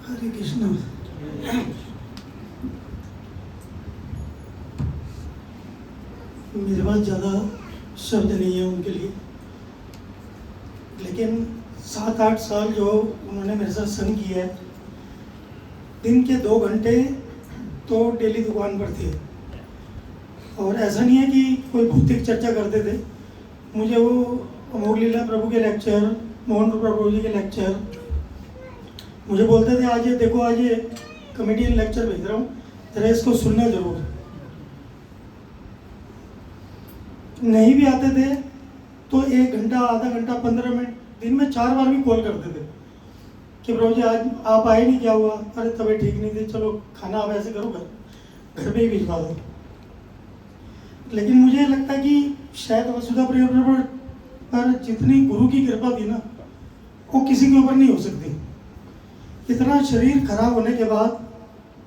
हरे कृष्ण। मेरे पास ज़्यादा शब्द नहीं है उनके लिए, लेकिन 7-8 साल जो उन्होंने मेरे साथ संग किया है, दिन के 2 घंटे तो डेली दुकान पर थे। और ऐसा नहीं है कि कोई भौतिक चर्चा करते थे। मुझे वो अमोघ लीला प्रभु के लेक्चर, मोहन प्रभु जी के लेक्चर, मुझे बोलते थे आज ये देखो, आज ये कॉमेडियन लेक्चर भेज रहा हूँ, जरा इसको सुनना जरूर। नहीं भी आते थे तो 1 घंटा, आधा घंटा, 15 मिनट, दिन में 4 बार भी कॉल करते थे कि प्रभु जी आज आप आए नहीं, क्या हुआ? अरे तबीयत ठीक नहीं थी, चलो खाना आप ऐसे करो, घर पे ही भिजवा दो। लेकिन मुझे लगता है कि शायद वसुधा परिवार पर जितनी गुरु की कृपा थी ना, वो किसी के ऊपर नहीं हो सकती। इतना शरीर खराब होने के बाद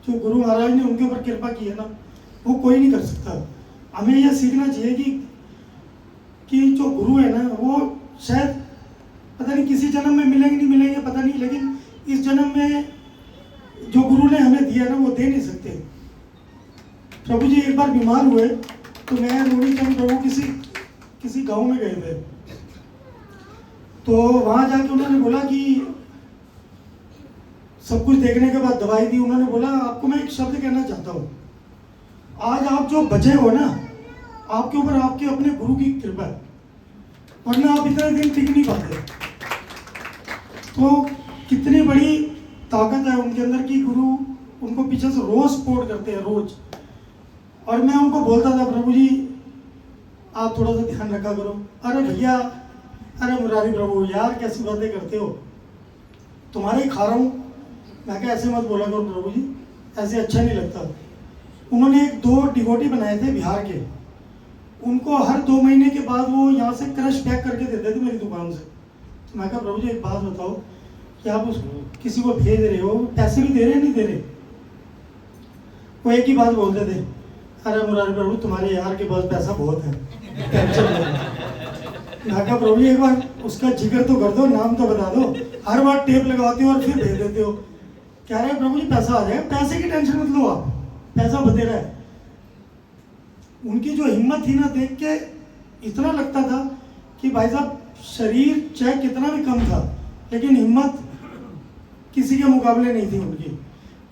जो गुरु महाराज ने उनके ऊपर कृपा की है ना, वो कोई नहीं कर सकता। हमें यह सीखना चाहिए कि जो गुरु है ना, वो शायद पता नहीं किसी जन्म में मिलेंगे नहीं मिलेंगे पता नहीं, लेकिन इस जन्म में जो गुरु ने हमें दिया ना, वो दे नहीं सकते। प्रभु जी एक बार बीमार हुए तो मैं रोड़ी चंद प्रभु किसी गांव में गए थे, तो वहां जाके उन्होंने बोला कि सब कुछ देखने के बाद दवाई दी। उन्होंने बोला आपको मैं एक शब्द कहना चाहता हूँ, आज आप जो बचे हो ना, आपके ऊपर आपके अपने गुरु की कृपा है, वरना आप इतने दिन टिक नहीं पाते। तो कितनी बड़ी ताकत है उनके अंदर की गुरु उनको पीछे से रोज सपोर्ट करते हैं, रोज। और मैं उनको बोलता था प्रभु जी आप थोड़ा सा ध्यान रखा करो। अरे भैया, अरे मुरारी प्रभु यार कैसी बातें करते हो, तुम्हारे ही खा रहा हूँ। मैं क्या ऐसे मत बोला करो प्रभु जी, ऐसे अच्छा नहीं लगता। उन्होंने 1-2 डिवोटी बनाए थे बिहार के, उनको हर 2 महीने के बाद वो यहाँ से क्रश पैक करके देते थे मेरी दुकान से। तो मैं कहा प्रभु जी एक बात बताओ कि आप किसी को भेज रहे हो, पैसे भी दे रहे नहीं दे रहे? वो एक ही बात बोलते थे, अरे मुरारी प्रभु तुम्हारे यार के पास पैसा बहुत है, टेंशन नहीं। मैं कहा प्रभु जी एक बार उसका जिक्र तो कर दो, नाम तो बता दो, हर बार टेप लगाते हो और फिर भेज देते हो। कह रहे प्रभु जी पैसा आ जाएगा, पैसे की टेंशन मत लो आप, पैसा बतेरा है। उनकी जो हिम्मत थी ना, देख के इतना लगता था कि भाई साहब शरीर चाहे कितना भी कम था, लेकिन हिम्मत किसी के मुकाबले नहीं थी उनकी।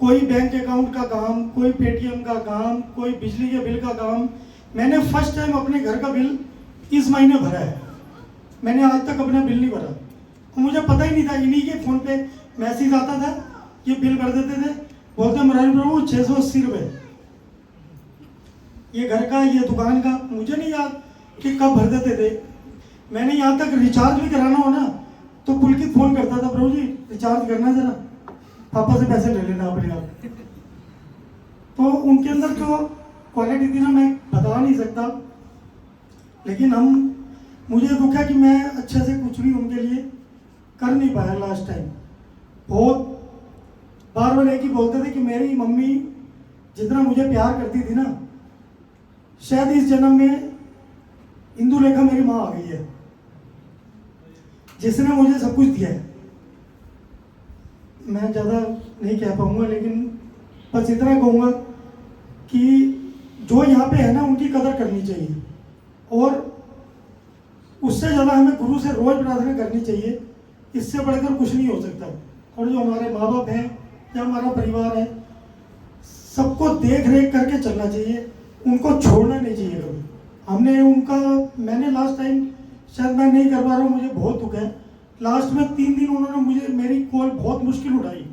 कोई बैंक अकाउंट का काम, कोई पेटीएम का काम, कोई बिजली के बिल का काम। मैंने फर्स्ट टाइम अपने घर का बिल इस महीने भरा है, मैंने आज तक अपना बिल नहीं भरा। और मुझे पता ही नहीं था, इन्हीं के फ़ोन पे मैसेज आता था, ये बिल भर देते थे, बोलते मुरारी प्रभु 680 रुपये, ये घर का, ये दुकान का। मुझे नहीं याद कि कब भर देते थे। मैंने यहाँ तक रिचार्ज भी कराना हो ना तो पुलकित फ़ोन करता था, प्रभु जी रिचार्ज करना जरा, पापा से पैसे ले लेना अपने आप। तो उनके अंदर जो क्वालिटी थी ना, मैं बता नहीं सकता। लेकिन मुझे दुख है कि मैं अच्छे से कुछ भी उनके लिए कर नहीं पाया लास्ट टाइम। बहुत बार एक ही बोलते थे कि मेरी मम्मी जितना मुझे प्यार करती थी ना, शायद इस जन्म में इंदु लेखा मेरी माँ आ गई है, जिसने मुझे सब कुछ दिया है। मैं ज़्यादा नहीं कह पाऊंगा, लेकिन बस इतना कहूँगा कि जो यहाँ पे है ना, उनकी कदर करनी चाहिए, और उससे ज़्यादा हमें गुरु से रोज प्रार्थना करनी चाहिए। इससे बढ़कर कुछ नहीं हो सकता। और जो हमारे माँ बाप हैं या हमारा परिवार है, सबको देख रेख करके चलना चाहिए, उनको छोड़ना नहीं चाहिए कभी। मैंने लास्ट टाइम, शायद मैं नहीं कर पा रहा हूँ, मुझे बहुत दुख है। लास्ट में 3 दिन उन्होंने मेरी कॉल बहुत मुश्किल उठाई।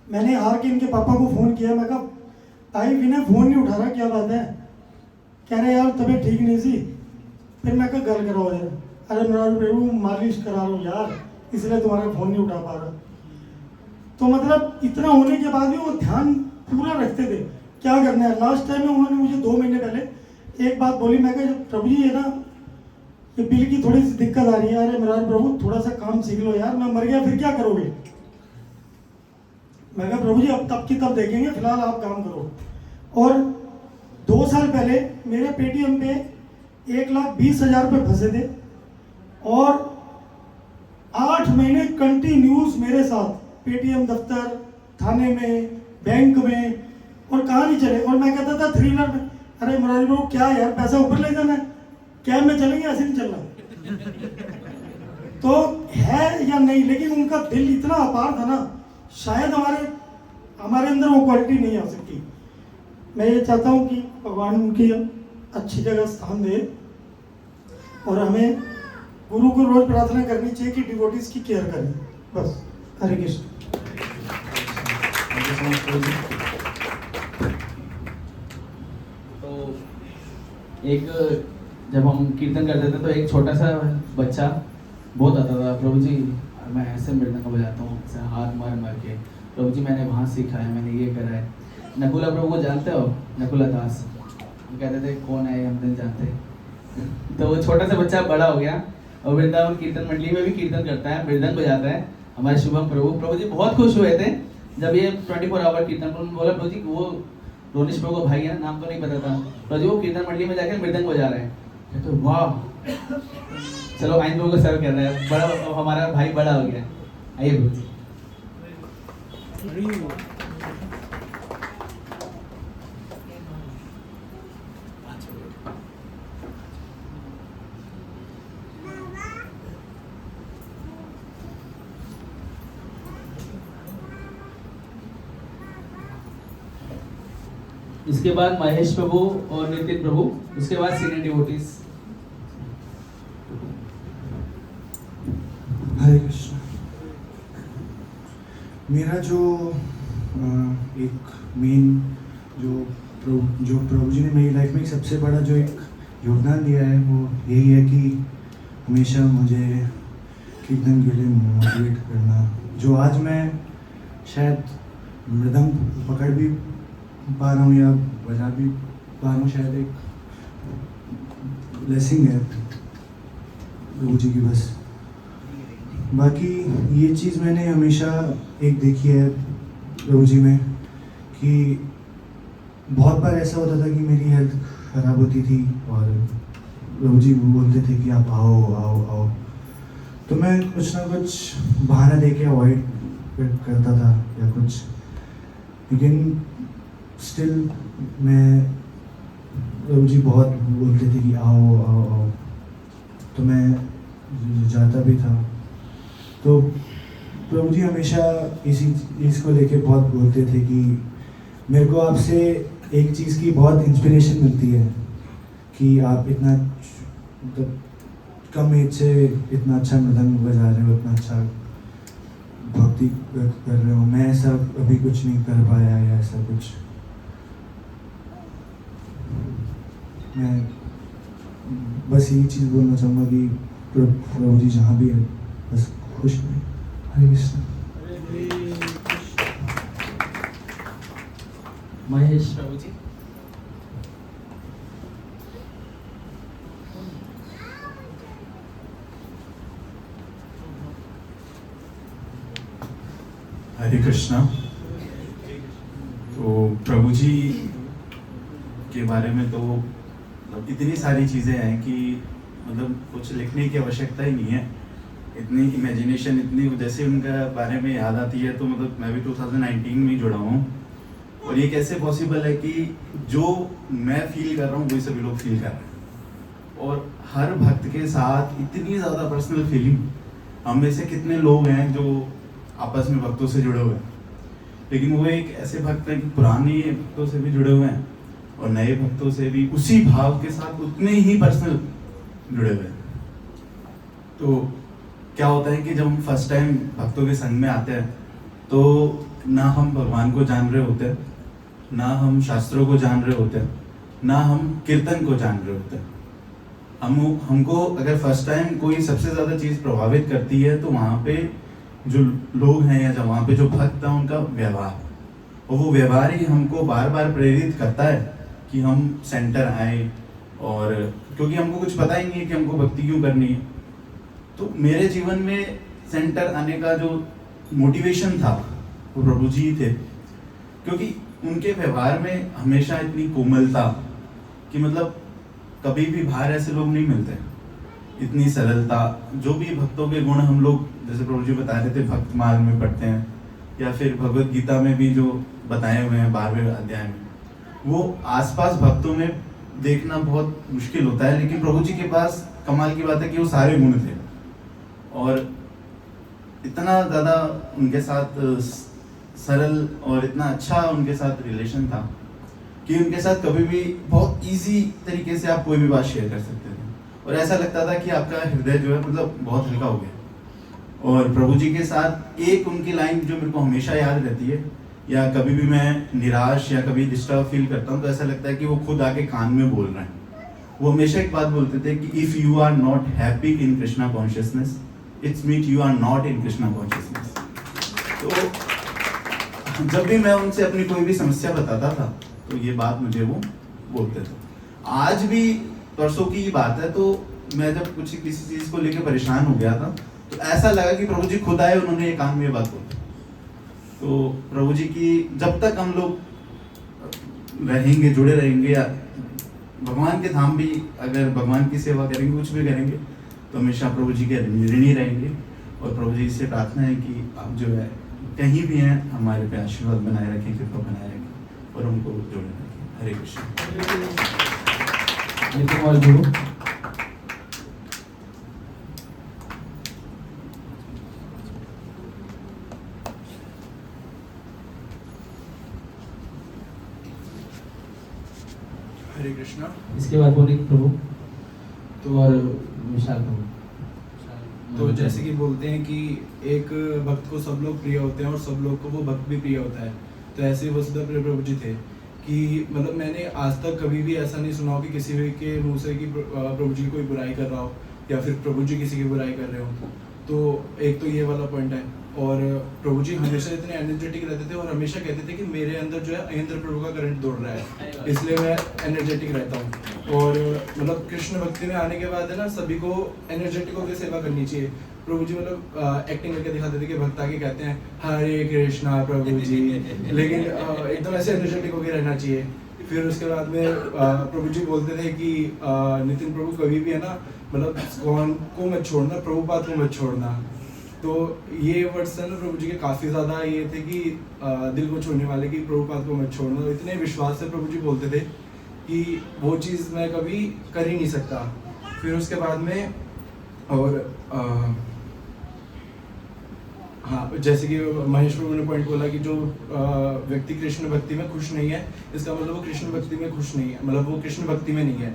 मैंने हार के इनके पापा को फ़ोन किया, मैं कहा भाई विनय फ़ोन नहीं उठा रहा, क्या बात है? कह रहे यार तबीयत ठीक नहीं सी। फिर मैं कहा गल कराओ यार। अरे मुरारी प्रभु मालिश करा लो यार, इसलिए तुम्हारा फ़ोन नहीं उठा पा रहा। तो मतलब इतना होने के बाद भी वो ध्यान पूरा रखते थे क्या करना है। लास्ट टाइम में उन्होंने मुझे 2 महीने पहले एक बात बोली, मैं कहा प्रभु जी ये ना, ये बिल की थोड़ी सी दिक्कत आ रही है। अरे मुरारी प्रभु थोड़ा सा काम सीख लो यार, मैं मर गया फिर क्या करोगे? मैं कहा प्रभु जी अब तब की तब देखेंगे, फिलहाल आप काम करो। और 2 साल पहले मेरे पेटीएम पे 1,20,000 रुपये फंसे थे, और 8 महीने कंटिन्यूस मेरे साथ पेटीएम दफ्तर, थाने में, बैंक में, और कहाँ नहीं चले। और मैं कहता था थ्री व्हीलर में, अरे मुरारी बाबू क्या यार, पैसा ऊपर ले जाना है, कैब में चलेंगे, ऐसे नहीं चलना। तो है या नहीं, लेकिन उनका दिल इतना अपार था ना, शायद हमारे अंदर वो क्वालिटी नहीं आ सकती। मैं ये चाहता हूँ कि भगवान उनकी अच्छी जगह स्थान दे, और हमें गुरु को रोज प्रार्थना करनी चाहिए कि डिवोटीज की केयर करें। बस, हरे कृष्ण। तो एक जब हम कीर्तन करते थे तो एक छोटा सा बच्चा बहुत आता था, प्रभु जी मैं ऐसे मृदंग बजाता हूँ, ऐसे हाथ मार मार के, प्रभु जी मैंने वहाँ सीखा है, मैंने ये करा है। नकुला प्रभु को जानते हो, नकुला दास, हम कहते थे कौन है, हम नहीं जानते। तो वो छोटा सा बच्चा बड़ा हो गया और वृंदावन कीर्तन मंडली में भी कीर्तन करता है, मृदंग बजाता है। हमारे शुभम प्रभु जी बहुत खुश हुए थे जब ये 24 आवर कीर्तन, बोला प्रभु जी वो रोनिश प्रभु का भाई है ना, नाम तो नहीं पता था, प्रभु जी वो कीर्तन मंडली में जाकर मृदंग बजा रहे हैं। तो वाह, चलो आइन प्रभु को सर्व कर रहे हैं, बड़ा हमारा भाई बड़ा हो गया। आइए प्रभु जी। इसके बाद महेश प्रभु और नितिन प्रभु, उसके बाद सीनियर डिवोटीज। हरे कृष्ण। मेरा जो एक मेन जो प्रभु जी ने मेरी लाइफ में सबसे बड़ा जो एक योगदान दिया है वो यही है कि हमेशा मुझे कीर्तन के लिए मोटिवेट करना। जो आज मैं शायद मृदंग पकड़ भी पा रहा हूँ या बजा भी पा रहा हूँ, शायद एक ब्लेसिंग है प्रभु जी की बस। बाकी ये चीज़ मैंने हमेशा एक देखी है प्रभु जी में कि बहुत बार ऐसा होता था कि मेरी हेल्थ ख़राब होती थी और प्रभु जी बोलते थे कि आप आओ आओ आओ, तो मैं कुछ ना कुछ बहाना दे के अवॉइड करता था या कुछ, लेकिन स्टिल मैं प्रभु जी बहुत बोलते थे कि आओ आओ आओ, तो मैं जाता भी था। तो प्रभु जी हमेशा इसी चीज़ को लेके बहुत बोलते थे कि मेरे को आपसे एक चीज़ की बहुत इंस्पिरेशन मिलती है कि आप इतना मतलब कम एज से इतना अच्छा मृदंग बजा रहे हो, इतना अच्छा भक्ति कर रहे हो। मैं ऐसा अभी कुछ नहीं कर पाया या ऐसा कुछ। मैं बस यही चीज़ बोलना चाहूँगा कि प्रभु जी जहाँ भी है बस खुश रहें। हरे कृष्ण। महेश प्रभु जी। हरे कृष्णा। तो प्रभु जी के बारे में तो मतलब इतनी सारी चीज़ें हैं कि मतलब कुछ लिखने की आवश्यकता ही नहीं है। इतनी इमेजिनेशन, इतनी जैसे उनका बारे में याद आती है तो मतलब मैं भी 2019 में जुड़ा हूँ। और ये कैसे पॉसिबल है कि जो मैं फील कर रहा हूँ वही सभी लोग फील कर रहे हैं। और हर भक्त के साथ इतनी ज़्यादा पर्सनल फीलिंग, हम में से कितने लोग हैं जो आपस में भक्तों से जुड़े हुए हैं, लेकिन वो एक ऐसे भक्त हैं कि पुराने भक्तों से भी जुड़े हुए हैं और नए भक्तों से भी उसी भाव के साथ उतने ही पर्सनल जुड़े हुए हैं। तो क्या होता है कि जब हम फर्स्ट टाइम भक्तों के संग में आते हैं तो ना हम भगवान को जान रहे होते हैं, ना हम शास्त्रों को जान रहे होते हैं, ना हम कीर्तन को जान रहे होते हैं। हमको अगर फर्स्ट टाइम कोई सबसे ज़्यादा चीज़ प्रभावित करती है तो वहाँ पे जो लोग हैं या वहाँ पे जो भक्त हैं उनका व्यवहार, और वो व्यवहार ही हमको बार बार प्रेरित करता है कि हम सेंटर आए। और क्योंकि हमको कुछ पता ही नहीं है कि हमको भक्ति क्यों करनी है, तो मेरे जीवन में सेंटर आने का जो मोटिवेशन था वो प्रभु जी ही थे, क्योंकि उनके व्यवहार में हमेशा इतनी कोमलता कि मतलब कभी भी बाहर ऐसे लोग नहीं मिलते। इतनी सरलता, जो भी भक्तों के गुण हम लोग जैसे प्रभु जी बता रहे थे भक्त मार्ग में पढ़ते हैं या फिर भगवत गीता में भी जो बताए हुए हैं 12वें अध्याय में, वो आसपास भक्तों में देखना बहुत मुश्किल होता है। लेकिन प्रभु जी के पास कमाल की बात है कि वो सारे गुण थे और इतना ज़्यादा उनके साथ सरल और इतना अच्छा उनके साथ रिलेशन था कि उनके साथ कभी भी बहुत इजी तरीके से आप कोई भी बात शेयर कर सकते थे और ऐसा लगता था कि आपका हृदय जो है मतलब बहुत हल्का हो गया। और प्रभु जी के साथ एक उनकी लाइन जो मेरे को हमेशा याद रहती है, या कभी भी मैं निराश या कभी डिस्टर्ब फील करता हूँ तो ऐसा लगता है कि वो खुद आके कान में बोल रहे हैं। वो हमेशा एक बात बोलते थे कि if you are not happy in Krishna consciousness, it's meant you are not in Krishna consciousness. तो जब भी मैं उनसे अपनी कोई भी समस्या बताता था तो ये बात मुझे वो बोलते थे। आज भी परसों की ही बात है, तो मैं जब कुछ किसी चीज़ को लेकर परेशान हो गया था तो ऐसा लगा कि प्रभु जी खुद आए, उन्होंने ये कान में ये बात बोली। तो प्रभु जी की जब तक हम लोग रहेंगे, जुड़े रहेंगे, या भगवान के धाम भी अगर भगवान की सेवा करेंगे, कुछ भी करेंगे, तो हमेशा प्रभु जी के ऋणी रहेंगे। और प्रभु जी से प्रार्थना है कि आप जो है कहीं भी हैं हमारे पे आशीर्वाद बनाए रखें, कृपा बनाए रखें और हमको जोड़े रखें। हरे कृष्ण। नितिन कुमार गुरु। हरे कृष्णा। इसके बाद बोले प्रभु तो और विशाल प्रभु। तो जैसे कि बोलते हैं कि एक भक्त को सब लोग प्रिय होते हैं और सब लोग को वो भक्त भी प्रिय होता है, तो ऐसे ही वसुधा प्रिय प्रभु जी थे कि मतलब मैंने आज तक कभी भी ऐसा नहीं सुना हो कि किसी भी के मुंह से कि प्रभु जी की कोई बुराई कर रहा हो या फिर प्रभु जी किसी की बुराई कर रहे हो। तो एक तो ये वाला पॉइंट है। और प्रभु जी हमेशा इतने एनर्जेटिक रहते थे और हमेशा कहते थे कि मेरे अंदर जो है अहिंद्र प्रभु का करंट दौड़ रहा है, इसलिए मैं एनर्जेटिक रहता हूँ। और मतलब कृष्ण भक्ति में आने के बाद है ना, सभी को एनर्जेटिक होकर सेवा करनी चाहिए। प्रभु जी मतलब एक्टिंग करके दिखाते थे कि भक्त आके कहते हैं हरे कृष्णा प्रभु जी, लेकिन एकदम ऐसे एनर्जेटिक होकर रहना चाहिए। फिर उसके बाद में प्रभु जी बोलते थे कि नितिन प्रभु कभी भी है ना, मतलब कौन को मत छोड़ना, प्रभुपाद को मत छोड़ना। तो ये वर्ड्स है ना प्रभु जी के काफ़ी ज़्यादा ये थे कि दिल को छूने वाले कि प्रभुपाद को मत छोड़ना। इतने विश्वास से प्रभु जी बोलते थे कि वो चीज़ मैं कभी कर ही नहीं सकता। फिर उसके बाद में और हाँ, जैसे कि महेश प्रभु ने पॉइंट बोला कि जो व्यक्ति कृष्ण भक्ति में खुश नहीं है, इसका मतलब वो कृष्ण भक्ति में खुश नहीं है, मतलब वो कृष्ण भक्ति में नहीं है।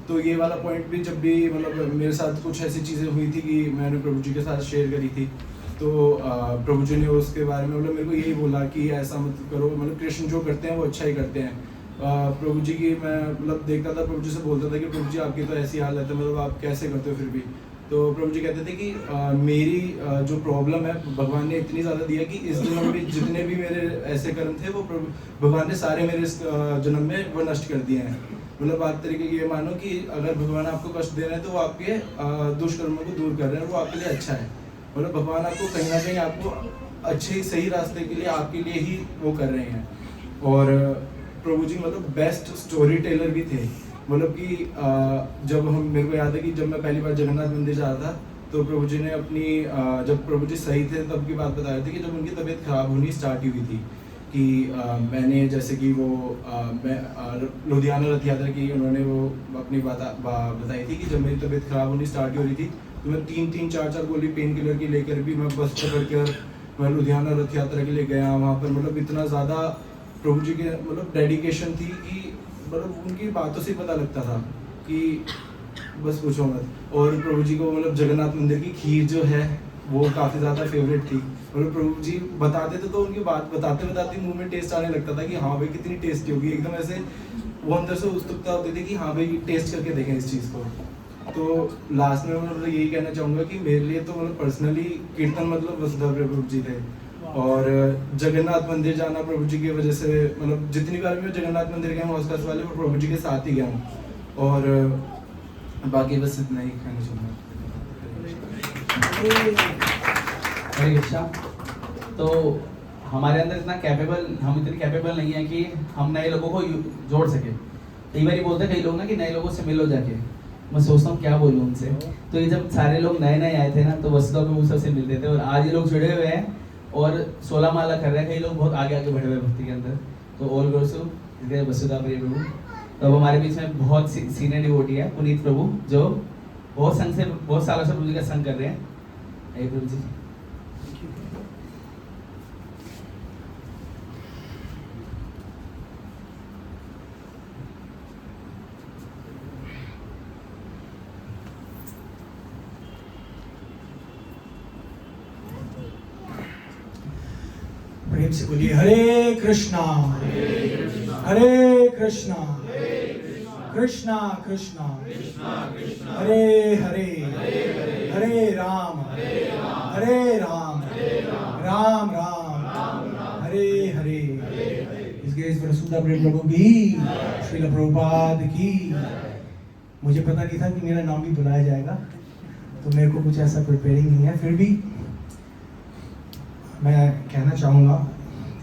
तो ये वाला पॉइंट भी जब भी मतलब मेरे साथ कुछ ऐसी चीज़ें हुई थी कि मैंने प्रभु जी के साथ शेयर करी थी, तो प्रभु जी ने उसके बारे में मतलब मेरे को यही बोला कि ऐसा मत करो, मतलब कृष्ण जो करते हैं वो अच्छा ही करते हैं। प्रभु जी की मैं मतलब देखता था, प्रभु जी से बोलता था कि प्रभु जी आपकी तो ऐसी हालत है, मतलब आप कैसे करते हो फिर भी। तो प्रभु जी कहते थे कि मेरी जो प्रॉब्लम है भगवान ने इतनी ज़्यादा दिया कि इस जन्म में जितने भी मेरे ऐसे कर्म थे वो भगवान ने सारे मेरे इस जन्म में वो नष्ट कर दिए हैं। मतलब आप तरीके ये मानो कि अगर भगवान आपको कष्ट दे रहे हैं तो वो आपके दुष्कर्मों को दूर कर रहे हैं, वो आपके लिए अच्छा है। मतलब भगवान आपको कहीं ना कहीं आपको अच्छे सही रास्ते के लिए आपके लिए ही वो कर रहे हैं। और प्रभु जी मतलब बेस्ट स्टोरी टेलर भी थे। मतलब कि जब हम मेरे को याद है कि जब मैं पहली बार जगन्नाथ मंदिर जा रहा था तो प्रभु जी ने अपनी जब प्रभु जी सही थे तब की बात बता रहे थे कि जब उनकी तबीयत खराब होनी स्टार्ट हुई थी कि मैंने जैसे कि वो मैं लुधियाना रथ यात्रा की उन्होंने वो अपनी बात बताई थी कि जब मेरी तबीयत खराब होनी स्टार्ट हो रही थी तो मैं 3-3, 4-4 गोली पेन किलर की लेकर भी मैं बस पकड़ कर मैं लुधियाना रथ यात्रा के लिए गया। वहाँ पर मतलब इतना ज़्यादा प्रभु जी के मतलब डेडिकेशन थी कि मतलब उनकी बातों से पता लगता था कि बस पूछो मत। और प्रभु जी को मतलब जगन्नाथ मंदिर की खीर जो है वो काफ़ी ज़्यादा फेवरेट थी। मतलब प्रभु जी बताते थे तो उनकी बात बताते बताते मुंह में टेस्ट आने लगता था कि हाँ भाई कितनी टेस्टी होगी, एकदम ऐसे वो अंदर से उत्सुकता होती थी कि हाँ भाई टेस्ट करके देखें इस चीज़ को। तो लास्ट में मतलब यही कहना चाहूँगा कि मेरे लिए तो मतलब पर्सनली कीर्तन मतलब वसुधा प्रभु जी थे। और जगन्नाथ मंदिर जाना प्रभु जी की वजह से मतलब जितनी बार मैं जगन्नाथ मंदिर गया हूँ आसपास वाले प्रभु जी के साथ ही गया हूँ। और बाकी बस इतना ही कहना चाहूँगा। हरे कृष्णा। तो हमारे अंदर इतना कैपेबल, हम इतने कैपेबल नहीं है कि हम नए लोगों को जोड़ सके। कई बार बोलते हैं कई लोग ना कि नए लोगों से मिलो जाके, मैं सोचता हूँ क्या बोलूँ उनसे। तो ये जब सारे लोग नए नए आए थे ना तो वसुधा प्रभु सबसे मिलते थे और आज ये लोग जुड़े हुए हैं और 16 माला कर रहे हैं, कई लोग बहुत आगे आगे बढ़े हुए भक्ति के अंदर। तो ऑल गोस टू वसुधा प्रिय प्रभु। तो अब हमारे बीच में बहुत सीनियर डिवोटी है पुनीत प्रभु, जो बहुत सालों से प्रभु जी का संग कर रहे हैं। हे प्रभु जी। प्रेम से बोलिए हरे कृष्णा हरे कृष्णा कृष्णा कृष्णा हरे हरे हरे राम राम राम हरे हरे। इसके वसुधा प्रिय प्रभु की, श्रील प्रभुपाद की। मुझे पता नहीं था कि मेरा नाम भी बुलाया जाएगा, तो मेरे को कुछ ऐसा प्रिपेयरिंग नहीं है, फिर भी मैं कहना चाहूँगा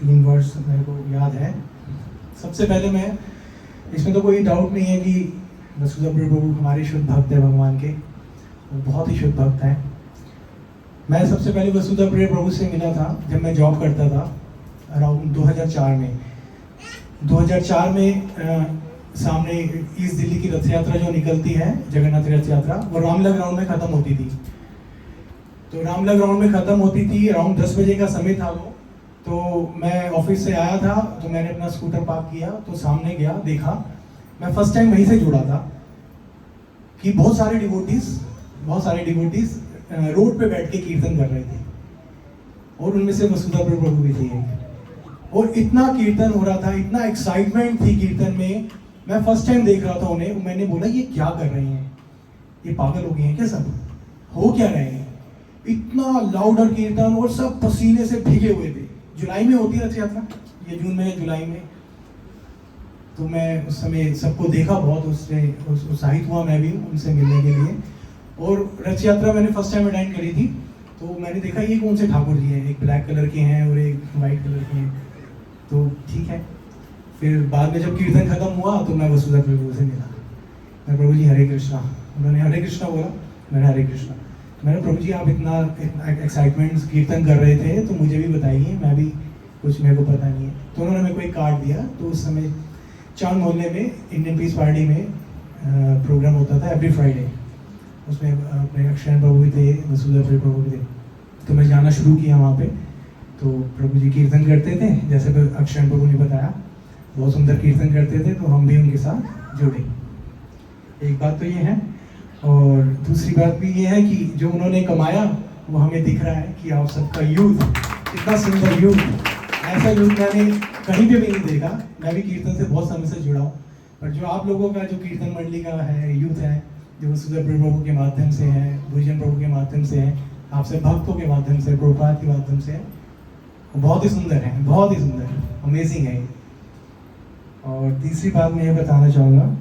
3 वर्ष मेरे को याद है। सबसे पहले मैं, इसमें तो कोई डाउट नहीं है कि वसुधा प्रिय प्रभु हमारे शुद्ध भक्त है भगवान के, वो बहुत ही शुद्ध भक्त है। मैं सबसे पहले वसुधा प्रिय प्रभु से मिला था जब मैं जॉब करता था अराउंड 2004 में। 2004 में सामने ईस्ट दिल्ली की रथ यात्रा जो निकलती है, जगन्नाथ रथ यात्रा, वो रामला ग्राउंड में ख़त्म होती थी। तो रामला ग्राउंड में ख़त्म होती थी, अराउंड 10 बजे का समय था वो। तो मैं ऑफिस से आया था, तो मैंने अपना स्कूटर पार्क किया, तो सामने गया, देखा। मैं फर्स्ट टाइम वहीं से जुड़ा था कि बहुत सारे डिवोटीज रोड पे बैठ के कीर्तन कर रहे थे, और उनमें से वसुधा प्रिय प्रभु भी थी एक। और इतना कीर्तन हो रहा था, इतना एक्साइटमेंट थी कीर्तन में। मैं फर्स्ट टाइम देख रहा था उन्हें। मैंने बोला ये क्या कर रहे हैं, ये पागल हो गए हैं क्या, सब हो क्या रहे हैं। इतना लाउडर कीर्तन, और सब पसीने से भीगे हुए थे। जुलाई में होती रथ यात्रा, ये जून में जुलाई में। तो मैं उस समय सबको देखा, बहुत उससे उत्साहित हुआ मैं भी उनसे मिलने के लिए। और रथ यात्रा मैंने फर्स्ट टाइम अटेंड करी थी, तो मैंने देखा ये कौन से ठाकुर जी हैं, एक ब्लैक कलर के हैं और एक वाइट कलर के हैं। तो ठीक है, फिर बाद में जब कीर्तन खत्म हुआ तो मैं वसुधा प्रभु से मिला। मैं, प्रभु जी हरे कृष्णा। उन्होंने हरे कृष्णा बोला, मैंने हरे कृष्णा। मैंने, प्रभु जी आप इतना एक्साइटमेंट कीर्तन कर रहे थे, तो मुझे भी बताइए, मैं भी कुछ, मेरे को पता नहीं है। तो उन्होंने मेरे को एक कार्ड दिया। तो उस समय चांद मोहल्ले में इंडियन पीस पार्टी में प्रोग्राम होता था एवरी फ्राइडे। उसमें अपने अक्षय प्रभु भी थे, वसुधा प्रिय प्रभु भी थे। तो मैं जाना शुरू किया वहाँ पे। तो प्रभु जी कीर्तन करते थे, जैसे अक्षय प्रभु ने बताया, बहुत सुंदर कीर्तन करते थे। तो हम भी उनके साथ जुड़े। एक बात तो ये है, और दूसरी बात भी ये है कि जो उन्होंने कमाया वो हमें दिख रहा है कि आप सबका यूथ, कितना सुंदर यूथ, ऐसा यूथ मैंने कहीं पे भी नहीं देखा। मैं भी कीर्तन से बहुत समय से जुड़ा हूँ, पर जो आप लोगों का जो कीर्तन मंडली का है, यूथ है, जो वसुधा प्रिय प्रभु के माध्यम से है, भूजन प्रभु के माध्यम से है, आपसे भक्तों के माध्यम से, प्रभुपाद के माध्यम से है, वो बहुत ही सुंदर है, बहुत ही सुंदर, अमेजिंग है। और तीसरी बात मैं ये बताना चाहूँगा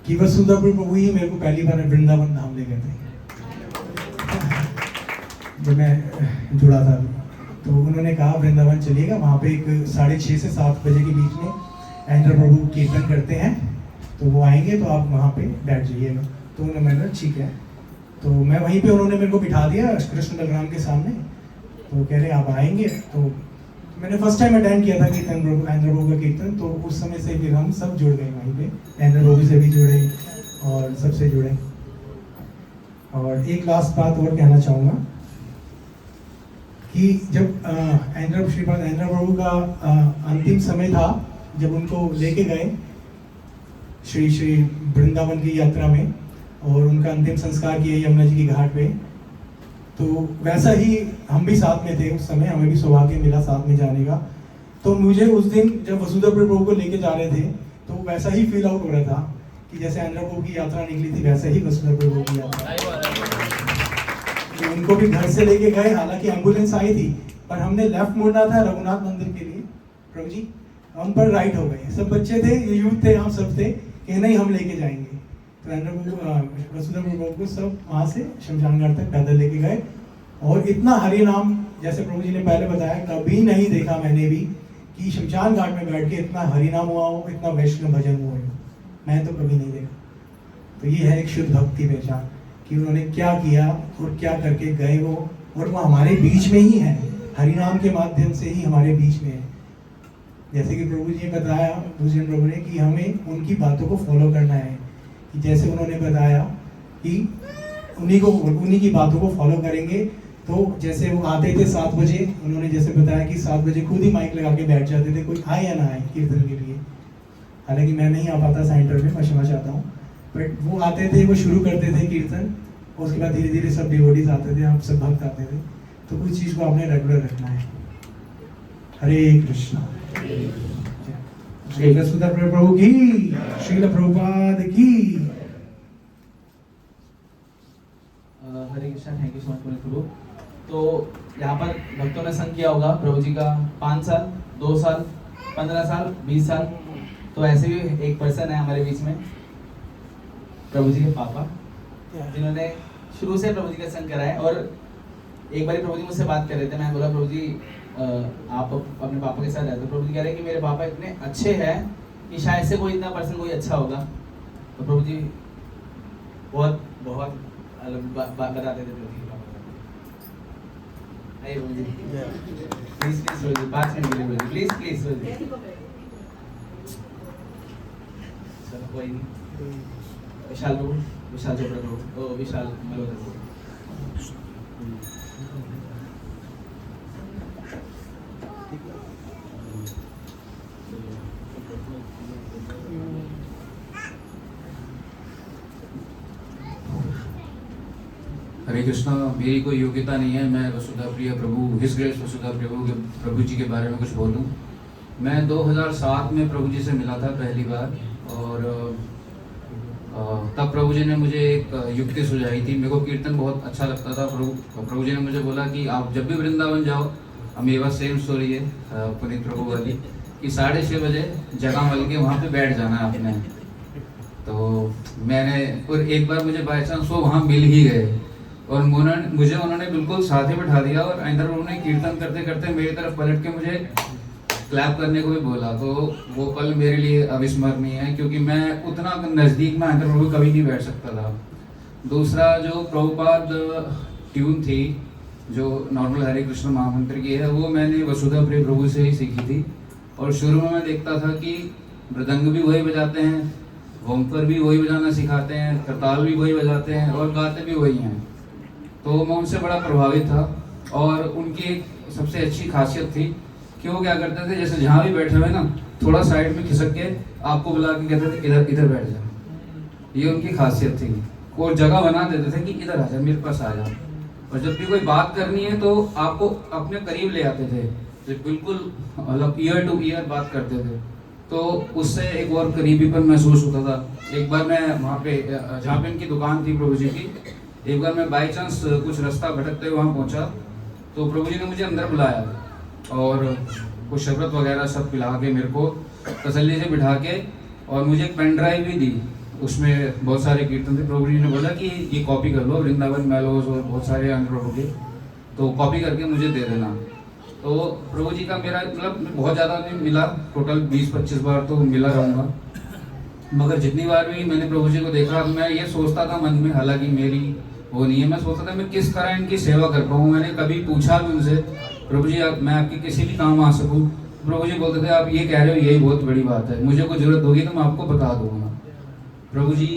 कि वसुधा प्रिय प्रभु ही मेरे को पहली बार वृंदावन धाम ले गए थे जब मैं जुड़ा था। तो उन्होंने कहा वृंदावन चलिएगा, वहाँ पे एक 6:30 से 7 बजे के बीच में एंड्र प्रभु कीर्तन करते हैं, तो वो आएंगे, तो आप वहाँ पे बैठ जाइएगा। तो उन्होंने, मैंने ठीक है। तो मैं वहीं पे, उन्होंने मेरे को बिठा दिया कृष्ण बलराम के सामने। तो कह रहे आप आएंगे। तो मैंने फर्स्ट टाइम अटेंड किया था कीर्तन प्रभु, एंड्र प्रभु का कीर्तन। तो उस समय से फिर हम सब जुड़ गए वहीं पे, एंड्र प्रभु से भी जुड़े और सबसे जुड़े। और एक लास्ट बात और कहना चाहूँगा कि जब श्रीपाद एंड्र प्रभु का अंतिम समय था, जब उनको लेके गए श्री वृंदावन की यात्रा में, और उनका अंतिम संस्कार किया यमुना जी की घाट पे, तो वैसा ही हम भी साथ में थे उस समय, हमें भी सौभाग्य मिला साथ में जाने का। तो मुझे उस दिन जब वसुधा प्रिय प्रभु को लेके जा रहे थे, तो वैसा ही फील आउट हो रहा था कि जैसे एंड्र प्रभु की यात्रा निकली थी, वैसे ही वसुधा प्रिय प्रभु की यात्रा। तो उनको भी घर से लेके गए, हालांकि एम्बुलेंस आई थी, पर हमने लेफ्ट मुड़ना था रघुनाथ मंदिर के लिए, प्रभु जी हम पर राइट हो गए। सब बच्चे थे, ये यूथ थे, हम सब थे कि नहीं हम लेके जाएंगे। तो एंड्र प्रभु, वसुधा प्रिय प्रभु को सब वहाँ से शमशान घाट तक पैदल लेके गए। और इतना हरि नाम, जैसे प्रभु जी ने पहले बताया, कभी नहीं देखा मैंने भी कि शमशान घाट में बैठ के इतना हरि नाम हुआ हो, इतना वैष्णव भजन हुआ हो, मैं तो कभी नहीं देखा। तो ये है एक शुद्ध भक्ति पहचान कि उन्होंने क्या किया और क्या करके गए वो और वो हमारे बीच में ही है, हरिनाम के माध्यम से ही हमारे बीच में है। जैसे कि प्रभु जी ने बताया, पूजन प्रभु ने, कि हमें उनकी बातों को फॉलो करना है, कि जैसे उन्होंने बताया कि उन्हीं की बातों को फॉलो करेंगे। तो जैसे वो आते थे 7 बजे, उन्होंने जैसे बताया कि 7 बजे खुद ही माइक लगा के बैठ जाते थे, कोई आए या ना आए कीर्तन के लिए। हालांकि मैं नहीं आ पाता सेंटर में, मैं क्षमा चाहता हूँ, बट वो आते थे, वो शुरू करते थे कीर्तन, और उसके बाद धीरे धीरे सब डिवोटीज आते थे, आप सब भक्त आते थे। तो उस चीज़ को आपने रेगुलर रखना है। हरे कृष्णा। श्री सुंदर प्रभु की, श्रील प्रभुपाद की। Hare Krishna. Thank you so much प्रभु। तो यहाँ पर भक्तों ने संग किया होगा प्रभु जी का 5 साल, 2 साल, 15 साल, 20 साल। तो ऐसे भी एक पर्सन है हमारे बीच में, प्रभु जी के पापा, जिन्होंने शुरू से प्रभु जी का संग करा है। और एक बार प्रभु जी मुझसे बात कर रहे थे, मैं बोला प्रभु जी आप अपने पापा के साथ रहते हो। प्रभु जी कह रहे हैं कि मेरे पापा इतने अच्छे हैं कि शायद से कोई इतना पर्सन कोई अच्छा होगा। तो प्रभु जी बहुत बहुत बताते थे प्रभु जी के पापा। प्रभु जी प्लीज प्लीज प्रभु जी 5 मिनट के लिए प्रभु जी, प्लीज प्लीज प्रभु जी। चलो कोई नहीं। विशाल प्रभु, विशाल चोपड़ा प्रभु, ओ विशाल मल्होत्रा प्रभु। हरे कृष्णा। मेरी कोई योग्यता नहीं है मैं वसुधा प्रिय प्रभु, हिज ग्रेस वसुधा प्रभु जी के बारे में कुछ बोलूं। मैं 2007 में प्रभु जी से मिला था पहली बार, और तब प्रभु जी ने मुझे एक युक्ति सुझाई थी। मेरे को कीर्तन बहुत अच्छा लगता था। प्रभु जी ने मुझे बोला कि आप जब भी वृंदावन जाओ, मेरे पास सेम स्टोरी है पुनीत प्रभु वाली, कि 6:30 बजे जगह मिल के वहाँ पे बैठ जाना है आपने। तो मैंने, और एक बार मुझे बाई चांस वो वहाँ मिल ही गए, और मुझे उन्होंने बिल्कुल साथ ही बैठा दिया, और अंदर उन्होंने कीर्तन करते करते मेरी तरफ पलट के मुझे क्लैप करने को भी बोला। तो वो पल मेरे लिए अविस्मरणीय है, क्योंकि मैं उतना नज़दीक में अंदर प्रभु कभी नहीं बैठ सकता था। दूसरा जो प्रभुपाद ट्यून थी, जो नॉर्मल हरे कृष्ण महामंत्र की है, वो मैंने वसुधा प्रिय प्रभु से ही सीखी थी। और शुरू में मैं देखता था कि मृदंग भी वही बजाते हैं, वंपर भी वही बजाना सिखाते हैं, करताल भी वही बजाते हैं, और गाते भी वही हैं। तो मैं उनसे बड़ा प्रभावित था। और उनकी एक सबसे अच्छी खासियत थी कि वो क्या करते थे, जैसे जहाँ भी बैठे हुए ना, थोड़ा साइड में खिसक के आपको बुला के कहते थे इधर इधर बैठ जाओ। ये उनकी खासियत थी। और जगह बना देते थे कि इधर आ जा, मेरे पास आ जा। और जब भी कोई बात करनी है तो आपको अपने करीब ले आते थे, जो बिल्कुल मतलब ईयर टू ईयर बात करते थे। तो उससे एक और करीबीपन महसूस होता था। एक बार मैं वहाँ पे, जहाँ पे इनकी दुकान थी प्रभु जी की, एक बार मैं बाई चांस कुछ रास्ता भटकते हुए वहाँ पहुँचा, तो प्रभु जी ने मुझे अंदर बुलाया और कुछ शरबत वगैरह सब पिला के मेरे को तसल्ली से बिठा के, और मुझे एक पेन ड्राइव भी दी। उसमें बहुत सारे कीर्तन थे। प्रभु जी ने बोला कि ये कॉपी कर लो, वृंदावन मेलोस और बहुत सारे अन्य प्रभु के, तो कॉपी करके मुझे दे देना। तो प्रभु जी का मेरा मतलब बहुत ज़्यादा नहीं मिला, टोटल 20-25 बार तो मिला रहूँगा। मगर जितनी बार भी मैंने प्रभु जी को देखा, मैं ये सोचता था मन में, हालांकि मेरी वो नहीं है, मैं सोचता था मैं किस तरह इनकी सेवा कर पाऊँ। मैंने कभी पूछा भी उनसे, प्रभु जी मैं आपकी किसी भी काम आ सकूँ? प्रभु जी बोलते थे आप ये कह रहे हो यही बहुत बड़ी बात है, मुझे कोई जरूरत होगी तो मैं आपको बता दूंगा। प्रभु जी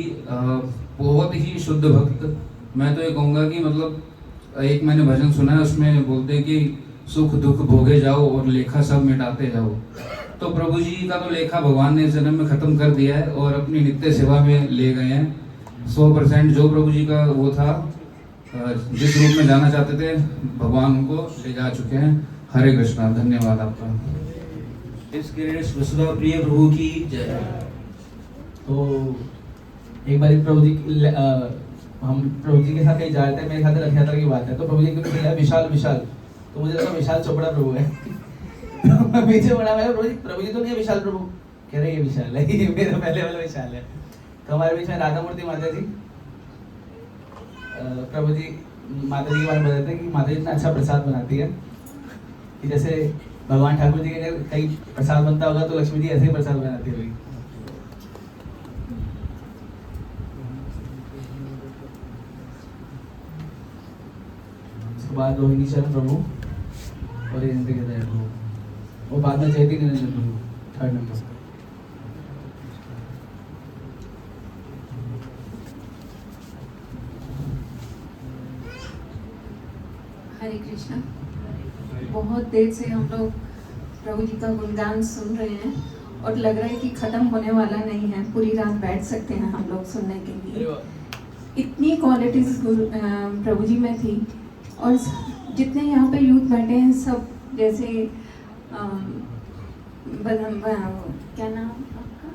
बहुत ही शुद्ध भक्त। मैं तो ये कहूँगा कि मतलब एक मैंने भजन सुना है, उसमें बोलते हैं कि सुख दुख भोगे जाओ और लेखा सब मिटाते जाओ। तो प्रभु जी का तो लेखा भगवान ने जन्म में खत्म कर दिया है और अपनी नित्य सेवा में ले गए हैं। 100% जो प्रभु जी का वो था, जिस रूप में जाना चाहते थे, भगवान उनको ले जा चुके हैं। हरे कृष्णा। धन्यवाद आपका। इस वसुधा प्रिय प्रभु की जय। तो एक बार प्रभु जी हम प्रभु जी के साथ कहीं जा रहे थे, मेरे ख्याल से रथ यात्रा की बात है। तो प्रभु जी ने विशाल विशाल, तो मुझे लगा विशाल चोपड़ा प्रभु है। तो पीछे बड़ा मैं प्रभु जी तो नहीं है विशाल प्रभु, कह रहे ये विशाल है, ये मेरा पहले वाला विशाल है। तो हमारे बीच में राधा मूर्ति माता जी, प्रभु जी माता जी के बारे में बताते हैं कि माता जी इतना अच्छा प्रसाद बनाती है कि जैसे भगवान ठाकुर जी के कहीं प्रसाद बनता होगा तो लक्ष्मी जी ऐसे ही प्रसाद बनाती होगी। उसके बाद रोहिणी शरण प्रभु और इंद्र के दया प्रभु और बाद में चैतन्य निरंजन प्रभु 3rd नंबर। हरे कृष्णा। बहुत देर से हम लोग प्रभु जी का गुणगान सुन रहे हैं और लग रहा है कि खत्म होने वाला नहीं है, पूरी रात बैठ सकते हैं हम लोग सुनने के लिए। इतनी क्वालिटीज प्रभु जी में थी और जितने यहाँ पे यूथ बैठे हैं सब जैसे क्या नाम आपका,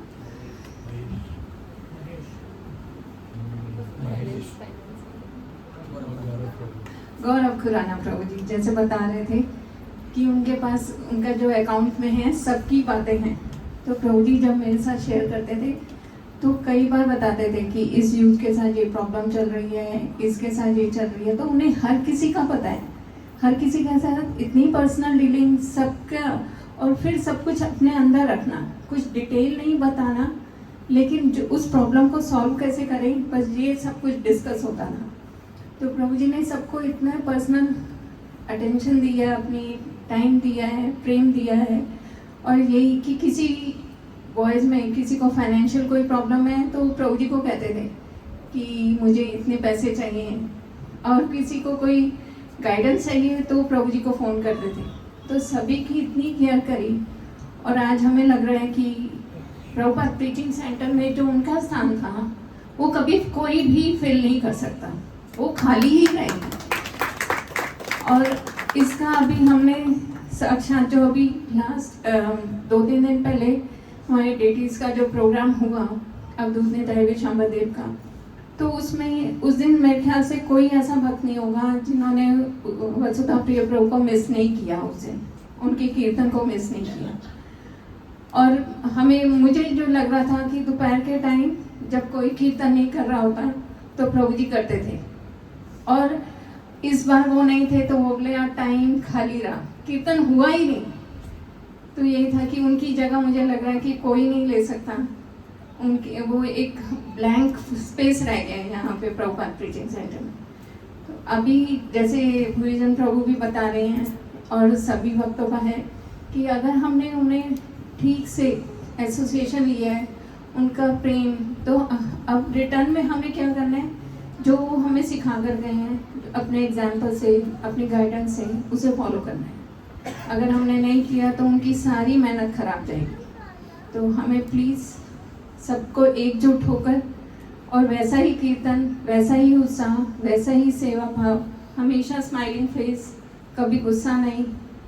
गौरव खुराना प्रभु जी जैसे बता रहे थे कि उनके पास उनका जो अकाउंट में है सबकी बातें हैं। तो प्रभु जी जब मेरे साथ शेयर करते थे तो कई बार बताते थे कि इस यूथ के साथ ये प्रॉब्लम चल रही है, इसके साथ ये चल रही है, तो उन्हें हर किसी का पता है, हर किसी के साथ इतनी पर्सनल डीलिंग सबका, और फिर सब कुछ अपने अंदर रखना, कुछ डिटेल नहीं बताना, लेकिन जो उस प्रॉब्लम को सॉल्व कैसे करें, बस ये सब कुछ डिस्कस होता था। तो प्रभु जी ने सबको इतना पर्सनल अटेंशन दिया है, अपनी टाइम दिया है, प्रेम दिया है। और यही कि किसी बॉयज़ में किसी को फाइनेंशियल कोई प्रॉब्लम है तो प्रभु जी को कहते थे कि मुझे इतने पैसे चाहिए, और किसी को कोई गाइडेंस चाहिए तो प्रभु जी को फ़ोन करते थे। तो सभी की इतनी केयर करी, और आज हमें लग रहा है कि प्रभुपाद प्रीचिंग सेंटर में जो उनका स्थान था वो कभी कोई भी फिल नहीं कर सकता, वो खाली ही रहेगा। और इसका अभी हमने साक्षात जो अभी लास्ट 2-3 दिन पहले हमारे डेटीज़ का जो प्रोग्राम हुआ अवधूत ने दैवी शांबदेव का, तो उसमें उस दिन मेरे ख्याल से कोई ऐसा भक्त नहीं होगा जिन्होंने वसुधा प्रिय प्रभु को मिस नहीं किया, उस दिन उनके कीर्तन को मिस नहीं किया। और मुझे जो लग रहा था कि दोपहर के टाइम जब कोई कीर्तन नहीं कर रहा होता तो प्रभु जी करते थे, और इस बार वो नहीं थे तो वो बोले यार टाइम खाली रहा, कीर्तन हुआ ही नहीं। तो यही था कि उनकी जगह मुझे लग रहा है कि कोई नहीं ले सकता, उनके वो एक ब्लैंक स्पेस रह गया है यहाँ पे प्रभुपाद प्रीचिंग सेंटर में। तो अभी जैसे भुजन प्रभु भी बता रहे हैं और सभी भक्तों का है कि अगर हमने उन्हें ठीक से एसोसिएशन लिया है, उनका प्रेम, तो अब रिटर्न में हमें क्या करना है, जो वो हमें सिखा कर गए हैं अपने एग्जाम्पल से, अपनी गाइडेंस से, उसे फॉलो करना है। अगर हमने नहीं किया तो उनकी सारी मेहनत खराब जाएगी। तो हमें प्लीज़ सबको एकजुट होकर और वैसा ही कीर्तन, वैसा ही उत्साह, वैसा ही सेवा भाव, हमेशा स्माइलिंग फेस, कभी गुस्सा नहीं,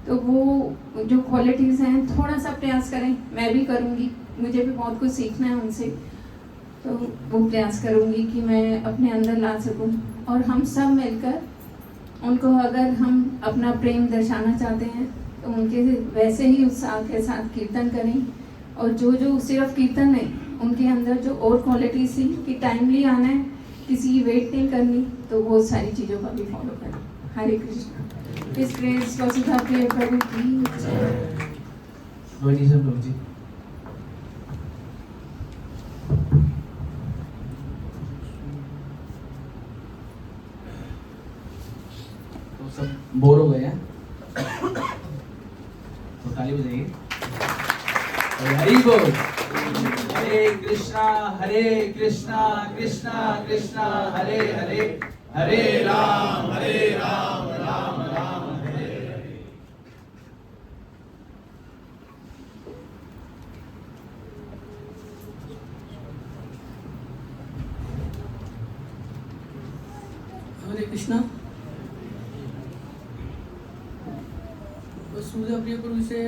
तो वो जो क्वालिटीज़ हैं थोड़ा सा प्रयास करें। मैं भी करूँगी, मुझे भी बहुत कुछ सीखना है उनसे, तो वो प्रयास करूँगी कि मैं अपने अंदर ला सकूँ। और हम सब मिलकर उनको, अगर हम अपना प्रेम दर्शाना चाहते हैं तो उनके वैसे ही उत्साह के साथ कीर्तन करें, और जो सिर्फ कीर्तन नहीं, उनके अंदर जो और क्वालिटीज़ थी कि टाइमली आना है, किसी की वेट नहीं करनी, तो वो सारी चीज़ों का भी फॉलो करें। हरे कृष्ण। इस प्रेस वसुधा प्रिय प्रभु की रोहिणी शरण प्रभु जी। तो सब बोर हो गए हैं तो ताली बजाइए। हरि बोल। हरे कृष्णा कृष्णा कृष्णा हरे हरे, हरे राम राम राम हरे हरे। हरे कृष्णा। वसुधा प्रिय प्रभु से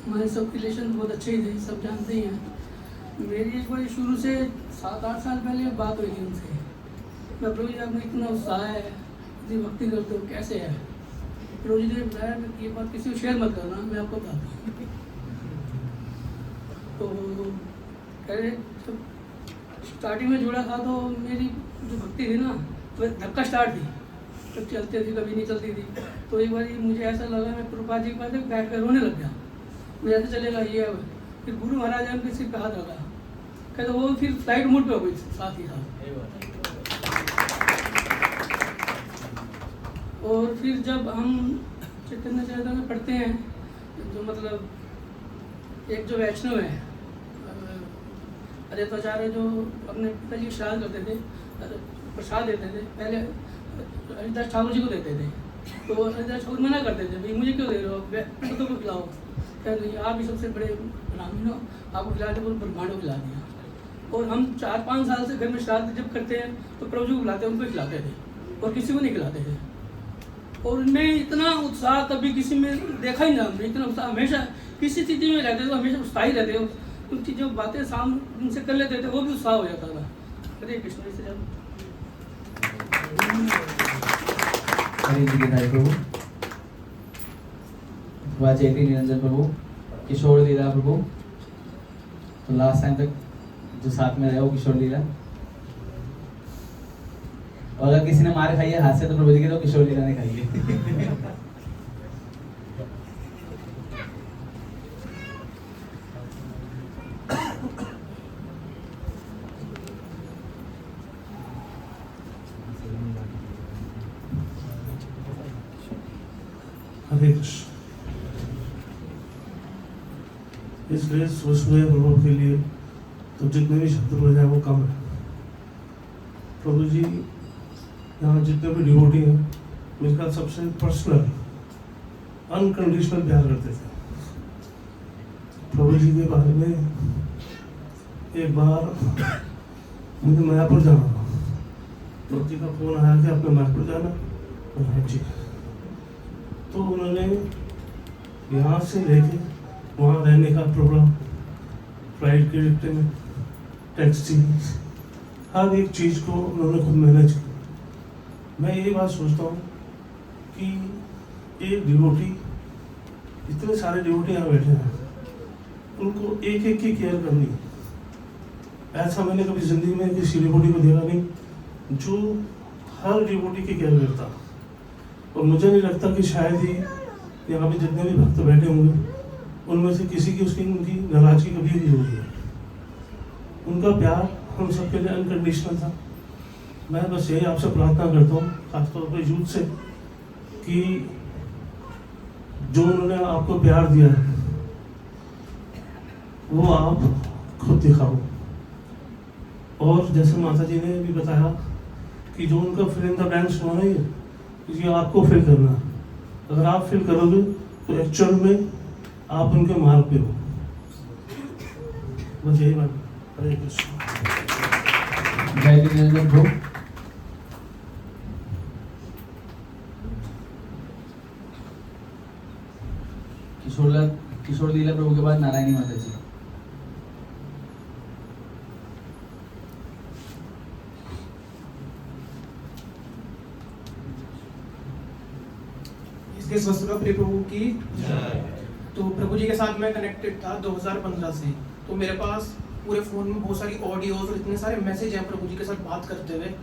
हमारे सब रिलेशन बहुत अच्छे ही थे, सब जानते ही हैं। मेरी एक बार शुरू से 7-8 साल पहले बात हुई थी उनसे। मैं प्रभु जी आपने इतना उत्साह है, इतनी भक्ति करते हो, कैसे है? प्रभु जी ने बताया कि ये बात किसी को शेयर मत करना, मैं आपको बताता हूँ। तो कह रहे जब स्टार्टिंग में जुड़ा था तो मेरी जो भक्ति थी ना, तो धक्का स्टार्ट थी, कभी चलती थी कभी नहीं चलती थी। तो एक बार मुझे ऐसा लगा, मैं प्रभुपाद जी के पास बैठ कर रोने लग गया। मुझे ऐसे चलेगा ये है। फिर गुरु महाराज ने सिर पे हाथ रखा, कहते वो फिर फ्लाइट मोड पे हो गई साथ ही साथ। और फिर जब हम चैतन्य चरिता में पढ़ते हैं, जो मतलब एक जो वैष्णव है अद्वैताचार्य, जो अपने पिताजी को श्राद्ध करते थे, प्रसाद देते थे, पहले हरिदास ठाकुर जी को देते थे, तो हरिदास ठाकुर मना करते थे, भाई मुझे क्यों दे रहे हो, प्रसादों को खिलाओ। क्या नहीं, आप ही सबसे बड़े ब्राह्मण हो, आपको खिला के ब्रह्मांड को खिला दिया। और हम 4-5 साल से घर में श्राद्ध जब करते हैं तो प्रभु जी को बुलाते हैं, उनको खिलाते थे और किसी को नहीं खिलाते थे। और उनमें इतना उत्साह कभी किसी में देखा ही ना हमने, इतना उत्साह हमेशा किसी स्थिति में रहते थे, हमेशा उत्साही रहते थे, उनकी जो बातें सामने उनसे कर लेते थे वो भी उत्साह हो जाता था। हरे कृष्ण से जब हरे जी के प्रभु, चैती निरंजन प्रभु, किशोर लीला प्रभु, तो लास्ट टाइम तक जो साथ में रहे वो किशोर लीला। और अगर किसी ने मार खाई है हाथ से तो प्रभु जी की, तो किशोर लीला ने खाई है। हरे कृष्ण। इस ग्रेस वैष्णव प्रभु के लिए तो जितने भी शब्द बोले जाए वो कम है। प्रभु जी यहाँ जितने भी डिवोटी हैं मेरे ख्याल सबसे पर्सनल अनकंडीशनल प्यार करते थे। प्रभु जी के बारे में एक बार मुझे मायापुर जाना था, प्रभु जी का फोन आया कि आपने मायापुर जाना। हाँ जी। तो उन्होंने यहाँ से लेके वहाँ रहने का प्रोग्राम, फ्लाइट के टिकट, टैक्सी, हर एक चीज़ को उन्होंने खुद मैनेज किया। मैं ये बात सोचता हूँ कि एक डिवोटी, इतने सारे डिवोटी यहाँ बैठे हैं, उनको एक एक की केयर करनी है। ऐसा मैंने कभी जिंदगी में किसी डिवोटी को देखा नहीं जो हर डिवोटी की केयर करता। और मुझे नहीं लगता कि शायद ही यहाँ पे जितने भी भक्त बैठे होंगे उनमें से किसी की उसकी उनकी नाराजगी कभी नहीं होगी। उनका प्यार हम सबके लिए अनकंडीशनल था। मैं बस यही आपसे प्रार्थना करता हूँ, खासतौर पर यूथ से, कि जो उन्होंने आपको प्यार दिया है वो आप खुद दिखाओ। और जैसे माता जी ने भी बताया कि जो उनका फिल इन द ब्लैंक्स होना ही है, ये आपको फिल करना। अगर आप फिल करोगे तो एक्चुअल में आप उनके मार्ग पे हो। बस यही बात। हरे कृष्ण। जय निरंजन प्रभु। किशोर लीला प्रभु के बाद नारायणी माता जी। इसके ससुरा प्रिय प्रभु की। तो प्रभु जी के साथ मैं कनेक्टेड था 2015 से। तो मेरे पास पूरे फ़ोन में बहुत सारी ऑडियोज और इतने सारे मैसेज हैं प्रभु जी के साथ बात करते हुए,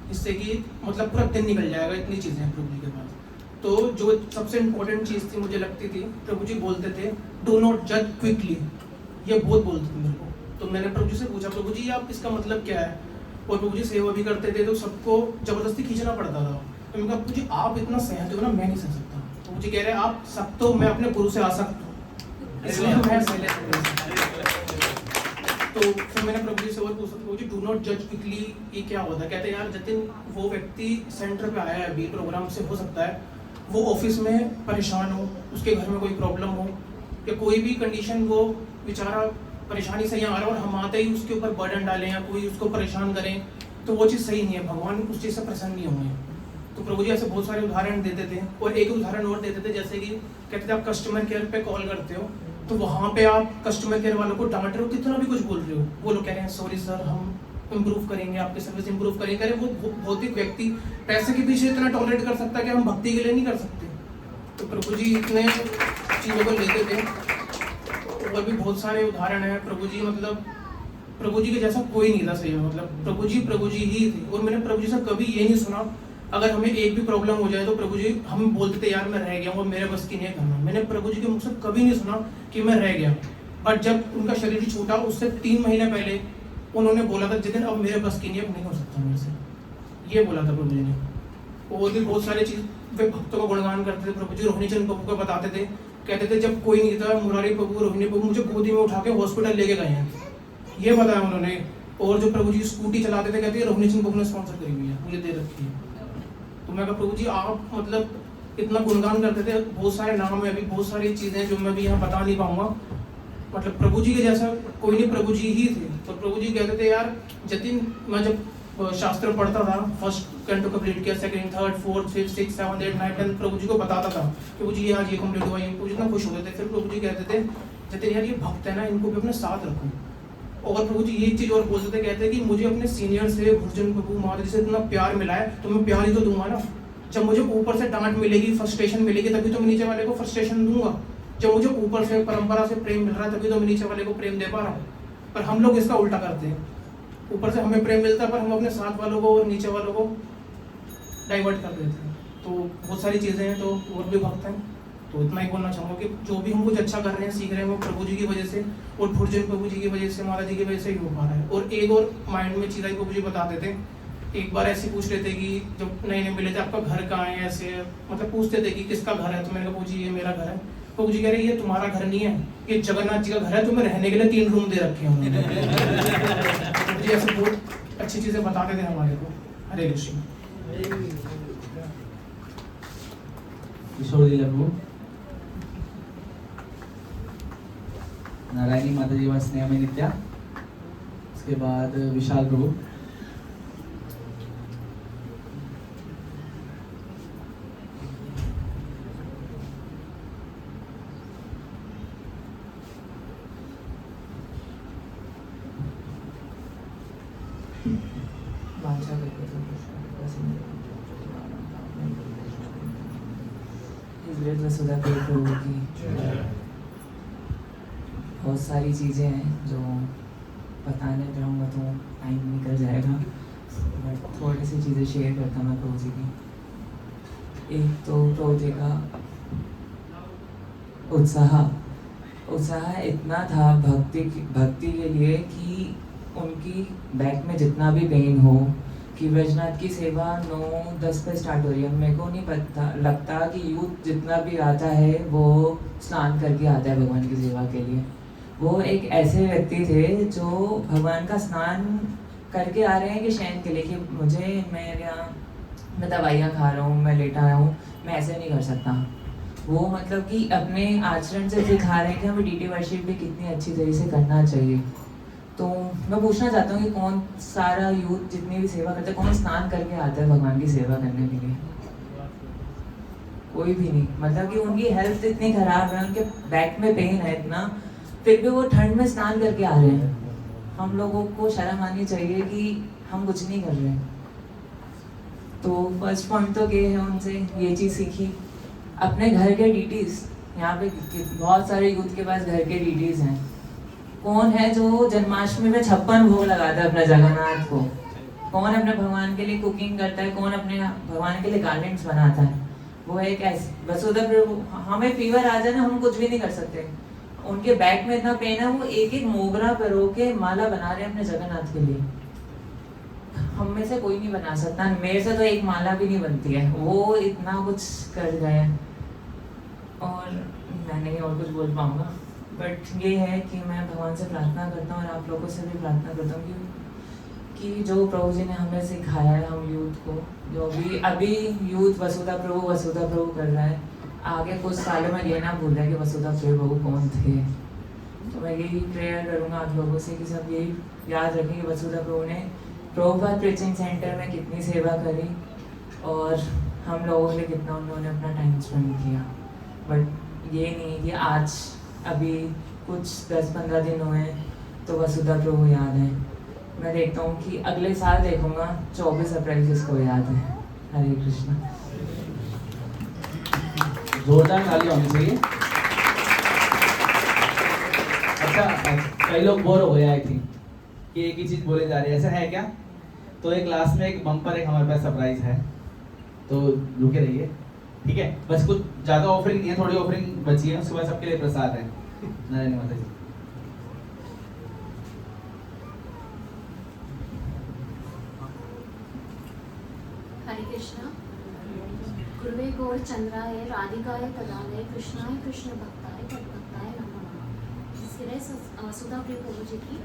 जिससे कि मतलब पूरा दिन निकल जाएगा, इतनी चीज़ें हैं प्रभु जी के पास। तो जो सबसे इम्पोर्टेंट चीज़ थी मुझे लगती थी, प्रभु जी बोलते थे डू नॉट जज क्विकली, ये बहुत बोलते थे मेरे को। तो मैंने प्रभु जी से पूछा, प्रभु जी आप इसका मतलब क्या है? और प्रभु जी सेवा भी करते थे तो सबको ज़बरदस्ती खींचना पड़ता था। तो मैंने कहा प्रभु जी आप इतना सहते हो ना, मैं नहीं सह सकता। प्रभु जी कह रहे हैं आप सब, तो मैं अपने गुरु से आ सकता हूँ, इसलिए मैं सह लेता। तो फिर मैंने प्रभु जी से और पूछा, प्रभु जी डू नॉट जज क्विकली ये क्या होता है? कहते हैं यार जतिन, वो व्यक्ति सेंटर पे आया है अभी प्रोग्राम से, हो सकता है वो ऑफिस में परेशान हो, उसके घर में कोई प्रॉब्लम हो, या कोई भी कंडीशन वो बेचारा परेशानी से यहाँ आ रहा है और हम आते ही उसके ऊपर बर्डन डालें या कोई उसको परेशान करें, तो वो चीज़ सही नहीं है। भगवान उस चीज़ से प्रसन्न नहीं होंगे। तो प्रभु जी ऐसे बहुत सारे उदाहरण देते थे। और एक उदाहरण और देते थे, जैसे कि कहते थे आप कस्टमर केयर पे कॉल करते हो तो वहाँ पे आप कस्टमर केयर वालों को डांट रहे हो, कितना भी कुछ बोल रहे हो, वो लोग कह रहे हैं सॉरी सर, हम इम्प्रूव करेंगे, आपकी सर्विस इम्प्रूव करेंगे। वो भौतिक व्यक्ति पैसे के पीछे इतना टॉलरेट कर सकता है कि हम भक्ति के लिए नहीं कर सकते। तो प्रभु जी इतने चीज़ों को लेते थे। और भी बहुत सारे उदाहरण हैं। प्रभु जी मतलब प्रभु जी के जैसा कोई नहीं था सही में, मतलब प्रभु जी ही थे। और मैंने प्रभु जी से कभी ये नहीं सुना अगर हमें एक भी प्रॉब्लम हो जाए तो प्रभु जी हम बोलते थे यार मैं रह गया हूँ, मेरे बस की नहीं करना। मैंने प्रभु जी के मुख से कभी नहीं सुना कि मैं रह गया। बट जब उनका शरीर छूटा उससे 3 महीने पहले उन्होंने बोला था जितने अब मेरे बस की नहीं, अब नहीं हो सकता मेरे से, ये बोला था प्रभु जी ने। और भी बहुत सारी चीज़ वे भक्तों का गुणगान करते थे प्रभु जी। रोहिणी चंद प्रभु को बताते थे, कहते थे जब कोई नहीं था मुरारी प्रभु रोहिणी प्रभु मुझे गोदी में उठा के हॉस्पिटल लेके गए हैं, ये बताया उन्होंने। और जो प्रभु जी स्कूटी चलाते थे कहते हैं रोहिणी चंद प्रभु ने स्पॉन्सर करी हुई है, मुझे दे रखी है। तो मैं कहा प्रभु जी आप मतलब इतना गुणगान करते थे, बहुत सारे नाम है, अभी बहुत सारी चीज़ें जो मैं भी यहाँ बता नहीं पाऊंगा। मतलब प्रभु जी के जैसा कोई नहीं, प्रभु जी ही थे। तो प्रभु जी कहते थे यार जतिन, मैं जब शास्त्र पढ़ता था, फर्स्ट कैंटो कंप्लीट किया, second, third, fourth, fifth, six, seven, 8, 9, 10 प्रभु जी को बताता था प्रभु जी आज ये कंप्लीट हुआ, ये इतना खुश होते थे। फिर प्रभु जी कहते थे जतिन यार ये भक्त है ना, इनको भी अपने साथ रखो। और प्रभु जी ये चीज़ और बोलते थे, कहते हैं कि मुझे अपने सीनियर से भुर्जन प्रभु माता जी से इतना प्यार मिला है तो मैं प्यार ही तो दूंगा ना। जब मुझे ऊपर से डांट मिलेगी, फ्रस्ट्रेशन मिलेगी, तभी तो मैं नीचे वाले को फ्रस्ट्रेशन दूंगा। जब मुझे ऊपर से परंपरा से प्रेम मिल रहा है तभी तो मैं नीचे वाले को प्रेम दे पा रहा हूँ। पर हम लोग इसका उल्टा करते हैं, ऊपर से हमें प्रेम मिलता है पर हम अपने साथ वालों को और नीचे वालों को डाइवर्ट कर देते हैं। तो बहुत सारी चीज़ें हैं, तो और भी भक्त हैं। तो इतना ही बोलना चाहूँगा कि जो भी हम कुछ अच्छा कर रहे हैं, सीख रहे हैं, वो प्रभु जी की वजह से और भुर्जन प्रभु जी की वजह से, माता जी की वजह से ही हो पा रहा है। और एक और माइंड में चीज़ आई, प्रभु जी बताते थे, एक बार ऐसे पूछ रहे थे कि जब नए नए मिले थे आपका घर कहाँ है, ऐसे मतलब पूछते थे कि किसका घर है, तो मैंने कहा प्रभु जी ये मेरा घर है। प्रभु जी कह रहे ये तुम्हारा घर नहीं है, ये जगन्नाथ जी का घर है, तुम्हें रहने के लिए 3 रूम दे रखे हैं उन्होंने। प्रभु जी ऐसे बहुत अच्छी चीज़ें बताते थे हमारे को। हरे कृष्ण। किशोर लीला प्रभु, नारायणी माता जी व स्नेह में नित्या, उसके बाद विशाल प्रभु, वसुधा प्रभु की बहुत सारी चीज़ें हैं जो बताने जाऊँगा तो टाइम निकल जाएगा, बट थोड़ी सी चीज़ें शेयर करता मैं प्रभु जी की। एक तो प्रभु जी का उत्साह इतना था भक्ति के लिए कि उनकी बैक में जितना भी पेन हो कि ब्रजनाथ की सेवा 9-10 पे स्टार्ट हो रही है, मेरे को नहीं पता लगता कि यूथ जितना भी आता है वो स्नान करके आता है भगवान की सेवा के लिए। वो एक ऐसे व्यक्ति थे जो भगवान का स्नान करके आ रहे हैं कि शयन के लिए, कि मैं दवाइयाँ खा रहा हूँ, मैं लेटा आया हूँ, मैं ऐसे नहीं कर सकता। वो मतलब कि अपने आचरण से दिखा रहे हैं कि हमें डीटी वर्शिप भी कितनी अच्छी तरीके से करना चाहिए। तो मैं पूछना चाहता हूँ कि कौन सारा यूथ जितनी भी सेवा करते हैं, कौन स्नान करके आता है भगवान की सेवा करने के लिए? कोई भी नहीं। मतलब कि उनकी हेल्थ इतनी खराब है, उनके बैक में पेन है इतना, फिर भी वो ठंड में स्नान करके आ रहे हैं। हम लोगों को शर्म आनी चाहिए कि हम कुछ नहीं कर रहे। तो फर्स्ट पॉइंट तो ये है, उनसे ये चीज़ सीखी। अपने घर के डीटीज, यहाँ पे बहुत सारे यूथ के पास घर के डीटीज हैं। कौन है जो जन्माष्टमी में 56 भोग लगाता है अपने जगन्नाथ को? कौन अपने भगवान के लिए कुकिंग करता है? कौन अपने भगवान के लिए गार्डेन्स बनाता है? वो एक ऐसे वसुधा प्रभु, हमें फीवर आ जाए ना, हम कुछ भी नहीं कर सकते। उनके बैक में इतना पेन है, वो एक एक मोगरा पिरो के माला बना रहे हैं अपने जगन्नाथ के लिए। हम में से कोई नहीं बना सकता, मेरे से तो एक माला भी नहीं बनती है, वो इतना कुछ कर गए। और मैं नहीं और कुछ बोल पाऊंगा, बट ये है कि मैं भगवान से प्रार्थना करता हूँ और आप लोगों से भी प्रार्थना करता हूँ कि जो प्रभु जी ने हमें सिखाया है, हम यूथ को, जो भी अभी यूथ वसुधा प्रभु कर रहा है, आगे कुछ सालों में ये ना भूल रहा है कि वसुधा प्रभु कौन थे। तो मैं यही प्रेयर करूँगा आप लोगों से कि सब यही याद रखें कि वसुधा प्रभु ने प्रभुपाद प्रीचिंग सेंटर में कितनी सेवा करी और हम लोगों के लिए कितना उन्होंने अपना टाइम स्पेंड किया। बट ये नहीं कि आज अभी कुछ 10-15 दिन हुए तो वसुधा प्रभु याद है। मैं देखता हूँ कि अगले साल देखूंगा 24 अप्रैल किसको याद है। हरे कृष्णा। जोरदार ताली होनी चाहिए। अच्छा, कई लोग बोर हो गए आई थिंक कि एक ही चीज बोले जा रहे हैं, ऐसा है क्या? तो एक लास्ट में एक बम्पर एक हमारे पास सरप्राइज है, तो रुके रहिए, ठीक है? बस कुछ ज्यादा ऑफरिंग नहीं है, थोड़ी ऑफरिंग बची है, उसके बाद सबके लिए प्रसाद है। नारायण माता जी। हरे कृष्णा। गुरुवे गौर चंद्राय राधिकाय तदालय कृष्णाय कृष्ण भक्ताय तद्भक्ताय नमो नमः। इसके लिए सुधा प्रिय प्रभु जी की।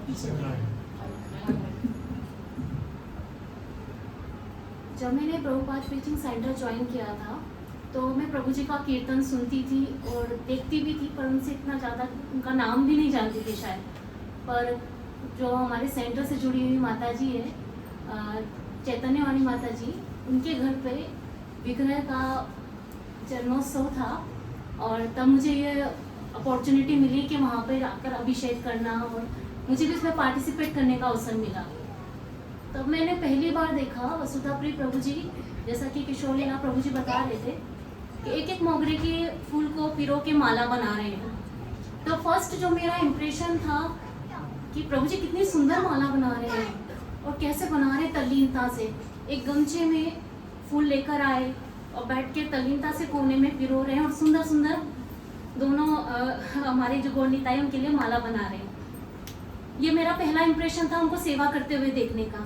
जब मैंने प्रभुपाद प्रीचिंग सेंटर ज्वाइन किया था तो मैं प्रभु जी का कीर्तन सुनती थी और देखती भी थी, पर उनसे इतना ज़्यादा उनका नाम भी नहीं जानती थी शायद। पर जो हमारे सेंटर से जुड़ी हुई माता जी है, चैतन्य वाणी माता जी, उनके घर पे विग्रह का जन्मोत्सव था और तब मुझे ये अपॉर्चुनिटी मिली कि वहाँ पे जाकर अभिषेक करना और मुझे भी इसमें पार्टिसिपेट करने का अवसर मिला। तब मैंने पहली बार देखा वसुधा प्रिय प्रभु जी, जैसा कि किशोर लीला प्रभु जी बता रहे थे कि एक एक मोगरे के फूल को पिरो के माला बना रहे हैं। तो फर्स्ट जो मेरा इम्प्रेशन था कि प्रभु जी कितनी सुंदर माला बना रहे हैं और कैसे बना रहे हैं तल्लीनता से। एक गमछे में फूल लेकर आए और बैठ के तल्लीनता से कोने में पिरो रहे हैं और सुंदर सुंदर दोनों हमारे जो गौरनीताएं उनके लिए माला बना रहे हैं। ये मेरा पहला इम्प्रेशन था उनको सेवा करते हुए देखने का।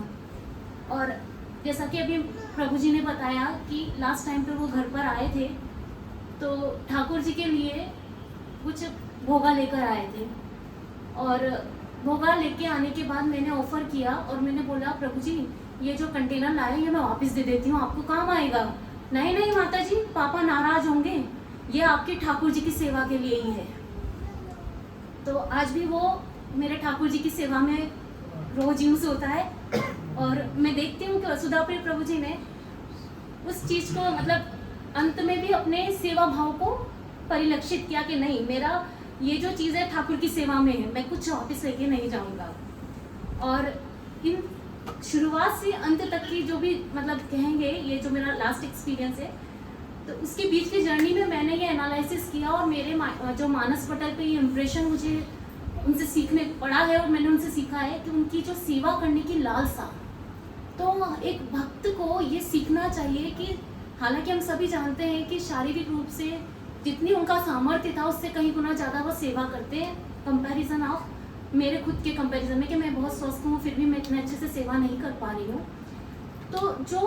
और जैसा कि अभी प्रभु जी ने बताया कि लास्ट टाइम पे वो घर पर आए थे तो ठाकुर जी के लिए कुछ भोगा लेकर आए थे और भोगा लेके आने के बाद मैंने ऑफर किया और मैंने बोला प्रभु जी ये जो कंटेनर लाए ये मैं वापस दे देती हूँ, आपको काम आएगा। नहीं नहीं माता जी, पापा नाराज होंगे, ये आपके ठाकुर जी की सेवा के लिए ही है। तो आज भी वो मेरे ठाकुर जी की सेवा में रोज यूज होता है और मैं देखती हूँ कि वसुधा प्रिय प्रभु जी ने उस चीज को मतलब अंत में भी अपने सेवा भाव को परिलक्षित किया कि नहीं, मेरा ये जो चीज़ है ठाकुर की सेवा में है, मैं कुछ वापस लेके नहीं जाऊँगा। और इन शुरुआत से अंत तक की जो भी मतलब कहेंगे, ये जो मेरा लास्ट एक्सपीरियंस है, तो उसके बीच की जर्नी में मैंने ये एनालिसिस किया और मेरे जो मानस पटल पे ये इम्प्रेशन मुझे उनसे सीखने पड़ा है और मैंने उनसे सीखा है कि उनकी जो सेवा करने की लालसा, तो एक भक्त को ये सीखना चाहिए कि हालांकि हम सभी जानते हैं कि शारीरिक रूप से जितनी उनका सामर्थ्य था उससे कहीं गुना ज़्यादा वो सेवा करते हैं। कंपैरिजन ऑफ मेरे खुद के कंपैरिजन में कि मैं बहुत स्वस्थ हूँ फिर भी मैं इतने अच्छे से सेवा नहीं कर पा रही हूँ। तो जो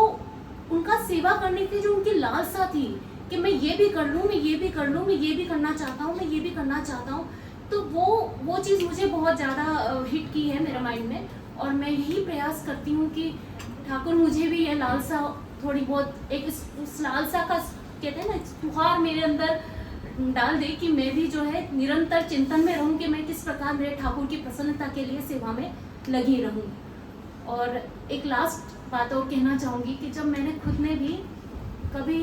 उनका सेवा करने की जो उनकी लालसा थी कि मैं ये भी कर लूँ, मैं ये भी कर लूँ, मैं ये भी करना चाहता हूँ, मैं ये भी करना चाहता हूँ, तो वो चीज़ मुझे बहुत ज़्यादा हिट की है मेरे माइंड में। और मैं यही प्रयास करती हूँ कि ठाकुर मुझे भी ये लालसा थोड़ी बहुत एक उस लालसा का कहते हैं ना फुहार मेरे अंदर डाल दे कि मैं भी जो है निरंतर चिंतन में रहूं कि मैं किस प्रकार मेरे ठाकुर की प्रसन्नता के लिए सेवा में लगी रहूं। और एक लास्ट बात और कहना चाहूँगी कि जब मैंने खुद ने भी कभी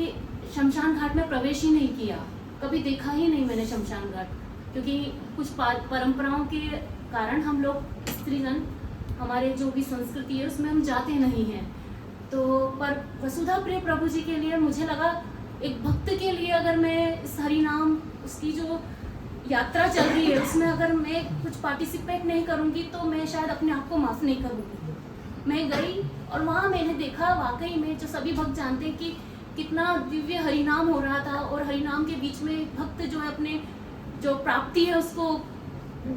शमशान घाट में प्रवेश ही नहीं किया, कभी देखा ही नहीं मैंने शमशान घाट, क्योंकि कुछ परंपराओं के कारण हम लोग स्त्रीजन हमारे जो भी संस्कृति है उसमें हम जाते नहीं हैं। तो पर वसुधा प्रिय प्रभु जी के लिए मुझे लगा एक भक्त के लिए अगर मैं इस हरि नाम उसकी जो यात्रा चल रही है उसमें अगर मैं कुछ पार्टिसिपेट नहीं करूंगी तो मैं शायद अपने आप को माफ़ नहीं करूंगी। मैं गई और वहाँ मैंने देखा वाकई में जो सभी भक्त जानते हैं कि कितना दिव्य हरिनाम हो रहा था और हरिनाम के बीच में भक्त जो है अपने जो प्राप्ति है उसको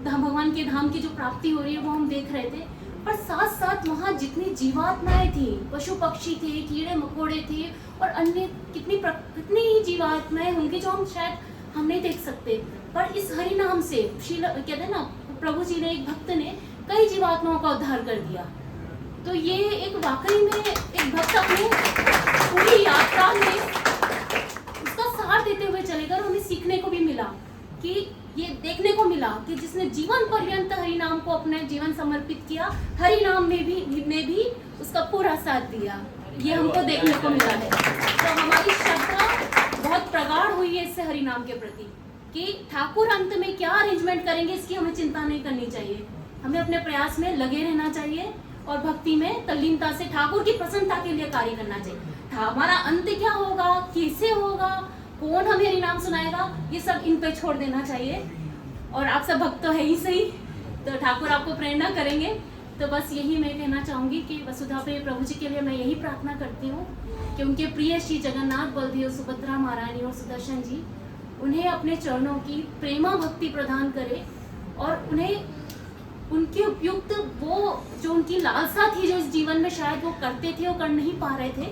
भगवान के धाम की जो प्राप्ति हो रही है वो हम देख रहे थे। पर साथ साथ वहाँ जितनी जीवात्माएं थी, पशु पक्षी थे, कीड़े मकोड़े थे और अन्य कितनी ही जीवात्माएं होंगी जो हम शायद हम नहीं देख सकते, पर इस हरि नाम से कहते हैं ना प्रभु जी ने एक भक्त ने कई जीवात्माओं का उद्धार कर दिया। तो ये एक वाकई में एक भक्त अपने पूरी यात्रा में उसका साथ देते हुए चलेगा और हमें सीखने को भी मिला कि ये देखने को मिला कि जिसने जीवन पर्यंत हरि नाम को अपना जीवन समर्पित किया, हरि नाम में भी उसका पूरा साथ दिया, ये हमको देखने को मिला है। तो हमारी श्रद्धा बहुत प्रगाढ़ हुई है इससे हरि नाम के प्रति कि ठाकुर अंत में क्या अरेंजमेंट करेंगे इसकी हमें चिंता नहीं करनी चाहिए, हमें अपने प्रयास में लगे रहना चाहिए और भक्ति में तल्लीनता से ठाकुर की प्रसन्नता के लिए कार्य करना चाहिए। हमारा अंत क्या होगा, कैसे होगा, कौन हमें हरि नाम सुनाएगा, ये सब इन पे छोड़ देना चाहिए। और आप सब भक्त तो है ही सही, तो ठाकुर आपको प्रेरणा करेंगे। तो बस यही मैं कहना चाहूँगी कि वसुधा प्रिय प्रभु जी के लिए मैं यही प्रार्थना करती हूँ कि उनके प्रिय श्री जगन्नाथ बलदेव सुभद्रा महारानी और सुदर्शन जी उन्हें अपने चरणों की प्रेमा भक्ति प्रदान करे और उन्हें उनके उपयुक्त वो जो उनकी लालसा थी जो इस जीवन में शायद वो करते थे और कर नहीं पा रहे थे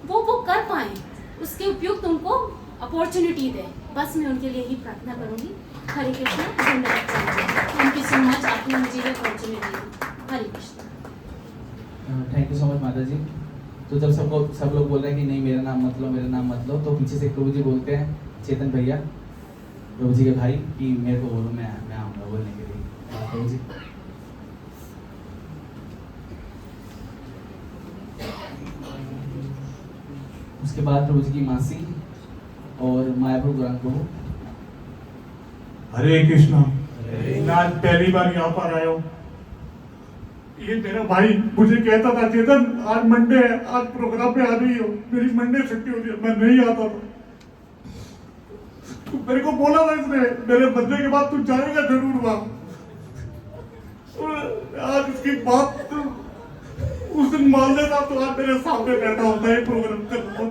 वो कर पाएँ। उसके उपयुक्त उनको अपॉर्चुनिटी दे। बस मैं उनके लिए ही प्रार्थना करूंगी। हरे कृष्ण, धन्यवाद। थैंक यू सो मच, आपने मुझे ये opportunity the. Hare Krishna. Thank you so much माता जी। तो जब सब लोग बोल रहे हैं कि नहीं मेरा नाम मत लो, मेरा नाम मत लो, तो पीछे से प्रभु जी बोलते हैं, चेतन भैया प्रभु जी के भाई, कि मेरे को बोलो, मैं आऊँगा बोलने के लिए। प्रभु जी उसके बाद प्रभु जी की मासी और मायापुर गौरांग प्रभु। हरे कृष्णा। मैं आज पहली बार यहाँ पर आया हूँ। ये मेरा भाई मुझे कहता था, चेतन आज मंडे है, आज प्रोग्राम पे आ रही हो। मेरी मंडे छुट्टी होती है, मैं नहीं आता था। तो मेरे को बोला था इसने, मेरे बर्थडे के बाद तू जाएगा जरूर वहां। आज इसकी बात उस दिन मान लेता तो आज मेरे सामने बैठा होता है प्रोग्राम करता।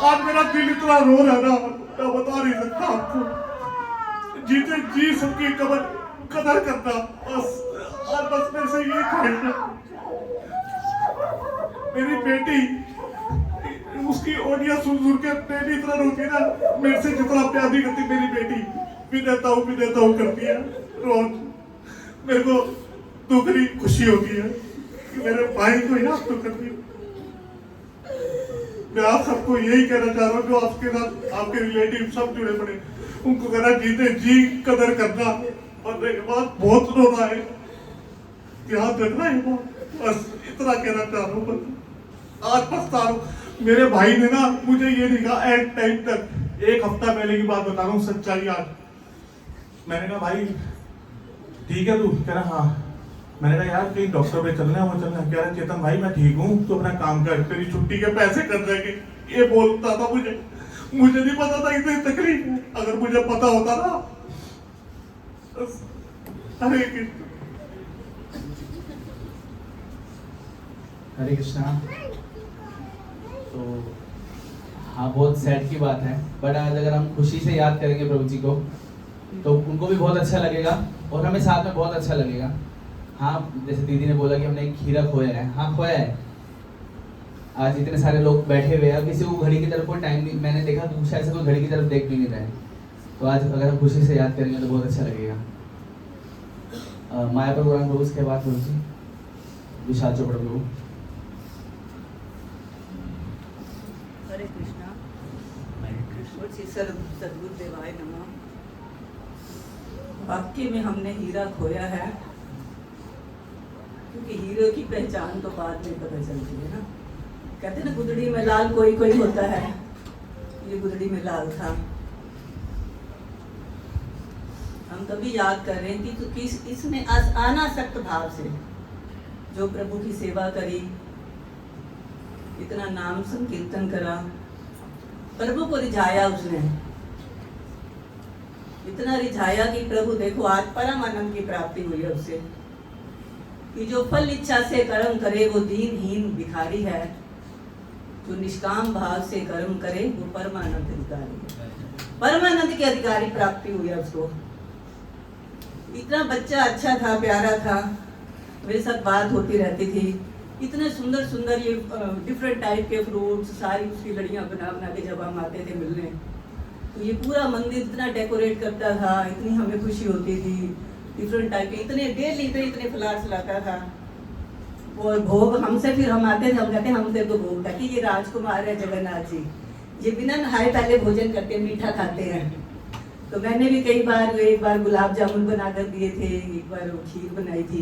आज मेरा दिल इतना रो रहा है ना, मैं बता नहीं सकता आपको। जीते जी सबकी कदर करना, बस मेरे से ये ख्वाहिश है। मेरी बेटी, उसकी ऑडियो सुन के मेरी इतना रोती ना, मेरे से जितना प्यार नहीं करती मेरी बेटी, भी देता हूँ करती है रोज। मेरे को दुखरी खुशी होती है कि मेरे भाई को याद तो करती है। मैं आप सबको यही कहना चाह रहा हूँ, जो आपके साथ आपके रिलेटिव सब जुड़े पड़े, उनको कहना जीते जी कदर करना, और मेरे बाद बहुत रोना है, ध्यान रखना है। बस इतना कहना चाह रहा हूँ। आज पछता रहा हूँ। मेरे भाई ने ना मुझे ये नहीं कहा एट टाइम तक, 1 हफ्ता पहले की बात बता रहा हूँ, सच्चाई। आज मैंने कहा भाई ठीक है तू, कह रहा हाँ। मैंने कहा यार कहीं डॉक्टर पे चलना है, वो चलना है। कह रहा चेतन भाई मैं ठीक हूँ, तो अपना काम कर, तेरी छुट्टी के पैसे कर जाएंगे। ये बोलता था मुझे नहीं पता था इतनी तकलीफ है। अगर मुझे पता होता ना। हरे कृष्ण। हरे कृष्णा। तो हाँ, बहुत सैड की बात है, बट आज अगर हम खुशी से याद करेंगे प्रभु जी को, तो उनको भी बहुत अच्छा लगेगा और हमें साथ में बहुत अच्छा लगेगा। हाँ, जैसे दीदी ने बोला कि हमने एक हीरा खोया है, हाँ खोया है। आज इतने सारे लोग बैठे हुए हैं, किसी को घड़ी की तरफ कोई टाइम नहीं, मैंने देखा तो शायद से कोई घड़ी की तरफ देख भी नहीं रहे। तो आज अगर हम खुशी से याद करेंगे तो बहुत अच्छा लगेगा। मायापुर गौरांग प्रभु, उसके बाद प्रभु जी विशाल चोपड़ा प्रभु। हरे कृष्णा। सद्गुरुदेवाय नमः। वाकई में हमने हीरा खोया है, क्योंकि हीरो की पहचान तो बाद में पता चलती है ना। कहते ना गुदड़ी में लाल कोई कोई होता है, ये गुदड़ी में लाल था। हम कभी याद कर रहे हैं कि इसने अनासक्त भाव से जो प्रभु की सेवा करी, इतना नाम संकीर्तन करा, प्रभु को रिझाया उसने, इतना रिझाया कि प्रभु देखो आज परम आनंद की प्राप्ति हुई है उससे। कि जो फल इच्छा से कर्म करे वो दीनहीन भिखारी है, जो निष्काम भाव से कर्म करे वो परमानंद अधिकारी है। परमानंद की अधिकारी प्राप्ति हुई है उसको। इतना बच्चा अच्छा था, प्यारा था, मेरे साथ बात होती रहती थी। इतने सुंदर सुंदर ये डिफरेंट टाइप के फ्रूट्स, सारी उसकी लड़ियाँ बना बना के जब हम आते थे मिलने, तो ये पूरा मंदिर इतना डेकोरेट करता था, इतनी हमें खुशी होती थी। डिफरेंट टाइप के इतने डेली इतने फ्लावर्स लाता था। और भोग हमसे, फिर हम आते थे, हम कहते हम तेरे को भोग था कि ये राजकुमार है जगन्नाथ जी, ये बिना नहाए पहले भोजन करते हैं, मीठा खाते हैं। तो मैंने भी कई बार, एक बार गुलाब जामुन बना कर दिए थे, एक बार खीर बनाई थी।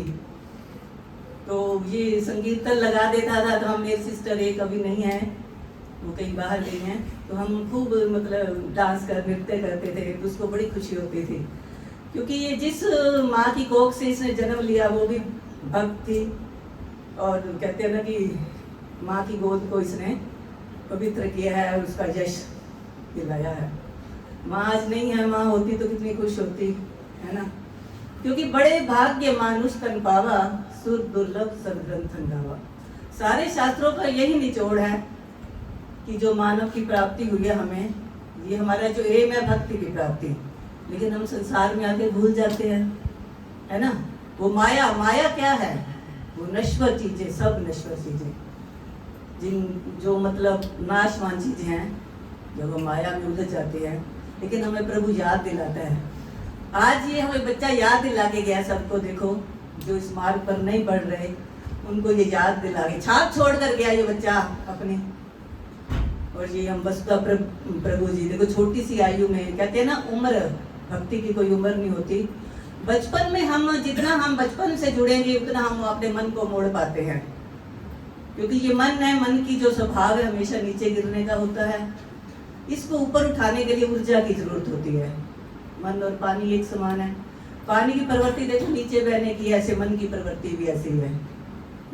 तो ये संगीतन लगा देता था, तो हम, मेरी सिस्टर एक अभी नहीं है, वो कहीं बाहर गई हैं, तो हम खूब मतलब डांस कर, नृत्य करते थे, तो उसको बड़ी खुशी होती थी। क्योंकि ये जिस माँ की कोख से इसने जन्म लिया वो भी भक्त थी, और कहते हैं ना कि माँ की गोद को इसने पवित्र किया है, उसका यश दिलाया है। माँ आज नहीं है, माँ होती तो कितनी खुश होती है ना। क्योंकि बड़े भाग्य मानुष तन पावा, सुर दुर्लभ सदग्रंथन गावा। सारे शास्त्रों का यही निचोड़ है कि जो मानव की प्राप्ति हुई है हमें, ये हमारा जो एम है भक्ति की प्राप्ति, लेकिन हम संसार में आके भूल जाते हैं, है ना। वो माया, माया क्या है? वो नश्वर चीजें, सब नश्वर चीजें। जो मतलब नाशवान चीज़ें हैं, जब हम माया में उलझ जाते हैं, लेकिन हमें प्रभु याद दिलाता है। आज ये हमें बच्चा याद दिला के गया सबको, देखो जो इस मार्ग पर नहीं बढ़ रहे उनको ये याद दिला के छाप छोड़ कर गया ये बच्चा अपने। और ये हम बस प्रभु जी देखो छोटी सी आयु में, कहते हैं ना उम्र, भक्ति की कोई उम्र नहीं होती। बचपन में हम जितना हम बचपन से जुड़ेंगे उतना हम अपने मन को मोड़ पाते हैं, क्योंकि ये मन है, मन की जो स्वभाव है हमेशा नीचे गिरने का होता है। इसको ऊपर उठाने के लिए ऊर्जा की जरूरत होती है। मन और पानी एक समान है। पानी की प्रवृत्ति देखो नीचे बहने की, ऐसे मन की प्रवृत्ति भी ऐसी है,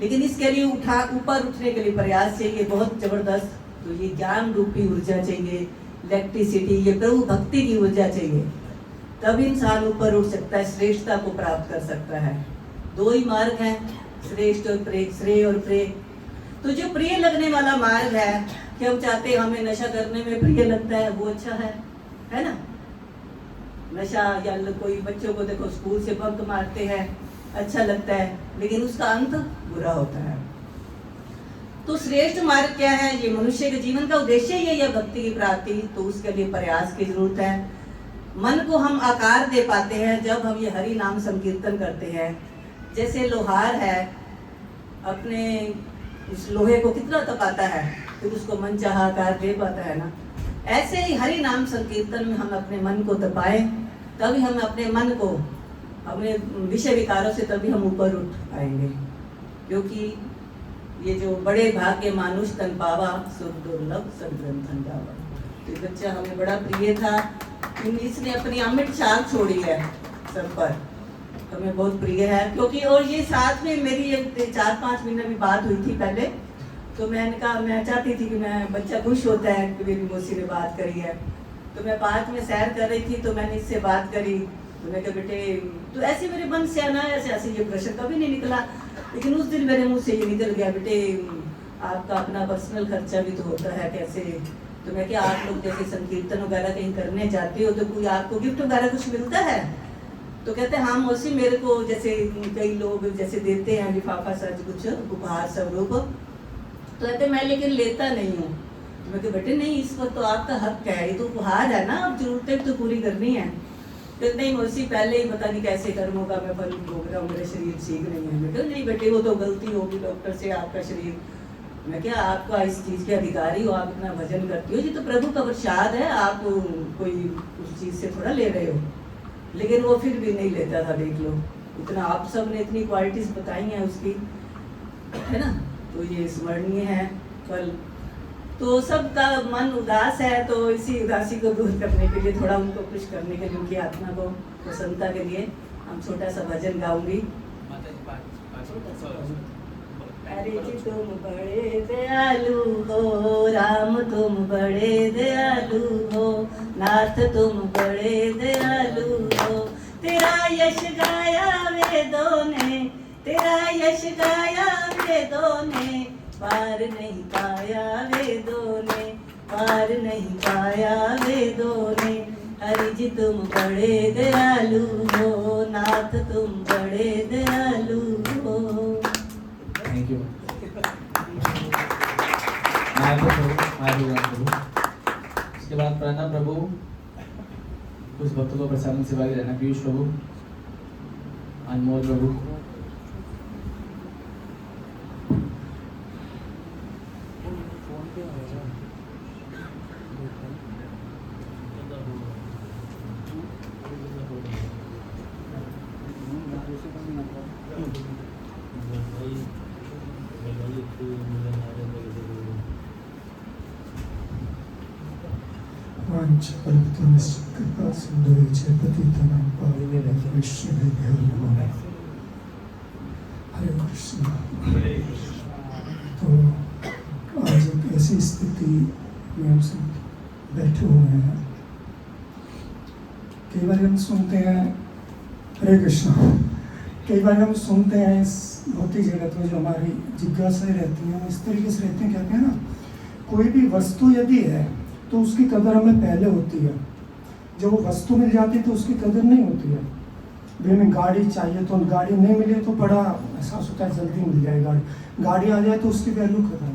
लेकिन इसके लिए ऊपर उठने के लिए प्रयास चाहिए बहुत जबरदस्त। तो ये ज्ञान रूपी ऊर्जा चाहिए, इलेक्ट्रिसिटी, ये प्रभु भक्ति की ऊर्जा चाहिए, तब इंसान ऊपर उठ सकता है, श्रेष्ठता को प्राप्त कर सकता है। दो ही मार्ग हैं, श्रेष्ठ और प्रेय, श्रेय और प्रेय। तो जो प्रिय लगने वाला मार्ग है कि हम चाहते हैं हमें नशा करने में प्रिय लगता है, वो अच्छा है ना। नशा या कोई बच्चों को देखो स्कूल से बंक मारते हैं, अच्छा लगता है, लेकिन उसका अंत बुरा होता है। तो श्रेष्ठ मार्ग क्या है? ये मनुष्य के जीवन का उद्देश्य ही है भक्ति की प्राप्ति। तो उसके लिए प्रयास की जरूरत है। मन को हम आकार दे पाते हैं जब हम ये हरि नाम संकीर्तन करते हैं। जैसे लोहार है, अपने उस लोहे को कितना तपाता है, फिर उसको मन चाहा आकार दे पाता है ना। ऐसे ही हरि नाम संकीर्तन में हम अपने मन को तपाएं, तभी हम अपने मन को, अपने विषय विकारों से तभी हम ऊपर उठ पाएंगे। क्योंकि ये जो बड़े भाग्य मानुष तन पावा, सुख दुर्लभ सदग्रंथन गावा। तो बच्चा हमें बड़ा प्रिय था, इसने अपनी अमिट छाप छोड़ी है सब पर, हमें बहुत प्रिय है। क्योंकि और ये साथ में मेरी एक 4-5 महीने में बात हुई थी पहले, तो मैंने कहा मैं चाहती थी कि मैं बच्चा खुश होता है कि मेरी मौसी ने बात करी है। तो मैं पार्क में सैर कर रही थी, तो मैंने इससे बात करी, तो मैं कहा बेटे, तो ऐसे मेरे मन से आना, ऐसे ये प्रश्न कभी नहीं निकला, लेकिन उस दिन मेरे मुंह से ये निकल गया, बेटे आपका अपना पर्सनल खर्चा भी तो होता है कैसे। तो मैं क्या, आप लोग जैसे संकीर्तन वगैरह कहीं करने जाते हो तो कोई आपको गिफ्ट वगैरह कुछ मिलता है? तो कहते हैं हाँ मौसी, मेरे को जैसे कई लोग जैसे देते हैं लिफाफा सज कुछ उपहार स्वरूप, तो कहते मैं लेकिन लेता नहीं हूँ। मैं कहा बेटे नहीं, इस पर तो आपका हक है, ये तो उपहार है ना, अब जरूरतें तो पूरी करनी है। तो नहीं मौसी, पहले ही पता नहीं कैसे कर्मों का मैं फल भोग रहा हूँ, मेरा शरीर ठीक नहीं है। मैं कहा नहीं बेटे, वो तो गलती होगी डॉक्टर से, आपका शरीर, मैं क्या आपका इस चीज़ के अधिकारी हो, आप इतना भजन करती हो, ये तो प्रभु का प्रसाद है, आप कोई उस चीज़ से थोड़ा ले रहे हो। लेकिन वो फिर भी नहीं लेता था, देख लो, इतना आप सब ने इतनी क्वालिटीज बताई हैं उसकी, है ना। तो ये स्मरणीय है कल। तो सबका मन उदास है, तो इसी उदासी को दूर करने के लिए, थोड़ा उनको खुश करने के लिए, उनकी आत्मा को प्रसन्नता के लिए हम छोटा सा भजन गाऊंगी। अरे जी तुम बड़े दयालु हो, राम तुम बड़े दयालु हो, नाथ तुम बड़े दयालु हो। तेरा यश गाया वेदों ने, तेरा यश गाया वेदों ने, पार नहीं पाया वेदों ने, पार नहीं पाया वेदों ने। हरि जी तुम बड़े दयालु हो, नाथ तुम बड़े दयालु हो। Thank you. उसके बाद प्रणव प्रभु, कुछ भक्तों को प्रसाद सेवा की रहना, पीयूष प्रभु, अनमोल प्रभु। कृपा सिंधु पतितनां पावनेन वैष्णवेभ्यो नमः। हरे कृष्ण। तो आज एक ऐसी स्थिति में हम सब बैठे हुए हैं, कई बार हम सुनते हैं, हरे कृष्ण, कई बार हम सुनते हैं इस भौतिक जगत में जो हमारी जिज्ञासाएं रहती हैं, इस तरीके से रहते हैं, कहते हैं ना, कोई भी वस्तु यदि है तो उसकी कदर हमें पहले होती है, जब वो वस्तु मिल जाती है तो उसकी कदर नहीं होती है। भाई हमें गाड़ी चाहिए, तो गाड़ी नहीं मिले तो बड़ा एहसास होता है जल्दी मिल जाए गाड़ी, गाड़ी आ जाए तो उसकी वैल्यू खत्म।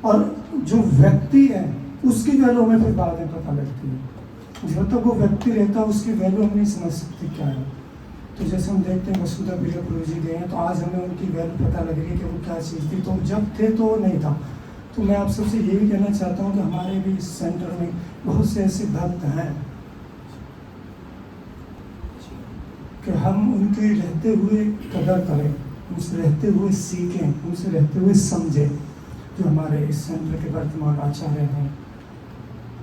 और जो व्यक्ति है उसकी वैल्यू हमें फिर बाद में पता लगती है। जब तक वो व्यक्ति रहता है उसकी वैल्यू हम नहीं समझ सकते क्या है। तो जैसे हम देखते हैं वसुधा प्रिया प्रभु जी गए हैं तो आज हमें उनकी वैल्यू पता लग रही है कि वो क्या चीज़ थी, तो जब थे तो वो नहीं था। तो मैं आप सबसे ये भी कहना चाहता हूँ कि हमारे भी इस सेंटर में बहुत से ऐसे भक्त हैं कि हम उनके रहते हुए कदर करें, उनसे रहते हुए सीखें, उनसे रहते हुए समझें, जो हमारे इस सेंटर के वर्तमान आचार्य हैं।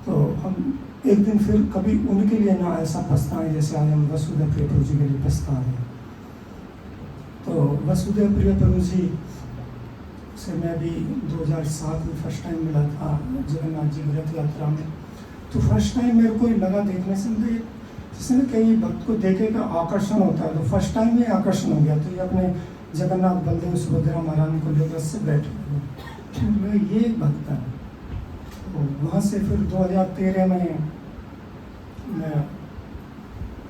तो हम एक दिन फिर कभी उनके लिए ना ऐसा पछताएं जैसे आज हम वसुधा प्रिय प्रभु जी के लिए पछता रहे हैं। तो वसुधा प्रिय प्रभु जी से मैं भी 2007 में फर्स्ट टाइम मिला था जगन्नाथ जी की रथ यात्रा में। तो फर्स्ट टाइम मेरे को लगा देखने से मुझे जैसे ना कई भक्त को देखे का आकर्षण होता है, तो फर्स्ट टाइम में आकर्षण हो गया। तो ये अपने जगन्नाथ बलदेव सुभद्रा महारानी को लेकर से बैठे हुए ये भक्त है। तो वहाँ से फिर 2013 में मैं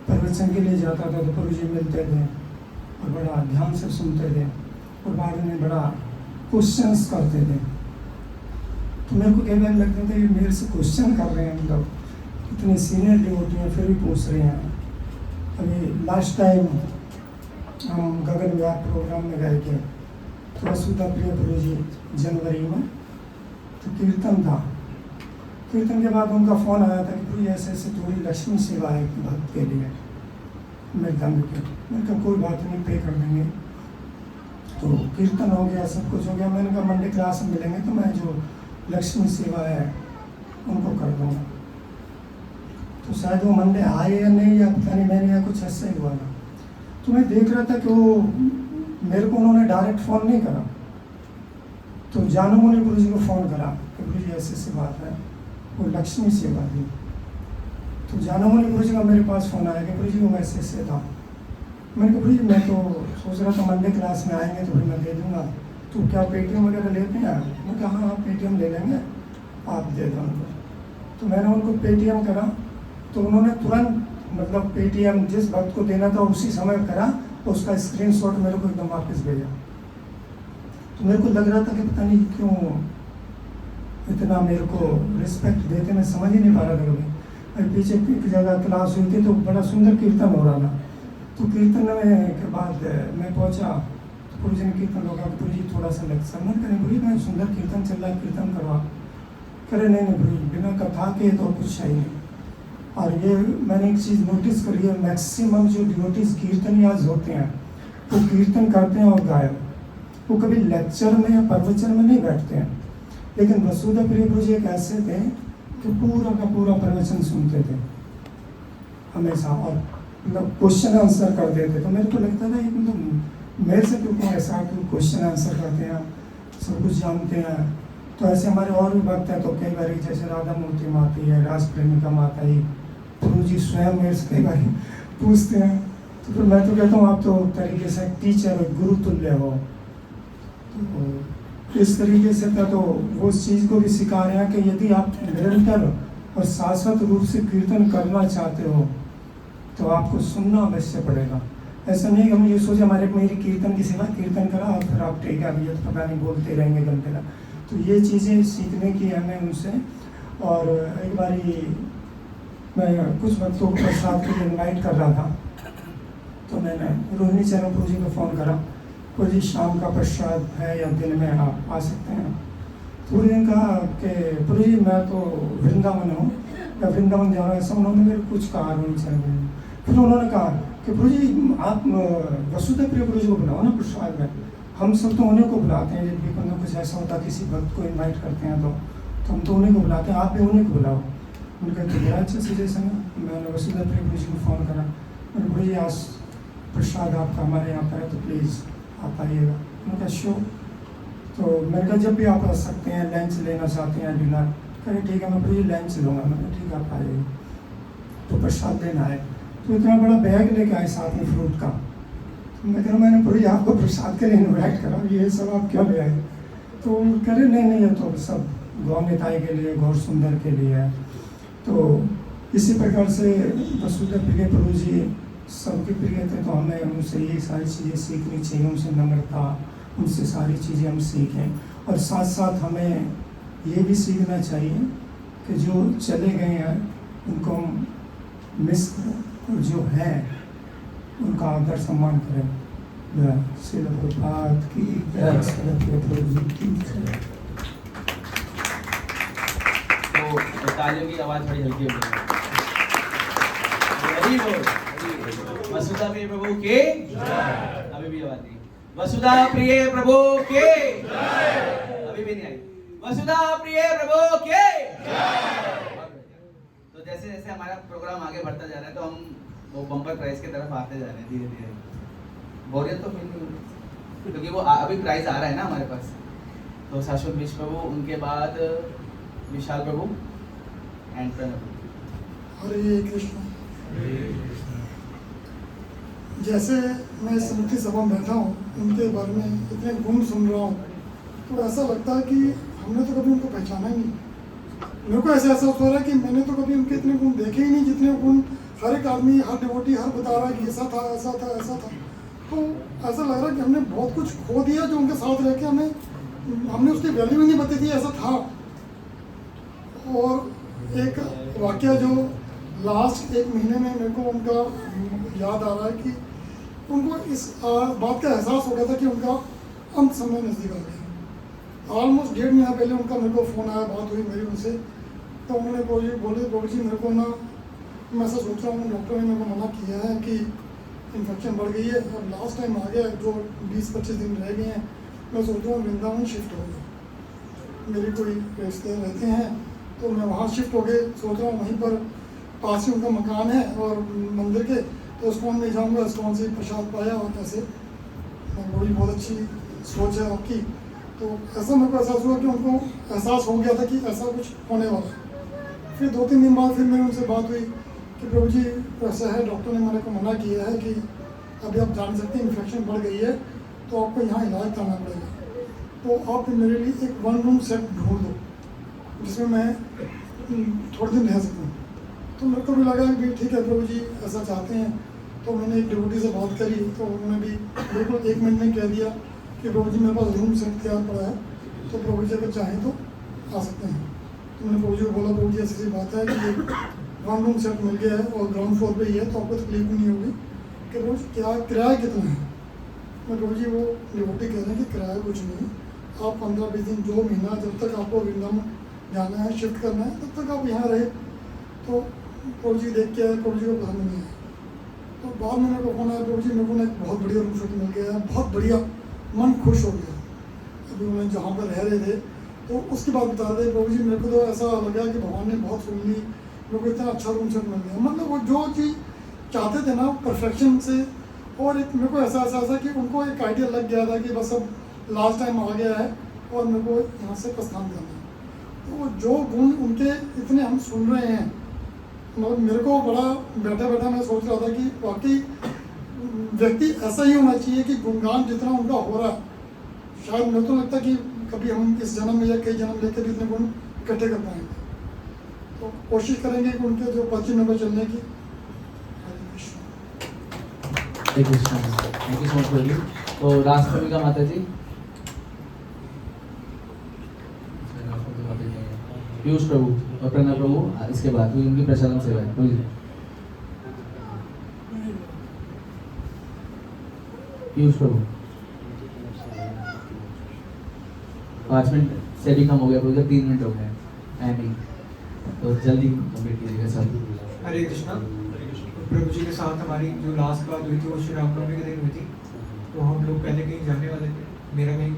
प्रवचन के लिए जाता था तो प्रभु जी मिलते थे और बड़ा ध्यान से सुनते थे और बाद में बड़ा क्वेश्चंस करते थे। तो मेरे को कई बार लगता था कि मेरे से क्वेश्चन कर रहे हैं, मतलब इतने सीनियर डिवोटी हैं फिर भी पूछ रहे हैं। अभी लास्ट टाइम हम गगन व्याप प्रोग्राम में गए थे तो वसुधा प्रिय प्रभु जी जनवरी में तो कीर्तन था। कीर्तन के बाद उनका फ़ोन आया था कि प्रभु ऐसे ऐसे थोड़ी लक्ष्मी सेवा है भक्त के लिए मृदंग के। मैंने कहा कोई बात नहीं, पे कर देंगे। तो कीर्तन हो गया, सब कुछ हो गया। मैंने कहा मंडे क्लास में मिलेंगे तो मैं जो लक्ष्मी सेवा है उनको कर दूँगा। तो शायद वो मंडे आए या नहीं या पता नहीं, मैंने या कुछ ऐसा ही हुआ था। तो मैं देख रहा था कि वो मेरे को उन्होंने डायरेक्ट फ़ोन नहीं करा, तो जानू मुनि गुरु जी को फ़ोन करा कि गुरु जी ऐसे ऐसी बात है, वो लक्ष्मी सेवा थी। तो जानू मुनि गुरु जी का मेरे पास फ़ोन आया कि गुरु जी वो ऐसे ऐसे था। मैंने कहा गुरु जी मैं तो सोच रहा था मंडे क्लास में आएंगे तो फिर मैं दे दूँगा, तो क्या पेटीएम वगैरह लेते हैं? मैं कहा हाँ पेटीएम ले लेंगे, आप दे दो उनको। तो मैंने उनको पेटीएम करा तो उन्होंने तुरंत मतलब पेटीएम जिस भक्त को देना था उसी समय करा, तो उसका स्क्रीनशॉट मेरे को एकदम वापस भेजा। तो मेरे को लग रहा था कि पता नहीं क्यों इतना मेरे को रिस्पेक्ट देते, मैं समझ ही नहीं पा रहा था कभी। अभी पीछे एक जगह क्लास हुई थी तो बड़ा सुंदर कीर्तन हो रहा था। तो कीर्तन में के बाद मैं पहुंचा तो गुरु जी ने कीर्तन होगा, गुरु जी थोड़ा सा लेक्चर मन करें, गुरु जी मैं सुंदर कीर्तन चल रहा है कीर्तन करवा करे। नहीं नहीं गुरु जी बिना कथा के तो कुछ है ही नहीं। और ये मैंने एक चीज़ नोटिस करी है, मैक्सिमम जो डिवोटीज कीर्तनियाज होते हैं वो कीर्तन करते हैं और गायब, वो कभी लेक्चर में या प्रवचन में नहीं बैठते हैं। लेकिन वसुधा प्रिय प्रभु जी एक ऐसे थे कि पूरा का पूरा प्रवचन सुनते थे हमेशा और मतलब क्वेश्चन आंसर कर देते। तो मेरे को लगता था मतलब मेरे से क्यों ऐसा क्यों क्वेश्चन आंसर करते हैं, सब कुछ जानते हैं। तो ऐसे हमारे और भी भक्त हैं, तो कई बार जैसे राधा मूर्ति माती है, रास प्रेमिका माता ही प्रभु जी स्वयं मेरे से कई बार पूछते हैं। तो फिर मैं तो कहता हूँ आप तो तरीके से टीचर हो, गुरु तुल्य हो। तो इस तरीके से था तो वो उस चीज़ को भी सिखा रहे हैं कि यदि आप निरंतर और शाश्वत रूप से कीर्तन करना चाहते हो तो आपको सुनना अवश्य पड़ेगा। ऐसा नहीं हम ये सोचे हमारे मेरी कीर्तन की सेवा कीर्तन करा और फिर आप ठीक है भैया तो पता नहीं बोलते रहेंगे घंटे का। तो ये चीज़ें सीखने की हमें उनसे। और एक बारी मैं कुछ भक्तों को प्रसाद के लिए इन्वाइट कर रहा था तो मैंने रोहिणी चरण प्रभु जी को फ़ोन करा, प्रभु जी शाम का प्रसाद है या दिन में आप आ सकते हैं? तो प्रभु जी ने कहा कि प्रभु जी मैं तो वृंदावन हूँ या वृंदावन जा रहा है, ऐसा उन्होंने मेरे कुछ कहा रोहिणी चरण। फिर उन्होंने कहा कि प्रभु जी आप वसुधा प्रिय प्रभु जी को बुलाओ ना प्रसाद में, हम सब तो उन्हीं को बुलाते हैं। जब भी कुछ ऐसा होता किसी भक्त को इन्वाइट करते हैं तो हम तो उन्हीं को बुलाते हैं, आप भी उन्हीं को बुलाओ। उनका तो बड़ा अच्छा सजेशन है। मैंने वसुधा प्रिय प्रभु जी को फ़ोन करा, मैंने प्रभु जी आज प्रसाद आपका हमारे यहाँ पर है तो प्लीज़ आप आइएगा। उनका शो तो मैंने कहा जब भी आप आ सकते हैं, लंच लेना चाहते हैं डिनर, कहे ठीक है मैं प्रभु जी लंच लूँगा। मैंने ठीक है आप आइएगा। तो प्रसाद लेना है तो इतना बड़ा बैग लेके आए साथ में फ्रूट का। मैं कह रहा मैंने प्रभु जी आपको प्रसाद के लिए इन्वाइट करा, ये सब आप क्यों ले आए? तो कह रहे नहीं ये तो सब गौ निताई के लिए, गौर सुंदर के लिए है। तो इसी प्रकार से वसुधा प्रिय प्रभु जी सबके प्रिय थे, तो हमें उनसे ये सारी चीज़ें सीखनी चाहिए, उनसे नम्रता, उनसे सारी चीज़ें हम सीखें। और साथ साथ हमें ये भी सीखना चाहिए कि जो चले गए हैं उनको हम मिस करें और जो है उनका आदर सम्मान करें। सिर्फ बात की तो तालियों की आवाज बड़ी हल्की हो गई। Very good. वसुधा प्रिय प्रभु के अभी भी आवाज नहीं। वसुधा प्रिय प्रभु के अभी भी नहीं आई। वसुधा प्रिय प्रभु के। तो जैसे जैसे हमारा प्रोग्राम आगे बढ़ता जा रहा है तो हम वो बम्पर प्राइज की तरफ आते जा रहे हैं धीरे धीरे। बोरियत तो फील नहीं हो रही क्योंकि वो अभी प्राइज आ रहा है ना हमारे पास। तो शाश्वत बीज प्रभु, उनके बाद विशाल प्रभु एंड प्रणव। हरे कृष्ण। जैसे मैं स्मृति सभा में बैठा हूँ, उनके बारे में इतने गुण सुन रहा हूँ तो ऐसा लगता है कि हमने तो कभी उनको पहचाना ही नहीं। मेरे को ऐसा एहसास हो रहा है कि मैंने तो कभी उनके इतने गुण देखे ही नहीं जितने गुण हर एक आदमी, हर डिवोटी हर बता रहा है कि ऐसा था ऐसा था ऐसा था। तो ऐसा लग रहा है कि हमने बहुत कुछ खो दिया जो उनके साथ रह के हमने उसकी वैल्यू ही नहीं बताई थी, ऐसा था। और एक वाकया जो लास्ट 1 महीने में मेरे को उनका याद आ रहा है कि उनको इस बात का एहसास हो गया था कि उनका अंत समय नज़दीक आ गया। ऑलमोस्ट 1.5 महीना पहले उनका मेरे को फ़ोन आया, बात हुई मेरी उनसे। तो उन्होंने प्रभु जी मेरे को ना, मैं ऐसा सोच रहा हूँ, डॉक्टर ने मेरे को मना किया है कि इन्फेक्शन बढ़ गई है और लास्ट टाइम आ गया, जो 20-25 दिन रह गए हैं। मैं सोच रहा हूँ वृंदावन शिफ्ट हो गया। मेरी कोई रिश्तेदार रहते हैं तो मैं वहाँ शिफ्ट हो गए। सोच रहा हूँ वहीं पर पास ही उनका मकान है और मंदिर के, तो इस्कॉन में जाऊँगा, इस्कॉन से प्रसाद पाया और कैसे बड़ी बहुत अच्छी सोच है आपकी। तो ऐसा मेरे को एहसास हुआ कि उनको एहसास हो गया था कि ऐसा कुछ होने वाला है। फिर 2-3 दिन बाद फिर मेरी उनसे बात हुई कि प्रभु जी ऐसा है, डॉक्टर ने मेरे को मना किया है कि अभी आप जान सकते हैं इन्फेक्शन बढ़ गई है तो आपको यहाँ इलाज करना पड़ेगा। तो आप मेरे लिए एक 1 रूम सेट ढूंढ दो जिसमें मैं थोड़े दिन रह सकूँ। तो मेरे को भी लगा कि ठीक है प्रभु जी ऐसा चाहते हैं। तो मैंने एक डिवोटी से बात करी तो उन्होंने भी बिल्कुल 1 मिनट में कह दिया कि प्रभु जी मेरे पास रूम सेट तैयार पड़ा है, तो प्रभु जी अगर चाहें तो आ सकते हैं। तो मैंने प्रभु जी को बोला, प्रभु जी ऐसी बात है कि 1 रूम सेट मिल गया है और ग्राउंड फ्लोर पे ही है, तो आपको तकलीफ भी नहीं होगी। कि प्रभु जी क्या किराया कितना है? मैं प्रभु जी वो डिवोटी कह रहे हैं कि किराया कुछ नहीं, आप 15-20 दिन 2 महीना जब तक आपको वृंदावन जाना है, शिफ्ट करना है, तब तक आप यहाँ रहे। तो प्रभु जी देख के आए, प्रभु जी को पसंद नहीं आया। तो बाद में मेरे को फोन आया, प्रभु जी मेरे को एक बहुत बढ़िया रूम सेट मिल गया है, बहुत बढ़िया, मन खुश हो गया। अभी उन्हें जहाँ पर रह रहे थे तो उसकी बात बता रहे प्रभु जी, मेरे को तो ऐसा लगा कि भगवान ने बहुत सुन ली, मेरे को इतना अच्छा रूम सेट मिल गया। मतलब वो जो चीज़ चाहते थे ना परफेक्शन से, और एक मेरे को ऐसा ऐसा कि उनको एक आइडिया लग गया था कि बस अब लास्ट टाइम आ गया है और मेरे को यहाँ से प्रस्थान करना है। तो वो जो गुण उनके इतने हम सुन रहे हैं, मतलब मेरे को बड़ा बैठा बैठा मैं सोच रहा था कि वाकई व्यक्ति ऐसा ही होना चाहिए कि गुणगान जितना उनका हो रहा है, शायद मेरे तो लगता कि कभी हम इस जन्म में या कई जन्म लेकर भी इतने गुण इकट्ठे कर पाएंगे। तो कोशिश करेंगे कि उनके जो पश्चिम में चलने की। थैंक यू सो मच प्रभु जी। तो राष्ट्रपिता माता जी, पीयूष प्रभु और प्रणव प्रभु, इसके बाद उनकी प्रसादम सेवा है। पीयूष प्रभु 5 मिनट से भी कम हो गया, 3 मिनट हो गए टाइमिंग, तो जल्दी कंप्लीट कीजिएगा सब। हरे कृष्णा। प्रभु जी के साथ हमारी जो लास्ट बात हुई थी वो श्री रामनवमी के दिन हुई थी। तो हम लोग पहले कहीं जाने वाले थे, मेरा कहीं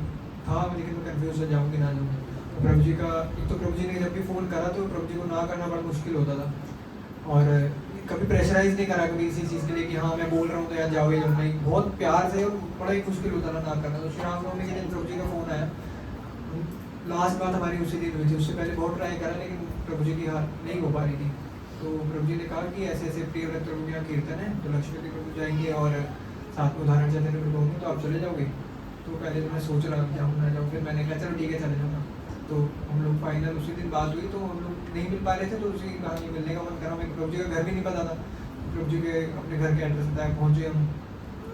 था लेकिन मैं कंफ्यूज हो जाऊँ कि ना जाऊँ। तो प्रभु जी का एक तो प्रभु जी ने जब भी फ़ोन करा तो प्रभु जी को ना करना बड़ा मुश्किल होता था, और कभी प्रेशराइज नहीं करा कभी इसी चीज़ के लिए कि हाँ मैं बोल रहा हूँ तो यार जाओ या नहीं, बहुत प्यार से, और बड़ा ही मुश्किल होता था ना करना। तो श्री रामनवमी के दिन प्रभु जी का फ़ोन आया, लास्ट बात हमारी उसी दिन हुई थी। उससे पहले बहुत ट्राई करा लेकिन प्रभु जी की हार नहीं हो पा रही थी। तो प्रभु जी ने कहा कि ऐसे ऐसे प्रियव्रत प्रभु यहाँ कीर्तन है, तो लक्ष्मीपति प्रभु जाएंगे और साथ में उदाहरण चंद्र प्रभु होंगे, तो आप चले जाओगे? तो पहले तो मैं सोच रहा जाऊँ ना जाऊँ, फिर मैंने कहा चलो ठीक है चले जाऊँगा। तो हम लोग फाइनल उसी दिन बात हुई, तो हम लोग नहीं मिल पा रहे थे, तो उसी कहानी मिलने का मन करा। मैं प्रभु जी का घर भी नहीं पता था, प्रभु जी के अपने घर के एड्रेस बताया, पहुँचे हम।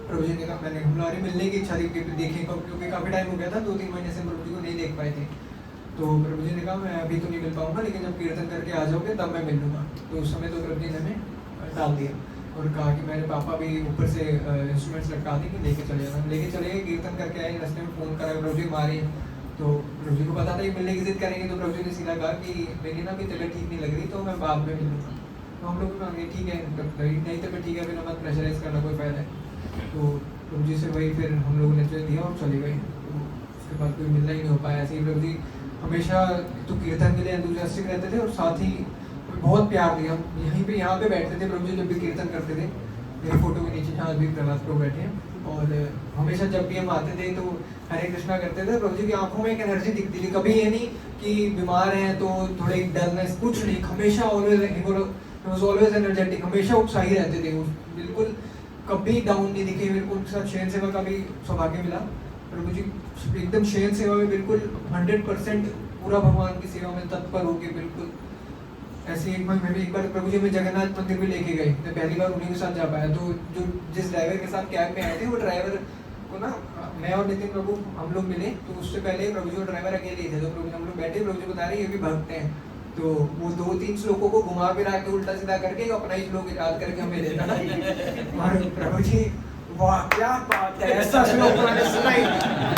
प्रभु जी ने कहा, मैंने हमारी मिलने की इच्छा थी, देखें क्योंकि काफ़ी टाइम हो गया था, 2-3 महीने से प्रभु जी को नहीं देख पाए थे। तो प्रभु जी ने कहा मैं अभी तो नहीं मिल पाऊंगा, लेकिन जब कीर्तन करके आ जाओगे तब मैं मिल लूँगा। तो उस समय तो प्रभु जी ने हमें डाल दिया और कहा कि मेरे पापा भी ऊपर से इंस्ट्रूमेंट्स लटका देंगे, लेके चले जाना। हम लेके चले गए, कीर्तन करके आए, रास्ते में फ़ोन करा प्रभु जी हमारे, तो प्रभु जी को पता था कि मिलने की जिद करेंगे, तो प्रभु जी ने सीधा कहा कि मेरी ना भी तबीयत ठीक नहीं लग रही, तो मैं बाद में मिलूँगा। तो हम लोग कहा ठीक है, नहीं तबीयत ठीक है, फिर मत प्रेशराइज करना, कोई फ़ायदा है। तो प्रभु जी से वही फिर हम लोगों ने जो दिया और चले गए। तो उसके बाद कोई मिलना ही नहीं हो पाया। ऐसे ही प्रभु जी हमेशा तो कीर्तन के लिए एंथुसियास्टिक रहते थे और साथ ही बहुत प्यार दिया। हम यहाँ पे बैठते थे प्रभु जी जब भी कीर्तन करते थे, मेरी फोटो के नीचे जहाँ भी प्रहलाद प्रभु बैठे हैं, और हमेशा जब भी हम आते थे तो हरे कृष्णा करते थे। प्रभु जी की आंखों में एक एनर्जी दिखती थी, कभी ये नहीं कि बीमार हैं तो थोड़ी डलनेस, कुछ नहीं, हमेशा ऑलवेज एनर्जेटिक, हमेशा उत्साही रहते थे वो, बिल्कुल कभी डाउन नहीं दिखे। मेरे को उनके साथ शयन सेवा का भी सौभाग्य मिला। प्रभु जी एकदम शयन सेवा में बिल्कुल 100% पूरा भगवान की सेवा में तत्पर होके, बिल्कुल ऐसे एक बार प्रभु जी में जगन्नाथ मंदिर भी लेके गए, मैं पहली बार उन्हीं के साथ जा पाया। तो जो जिस ड्राइवर के साथ कैब में आए थे, वो ड्राइवर को ना मैं और नितिन प्रभु हम लोग मिले, तो उससे पहले प्रभु जी और ड्राइवर अकेले ही थे। तो प्रभु जी हम लोग बैठे, प्रभु जी बता रहे ये भी भक्त हैं, तो वो 2-3 श्लोकों को घुमा फिरा के उल्टा सीधा करके अपना ही श्लोक याद करके हमें देता था। और प्रभु जी वाह क्या बात है, ऐसा श्लोक मैंने सुना ही,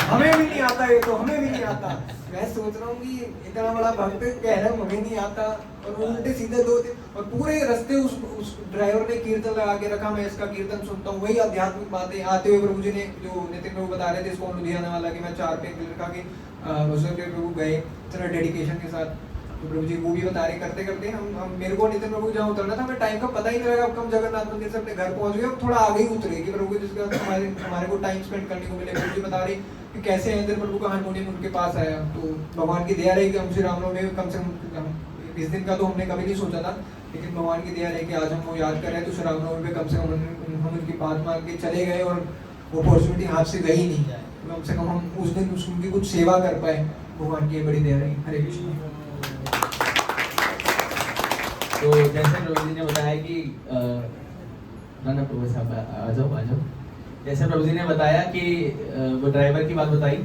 हमें भी नहीं आता ये, तो हमें भी नहीं आता। मैं सोच रहा हूँ कि इतना बड़ा भक्त कह रहा हूँ हमें नहीं आता, और वो उल्टे सीधे 2-3 और पूरे रास्ते उस ड्राइवर ने कीर्तन लगा के रखा, मैं इसका कीर्तन सुनता हूँ, वही आध्यात्मिक बातें आते हुए प्रभु जी ने जो नितिन प्रभु बता रहे थे इसको लुधियाना वाला, कि मैं 4 पे लिखा कि प्रभु गए इतना डेडिकेशन के साथ। तो प्रभु जी वो भी बता रहे, करते करते हम मेरे को नितिन प्रभु जहाँ उतरना था, हमें टाइम का पता ही नहीं लगा। अब हम जगन्नाथ मंदिर से अपने घर पहुंच गए, अब थोड़ा आगे ही उतरे कि प्रभु जिसके साथ हमारे को टाइम स्पेंड करने को मिले। प्रभु जी बता रहे कि कैसे इंद्र प्रभु का हारमोनियम उनके पास आया। तो भगवान की दया रही कि हम श्री रामनवमी में कम से कम इस दिन का तो हमने कभी नहीं सोचा था, लेकिन भगवान की दया रही कि आज हम वो याद कर रहे हैं, तो श्री रामनवमी में कम से कम हम उनकी बात मान के चले गए, और वो अपॉर्चुनिटी हाथ से गई नहीं, कम से कम हम उस दिन उनकी कुछ सेवा कर पाए। भगवान की बड़ी दया रही। हरे कृष्ण। तो जैसे प्रभु जी ने बताया कि प्रभु साहब आ जाओ, जैसे प्रभु जी ने बताया कि वो ड्राइवर की बात बताई,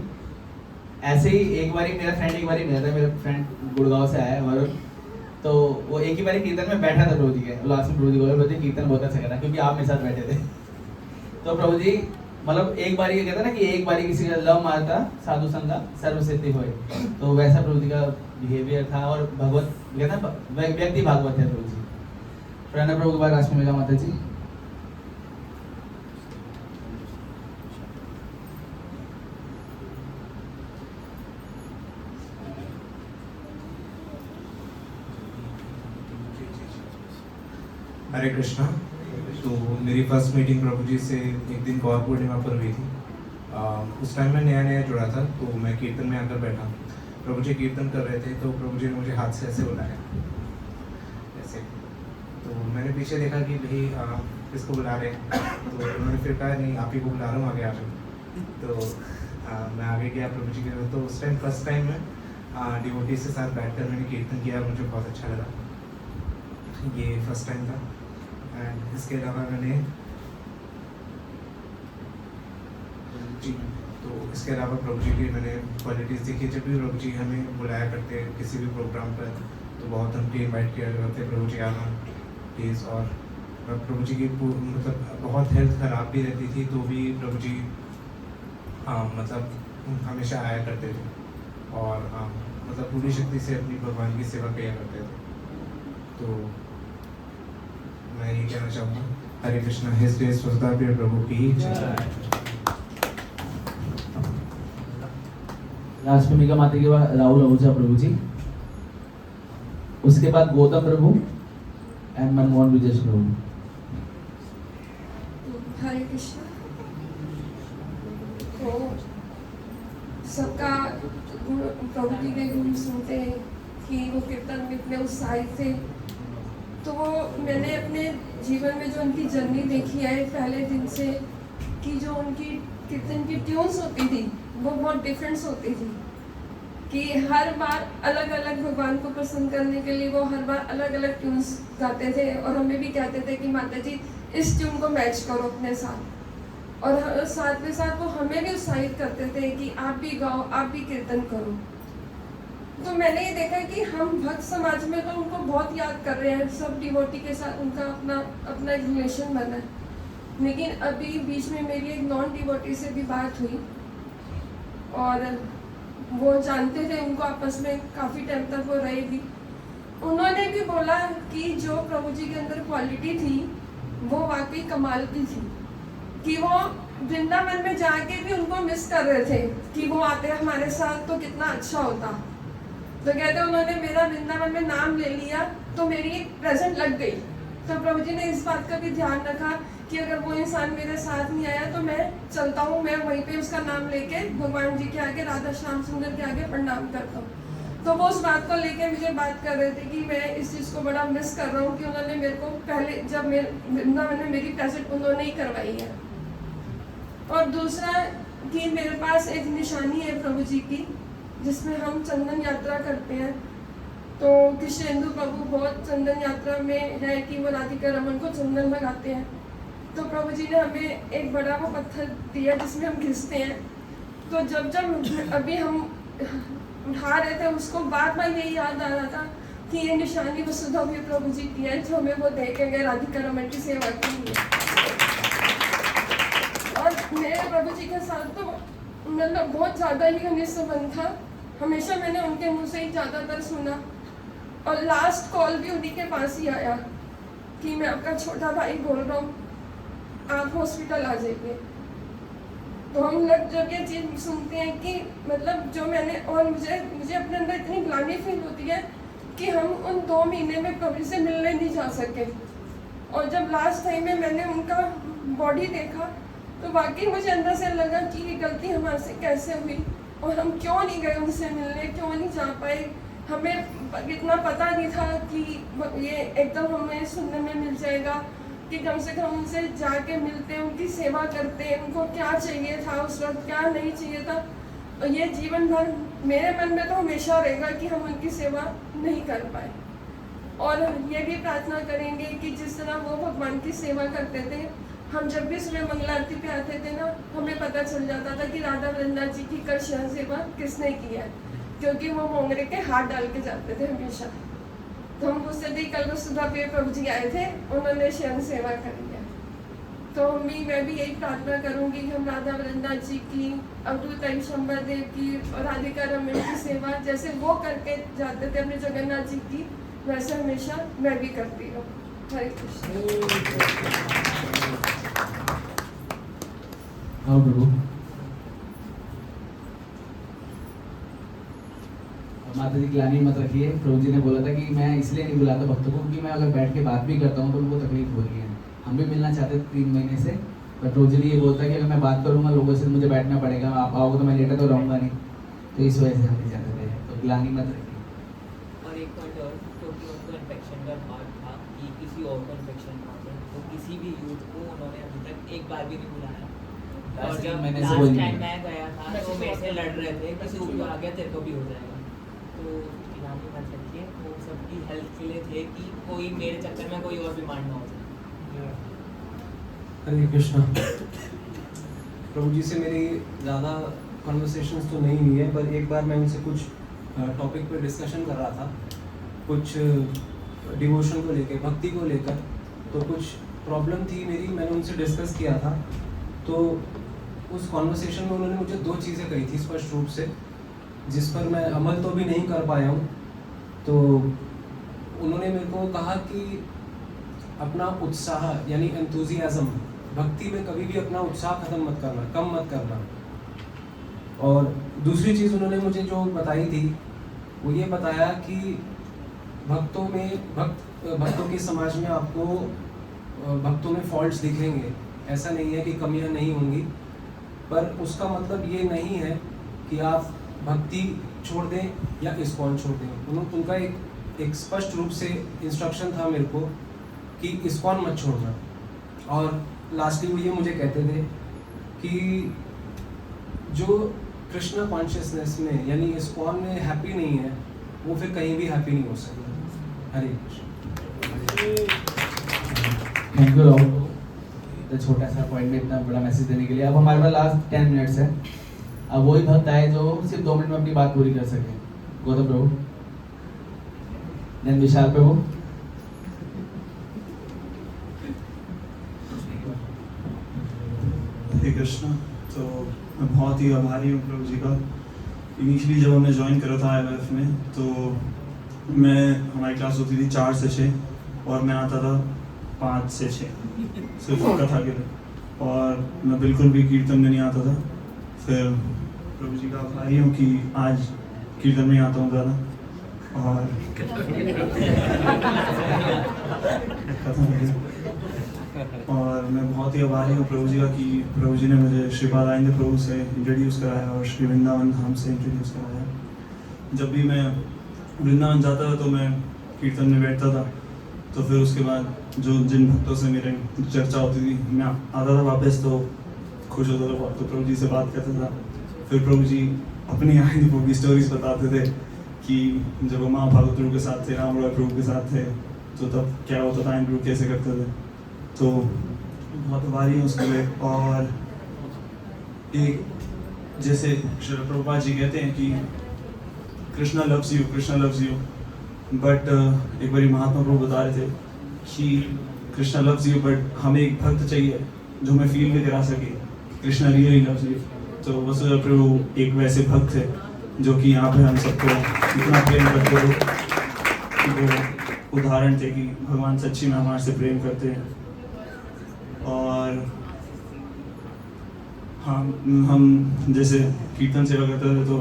ऐसे ही एक बारी मेरा फ्रेंड गुड़गांव से आया और तो वो एक ही बारी कीर्तन में बैठा था प्रभु जी के, लास्ट में प्रभु जी बोले कीर्तन बहुत अच्छा करा, क्योंकि आप मेरे साथ बैठे थे। तो प्रभु जी मतलब एक बारी कहता ना कि एक बारी किसी का लव मारता साधु संगा सर्व सिद्धि होए, तो वैसा प्रभु जी का बिहेवियर था। और भगवत कहता व्यक्ति भागवत है प्रभु जी। प्रणव प्रभु के बाद राष्ट्रमेगा माता जी। हरे कृष्णा। तो मेरी फर्स्ट मीटिंग प्रभु जी से एक दिन गौर पूर्णिमा पर हुई थी। उस टाइम मैं नया जुड़ा था, तो मैं कीर्तन में आकर बैठा, प्रभु जी कीर्तन कर रहे थे, तो प्रभु जी ने मुझे हाथ से ऐसे बुलाया ऐसे। तो मैंने पीछे देखा कि भाई किसको बुला रहे हैं, तो उन्होंने फिर कहा नहीं आप ही को बुला रहा हूँ, आगे आ जाओ। तो मैं आगे गया प्रभु जी के। तो उस टाइम फर्स्ट टाइम मैं डिवोटी के साथ बैठकर मैंने कीर्तन किया, मुझे बहुत अच्छा लगा, ये फर्स्ट टाइम था। एंड इसके अलावा मैंने जी, तो इसके अलावा प्रभु जी की मैंने क्वालिटीज़ देखी। जब भी प्रभु जी हमें बुलाया करते किसी भी प्रोग्राम पर, तो बहुत हमको इन्वाइट किया करते प्रभु जी आना प्लीज़। और प्रभु जी की मतलब बहुत हेल्थ ख़राब भी रहती थी, तो भी प्रभु जी मतलब हमेशा आया करते थे, और मतलब पूरी शक्ति से अपनी भगवान की सेवा किया करते थे। तो मैं ये कहना चाहूँगा, हरे कृष्णा। हिज ग्रेस वसुधा प्रिय प्रभु की जय। राष्ट्रमेगा माता के बाद राहुल आहूजा प्रभु जी, उसके बाद गौतम प्रभु एंड मनमोहन विजय प्रभु। हरे कृष्णा। तो सबका प्रभु जी के गुण सुनते हैं कि वो कीर्तन में इतने उत्साहित थे, तो मैंने अपने जीवन में जो उनकी जर्नी देखी है पहले दिन से, कि जो उनकी कीर्तन की ट्यून्स होती थी वो बहुत डिफरेंस होती थी, कि हर बार अलग अलग भगवान को प्रसन्न करने के लिए वो हर बार अलग अलग ट्यून्स गाते थे, और हमें भी कहते थे कि माता जी इस ट्यून को मैच करो अपने साथ, और साथ में साथ वो हमें भी उत्साहित करते थे कि आप भी गाओ, आप भी कीर्तन करो। तो मैंने ये देखा कि हम भक्त समाज में तो उनको बहुत याद कर रहे हैं, सब डिवोटी के साथ उनका अपना एक रिलेशन बना है। लेकिन अभी बीच में मेरी एक नॉन डिवोटी से भी बात हुई और वो जानते थे, उनको आपस में काफ़ी टाइम तक वो रहे भी। उन्होंने भी बोला कि जो प्रभु जी के अंदर क्वालिटी थी वो वाकई कमाल की थी, कि वो वृंदावन में जाके भी उनको मिस कर रहे थे कि वो आते हमारे साथ तो कितना अच्छा होता। तो कहते उन्होंने मेरा वृंदावन में नाम ले लिया तो मेरी एक प्रेजेंट लग गई। तो प्रभु जी ने इस बात का भी ध्यान रखा कि अगर वो इंसान मेरे साथ नहीं आया तो मैं चलता हूँ, मैं वहीं पे उसका नाम लेके भगवान जी के आगे, राधा श्याम सुंदर के आगे प्रणाम करता हूँ। तो वो उस बात को लेके मुझे बात कर रहे थे कि मैं इस चीज़ को बड़ा मिस कर रहा हूँ कि उन्होंने मेरे को पहले जब मेरे वृंदावन में मेरी प्रेजेंट उन्होंने ही करवाई है। और दूसरा कि मेरे पास एक निशानी है प्रभु जी की, जिसमें हम चंदन यात्रा करते हैं। तो कृष्णेंदु प्रभु बहुत चंदन यात्रा में है कि वो राधिका रमन को चंदन लगाते हैं। तो प्रभु जी ने हमें एक बड़ा वो पत्थर दिया जिसमें हम घिसते हैं। तो जब अभी हम उठा रहे थे उसको, बार बार यही याद आ रहा था कि ये निशानी वसुधा भी प्रभु जी की है, जो हमें वो दे के गए राधिका रमन की सेवा के लिए। और मेरे प्रभु जी के साथ तो मतलब बहुत ज़्यादा ही घनिष्ठ संबंध था, हमेशा मैंने उनके मुँह से ही ज़्यादातर सुना। और लास्ट कॉल भी उन्हीं के पास ही आया कि मैं आपका छोटा भाई बोल रहा हूँ, आप हॉस्पिटल आ जाइए। तो हम लोग जब ये चीज़ सुनते हैं कि मतलब जो मैंने, और मुझे अपने अंदर इतनी ग्लानि फील होती है कि हम उन 2 महीने में प्रभु से मिलने नहीं जा सके। और जब लास्ट टाइम में मैंने उनका बॉडी देखा तो वाकई मुझे अंदर से लगा कि ये गलती हमारे से कैसे हुई और हम क्यों नहीं गए उनसे मिलने, क्यों नहीं जा पाए। हमें इतना पता नहीं था कि ये एकदम हमें सुनने में मिल जाएगा कि कम से कम उनसे जाके मिलते, उनकी सेवा करते, उनको क्या चाहिए था उस वक्त, क्या नहीं चाहिए था। और ये जीवन भर मेरे मन में तो हमेशा रहेगा कि हम उनकी सेवा नहीं कर पाए। और ये भी प्रार्थना करेंगे कि जिस तरह वो भगवान की सेवा करते थे, हम जब भी सुबह मंगल आरती पे आते थे ना, हमें पता चल जाता था कि राधा वृंदा जी की कल शयन सेवा किसने की है, क्योंकि वो मोंगरे के हाथ डाल के जाते थे हमेशा। तो हम पूछते थे कल सुबह पे प्रभु जी आए थे, उन्होंने शयन सेवा करी है। तो मैं भी यही प्रार्थना करूंगी कि हम राधा वृंदा जी की, अवधूत शंबर देव की और राधिका रमन की सेवा जैसे वो करके जाते थे अपने जगन्नाथ जी की, वैसे हमेशा मैं भी करती हूँ। हरे कृष्ण। हाँ प्रभु, माता जी ग्लानि मत रखिए। प्रभु जी ने बोला था कि मैं इसलिए नहीं बुलाता भक्तों को क्योंकि मैं अगर बैठ के बात भी करता हूँ तो उनको तकलीफ हो रही है। हम भी मिलना चाहते थे 3 महीने से, पर प्रभु जी ने ये बोलता है कि अगर मैं बात करूँगा लोगों से मुझे बैठना पड़ेगा, आप आओगे तो मैं लेटा तो रहूँगा नहीं, तो इस वजह से हम नहीं चाहते थे। तो ग्लानि मत रखिए। और एक पॉइंट और, क्योंकि उनको इन्फेक्शन का पार्ट था कि किसी और को इन्फेक्शन था, तो किसी भी यूथ को उन्होंने अभी तक एक बार भी नहीं बुलाया। और जब लास्ट टाइम मैं गया था तो मेरे से लड़ रहे थे कि तू भी आ गया तेरे को भी हो जाएगा। तो ग्लानि मत रखिए, वो सबकी हेल्थ के लिए थे कि कोई मेरे चक्कर में कोई और बीमार ना हो जाए। हरे कृष्णा। प्रभु जी से मेरी ज़्यादा कन्वर्सेशंस तो नहीं हुई है, पर एक बार मैं उनसे कुछ टॉपिक पर डिस्कशन कर रहा था, कुछ डिवोशन को लेकर, भक्ति को लेकर। तो कुछ प्रॉब्लम थी मेरी, मैंने उनसे डिस्कस किया था। तो उस कॉन्वर्सेशन में उन्होंने मुझे 2 चीज़ें कही थी स्पष्ट रूप से, जिस पर मैं अमल तो भी नहीं कर पाया हूँ। तो उन्होंने मेरे को कहा कि अपना उत्साह यानी एंथुजियाज्म, भक्ति में कभी भी अपना उत्साह खत्म मत करना, कम मत करना। और दूसरी चीज़ उन्होंने मुझे जो बताई थी वो ये बताया कि भक्तों के समाज में आपको भक्तों में फॉल्ट्स दिखेंगे। ऐसा नहीं है कि कमियां नहीं होंगी, पर उसका मतलब ये नहीं है कि आप भक्ति छोड़ दें या इस्कॉन छोड़ दें। उनका एक स्पष्ट रूप से इंस्ट्रक्शन था मेरे को कि इस्कॉन मत छोड़ना। और लास्टली वो ये मुझे कहते थे कि जो कृष्णा कॉन्शियसनेस में यानी इस्कॉन में हैप्पी नहीं है, वो फिर कहीं भी हैप्पी नहीं हो सकता। हरे कृष्ण। थैंक यू राहुल, तो छोटा सा पॉइंट में इतना बड़ा मैसेज देने के लिए। अब हमारे पास लास्ट 10 मिनट्स है। अब वही भक्त आए जो सिर्फ 2 मिनट में अपनी बात पूरी कर सके। गौतम प्रभु, देन विशाल प्रभु, हरे कृष्णा। तो मैं बहुत ही आभारी हूँ प्रभु जी का। इनिशियली जब हमने ज्वाइन करा था IMF में, तो हमारी क्लास होती थी 4 से 6 और मैं आता था 5 से 6 सिर्फ कथा के लिए, और मैं बिल्कुल भी कीर्तन में नहीं आता था। फिर प्रभु जी का आभारी हूँ कि आज कीर्तन में आता हूँ ज़्यादा, और और मैं बहुत ही आभारी हूँ प्रभु जी का कि प्रभु जी ने मुझे श्रीपाद आनंद प्रभु से इंट्रोड्यूस कराया और श्री वृंदावन धाम से इंट्रोड्यूस कराया। जब भी मैं वृंदावन जाता था तो मैं कीर्तन में बैठता था, तो फिर उसके बाद जिन भक्तों से मेरे चर्चा होती थी, मैं आता था वापस तो खुश होता था, तो प्रभु जी से बात करता था। फिर प्रभु जी अपनी आनंद प्रभु की स्टोरीज बताते थे कि जब वो महाभागवत प्रभु के साथ थे, राम रॉय प्रभु के साथ थे, तो तब क्या होता था, आनंद प्रभु कैसे करते थे। तो बहुत आभारी हूँ उसके लिए। और एक जैसे श्री प्रभुपाद जी कहते हैं कि Krishna loves you, Krishna loves you, but एक बार महात्मा प्रभु बता रहे थे कि कृष्णा लव्स यू, बट हमें एक भक्त चाहिए जो हमें फील भी करा सके कृष्णा रियली लव्स यू। तो वसुदेव प्रभु एक वैसे भक्त थे जो कि यहाँ पे हम सबको इतना प्रेम करते हो कि वो उदाहरण थे कि भगवान सच्ची में हमारे से प्रेम करते हैं। और हम जैसे कीर्तन सेवा करते थे, तो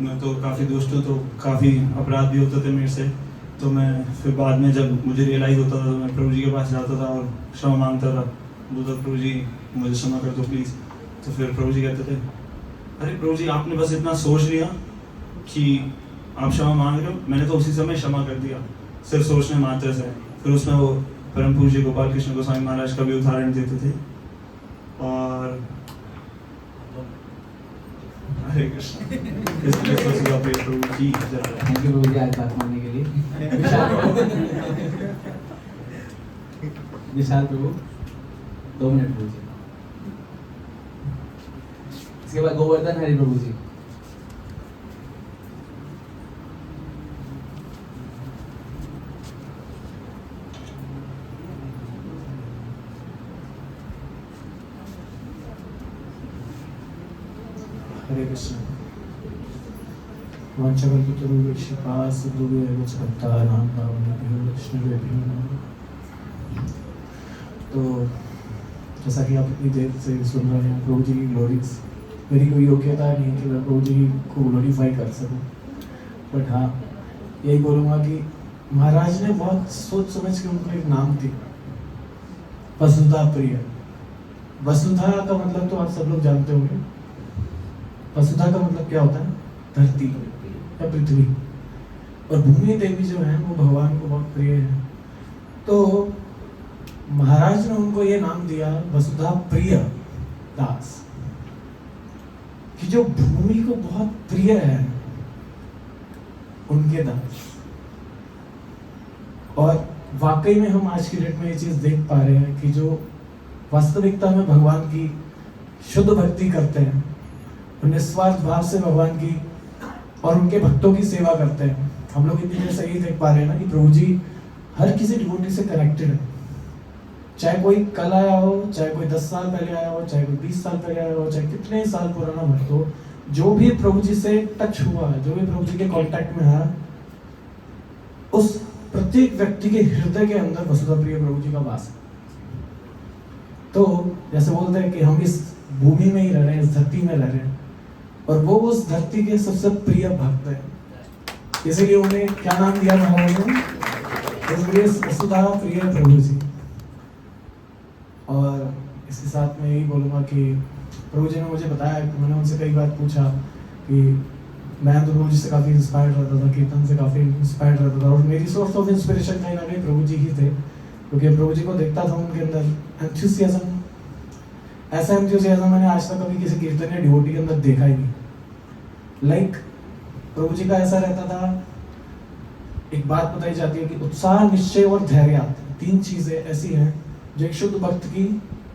मैं तो काफ़ी दुष्ट हूँ, तो काफ़ी अपराध भी होते थे मेरे से। तो मैं फिर बाद में जब मुझे रियलाइज़ होता था, तो मैं प्रभु जी के पास जाता था और क्षमा मांगता था, बोलता प्रभु जी मुझे क्षमा कर दो प्लीज़। तो फिर प्रभु जी कहते थे, अरे प्रभु जी आपने बस इतना सोच लिया कि आप क्षमा मांग रहे हो, मैंने तो उसी समय क्षमा कर दिया, सिर्फ सोचने मात्र से। फिर उसमें वो परम पूज्य गोपाल कृष्ण गोस्वामी महाराज का भी उदाहरण देते थे। और हरे कृष्ण। प्रभु की थैंक यू प्रभु जी आज बात मानने के लिए। विशाल प्रभु 2 मिनट प्रभु जी। इसके बाद गोवर्धन हरि प्रभु जी। हरे कृष्ण। वंशकल्पतरुश्रीपाद सिद्धुभ्यो भक्तानां पावनेभ्यो वैष्णवेभ्यो नमः। तो जैसा कि आप इतनी देर से सुन रहे हैं प्रभु जी की ग्लोरीज, मेरी कोई योग्यता नहीं है कि मैं प्रभु जी को ग्लोरीफाई कर सकूं, बट हाँ यही बोलूँगा कि महाराज ने बहुत सोच समझ के उनको एक नाम दिया, वसुधा प्रिय। वसुधा का मतलब तो आप सब लोग जानते होंगे। वसुधा का मतलब क्या होता है? धरती या पृथ्वी। और भूमि देवी जो है वो भगवान को बहुत प्रिय है। तो महाराज ने उनको ये नाम दिया वसुधा प्रिय दास, कि जो भूमि को बहुत प्रिय है उनके दास। और वाकई में हम आज की डेट में ये चीज देख पा रहे हैं कि जो वास्तविकता में भगवान की शुद्ध भक्ति करते हैं, निस्वार्थ भाव से भगवान की और उनके भक्तों की सेवा करते हैं, हम लोग इतनी देर से यही देख पा रहे हैं ना कि प्रभु जी हर किसी डिवोटी से कनेक्टेड है। चाहे कोई कल आया हो, चाहे कोई 10 साल पहले आया हो, चाहे कोई 20 साल पहले आया हो, चाहे कितने साल पुराना भक्त हो, जो भी प्रभु जी से टच हुआ है, जो भी प्रभु जी के कांटेक्ट में है, उस प्रत्येक व्यक्ति के हृदय के अंदर वसुधा प्रिय प्रभु जी का वास है। तो जैसे बोलते हैं कि हम इस भूमि में ही रह रहे हैं, इस धरती में रह रहे हैं, और वो उस धरती के सबसे प्रिय भक्त है। इसीलिए उन्हें क्या नाम दिया महाराज ने? वसुधा प्रिय प्रभु जी। और इसके साथ मैं यही बोलूँगा कि प्रभु जी ने मुझे बताया, मैंने उनसे कई बार पूछा कि मैं तो प्रभु जी से काफ़ी इंस्पायर्ड रहता था, कीर्तन से काफ़ी इंस्पायर्ड रहता था, और मेरी सोर्स ऑफ इंस्पिरेशन कहीं ना कहीं प्रभु जी ही थे, क्योंकि प्रभु जी को देखता था उनके अंदर एंथुसियाज्म। ऐसा एंथुसियाज्म मैंने आज तक कभी किसी कीर्तन या डिवोटी के अंदर देखा ही नहीं। लाइक प्रभु जी का ऐसा रहता था, एक बात बताई जाती है कि उत्साह, निश्चय और धैर्य, 3 चीजें ऐसी हैं जो एक शुद्ध भक्त की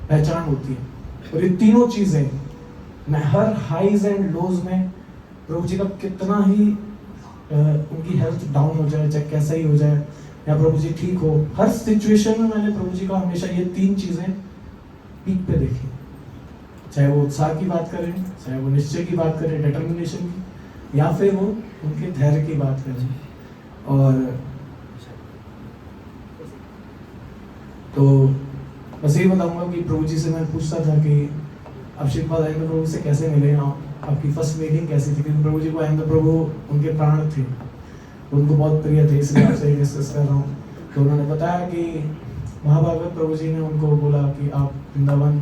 पहचान होती है। और ये तीनों चीजें मैं हर हाईज एंड लोज में प्रभु जी का कितना ही उनकी हेल्थ डाउन हो जाए, चाहे कैसा ही हो जाए, या प्रभु जी ठीक हो, हर सिचुएशन में मैंने प्रभु जी का हमेशा ये 3 चीज़ें पीक पे देखी। चाहे वो उत्साह की बात करें, चाहे वो निश्चय की बात करें, डिटर्मिनेशन की, या फिर वो उनके धैर्य की बात करें। और तो बस यही बताऊंगा कि प्रभु जी से मैं पूछता था कि अब श्रीपाद आएंगे प्रभु से कैसे मिले, आपकी फर्स्ट मीटिंग कैसी थी, क्योंकि प्रभु जी को आएंगे प्रभु उनके प्राण थे, उनको बहुत प्रिय थे, इसलिए आपसे डिस्कस कर रहा हूँ। तो उन्होंने बताया कि महाभागवत प्रभु जी ने उनको बोला कि आप वृंदावन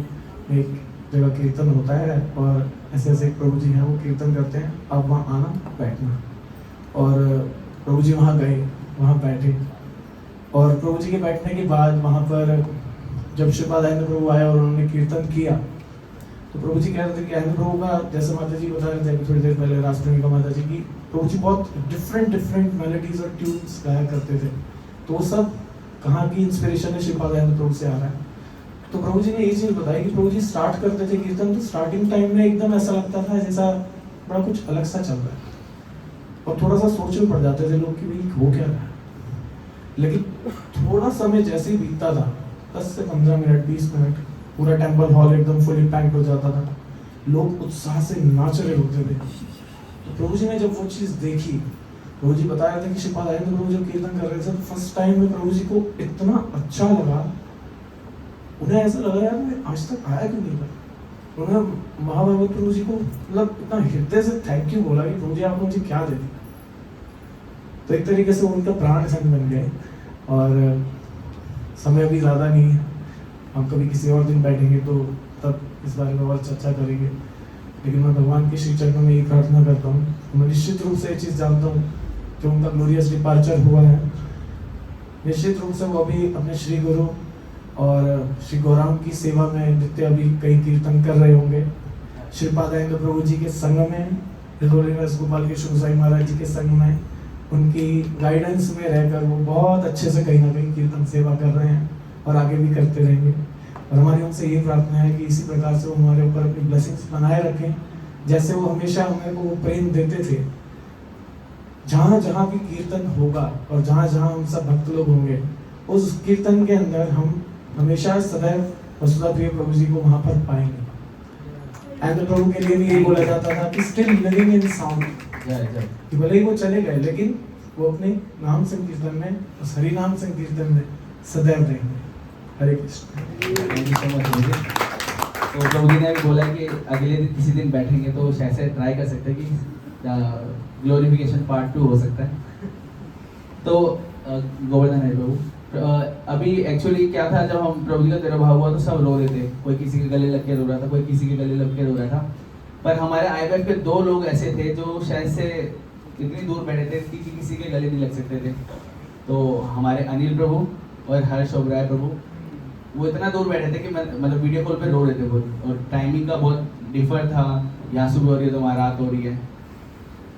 में एक जगह कीर्तन होता है और ऐसे ऐसे प्रभु जी हैं वो कीर्तन करते हैं, आप वहाँ आना बैठना। और प्रभु जी वहाँ गए, वहाँ बैठे, और प्रभु जी के बैठने के बाद वहाँ पर जब श्रीपाद आनंद प्रभु आए और उन्होंने कीर्तन किया, तो प्रभु जी कह रहे थे कि आनंद प्रभु का, जैसे माता जी बता रहे थे थोड़ी देर पहले राष्ट्रप्रेमी माता जी की, प्रभु जी बहुत डिफरेंट मेलोडीज और ट्यून्स गाया करते थे। तो वो सब कहाँ की इंस्पिरेशन है, श्रीपाद आनंद प्रभु से आ रहा है। तो प्रभु जी ने ये चीज़ बताई कि प्रभु जी स्टार्ट करते थे कीर्तन, तो स्टार्टिंग टाइम में एकदम ऐसा लगता था जैसा बड़ा कुछ अलग सा चल रहा है, और थोड़ा सा सोच में पड़ जाते थे लोग कि भाई हो क्या रहा है। लेकिन थोड़ा समय जैसे ही बीतता था, 10 से 15 मिनट 20 मिनट, पूरा टेम्पल हॉल एकदम फुली पैक्ड हो जाता था, लोग उत्साह से नाच रहे होते थे। तो प्रभु जी ने जब वो चीज़ देखी, प्रभु जी बता रहे थे कि श्रीपाद आनंद प्रभु जब कीर्तन कर रहे थे, फर्स्ट टाइम में प्रभु जी को इतना अच्छा लगा, उन्हें ऐसा लगा यार मैं आज तक आया क्यों नहीं था। उन्होंने महाभागवत प्रभु जी को मतलब इतना हृदय से थैंक यू बोला कि प्रभु जी आपने मुझे क्या दे दिया। तो एक तरीके से उनका प्राण संग बन गए। और समय भी ज़्यादा नहीं है, हम कभी किसी और दिन बैठेंगे तो तब इस बारे में और चर्चा करेंगे, लेकिन मैं भगवान के श्री चरणों में ये प्रार्थना करता हूँ। मैं निश्चित रूप से ये चीज़ जानता हूँ जो उनका ग्लोरियस डिपार्चर हुआ है, निश्चित रूप से वो अभी अपने श्री गुरु और श्री गौरांग की सेवा में नित्य अभी कई कीर्तन कर रहे होंगे, श्रीपाद आनंद प्रभु जी के संग में, गोपाल कृष्ण गोसाई महाराज जी के संग में, उनकी गाइडेंस में रहकर वो बहुत अच्छे से कहीं ना कहीं कीर्तन सेवा कर रहे हैं और आगे भी करते रहेंगे। और हमारी उनसे ये प्रार्थना है कि इसी प्रकार से वो हमारे ऊपर अपनी ब्लेसिंग्स बनाए रखें, जैसे वो हमेशा हमें को प्रेम देते थे। जहाँ जहाँ भी कीर्तन होगा और जहाँ जहाँ हम सब भक्त लोग होंगे, उस कीर्तन के अंदर हम हमेशा सदैव वसुधा प्रिय प्रभु जी को वहाँ पर पाएंगे। एंड प्रभु के लिए भी यही बोला जाता था कि स्टिल लिविंग इन साउंड, कि भले ही वो चले गए लेकिन वो अपने नाम संकीर्तन में, उस हरि नाम संकीर्तन में सदैव रहेंगे। Hare Krishna. Thank you so much. तो प्रभु जी ने बोला कि अगले दिन किसी दिन बैठेंगे तो शायद से ट्राई कर सकते हैं कि ग्लोरिफिकेशन पार्ट 2 हो सकता है। तो गोवर्धन है प्रभु, अभी एक्चुअली क्या था, जब हम प्रभु जी का तिरुभाव हुआ तो सब रो रहे थे, कोई किसी के गले लग के रो रहा था, कोई किसी के गले लग के रो रहा था। पर हमारे IVF पे 2 लोग ऐसे थे जो शायद से इतनी दूर बैठे थे कि किसी के गले नहीं लग सकते थे। तो हमारे अनिल प्रभु और हर्ष ओबराय प्रभु, वो इतना दूर बैठे थे कि मतलब वीडियो कॉल पे रो रहे थे वो, और टाइमिंग का बहुत डिफर था, यहाँ सुबह हो रही है तो वहाँ रात हो रही है।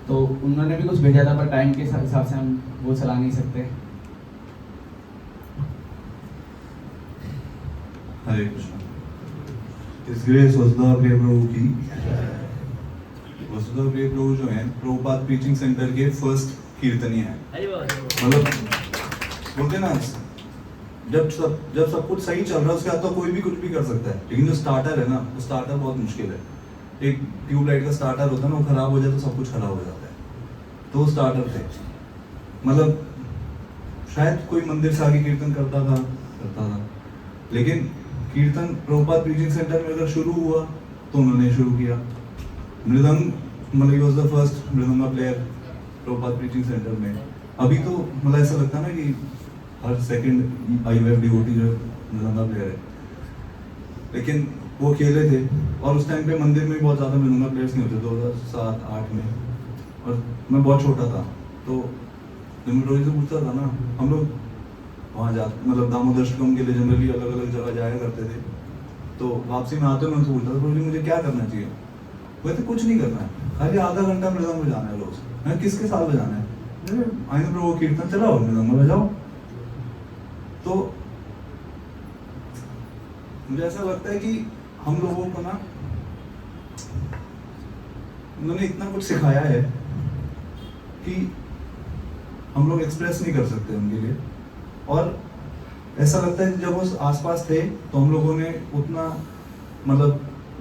तो उन्होंने भी कुछ भेजा था, पर टाइम के हिसाब से हम वो चला नहीं सकते। हरे कृष्ण। इस ग्रेस वसुधा प्रिय प्रभु की, वसुधा प्रिय प्रभु जो हैं प्रभुपाद प्रीचिंग सेंटर के फर्स्ट कीर्तनी हैं। मतलब बोलते ना, जब सब कुछ सही चल रहा है उसके बाद तो कोई भी कुछ भी कर सकता है, लेकिन जो स्टार्टर है ना, वो स्टार्टर बहुत मुश्किल है। एक ट्यूबलाइट का स्टार्टर होता है ना, वो खराब हो जाए तो सब कुछ खराब हो जाता है। तो वो स्टार्टर थे, मतलब शायद कोई मंदिर से आगे कीर्तन करता था, लेकिन कीर्तन प्रभुपाद प्रीचिंग सेंटर में अगर शुरू हुआ तो उन्होंने शुरू किया। मृदंग, मतलब he was the first mridanga player Prabhupada preaching centre में। अभी तो मतलब ऐसा लगता है ना कि हर सेकंड IVF डिवोटी जो मृदंगा प्लेयर है, लेकिन वो खेले थे। और उस टाइम पे मंदिर में बहुत ज़्यादा मृदंगा प्लेयर्स नहीं होते, 2007-8 में, और मैं बहुत छोटा था। तो जब मैं रोहित से पूछता था ना, हम लोग वहाँ जाते, मतलब दामोदर्शकम के लिए जनरली अलग अलग जगह जाया करते थे। तो वापसी में आते मैं उनसे पूछता था, प्रभु जी मुझे क्या करना चाहिए? वैसे कुछ नहीं करना है, खाली आधा घंटा मृदंग बजाना है रोज। मैं किसके साथ बजाना है? आइए प्रभु कीर्तन चलाओ, मृदंग बजाओ। तो मुझे ऐसा लगता है कि हम लोगों को ना उन्होंने इतना कुछ सिखाया है कि हम लोग एक्सप्रेस नहीं कर सकते उनके लिए। और ऐसा लगता है कि जब वो आसपास थे तो हम लोगों ने उतना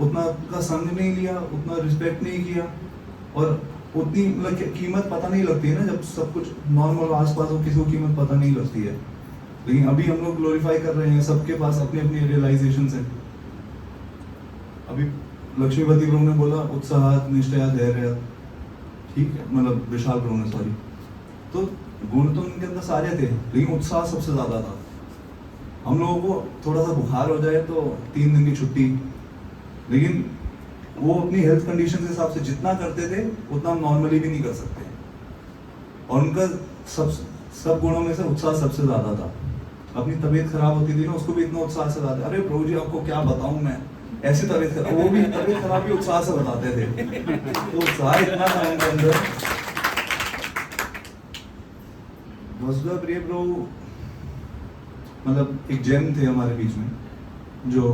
उनका संग नहीं लिया, उतना रिस्पेक्ट नहीं किया, और उतनी कीमत पता नहीं लगती है ना जब सब कुछ नॉर्मल आसपास हो, किसी को कीमत पता नहीं लगती है। लेकिन अभी हम लोग ग्लोरीफाई कर रहे हैं, सबके पास अपनी अपनी रियलाइजेशन है। अभी लक्ष्मीपति प्रभु ने बोला उत्साह, निष्ठा, धैर्य, ठीक है, विशाल प्रभु ने, सॉरी, तो गुण तो उनके अंदर सारे थे, लेकिन उत्साह सबसे ज्यादा था। हम लोगों को थोड़ा सा बुखार हो जाए तो 3 दिन की छुट्टी, लेकिन वो अपनी हेल्थ कंडीशन के हिसाब से जितना करते थे उतना हम नॉर्मली भी नहीं कर सकते। और उनका सब गुणों में से उत्साह सबसे ज्यादा था। अपनी तबीयत खराब होती थी ना, उसको भी इतना उत्साह से बताते, अरे प्रभु जी आपको क्या बताऊं मैं, ऐसी तबीयत खराब, वो भी तबीयत खराब भी उत्साह से बताते थे। तो उत्साह इतना था उनके अंदर। वसुधा प्रिय प्रभु एक जैन थे हमारे बीच में, जो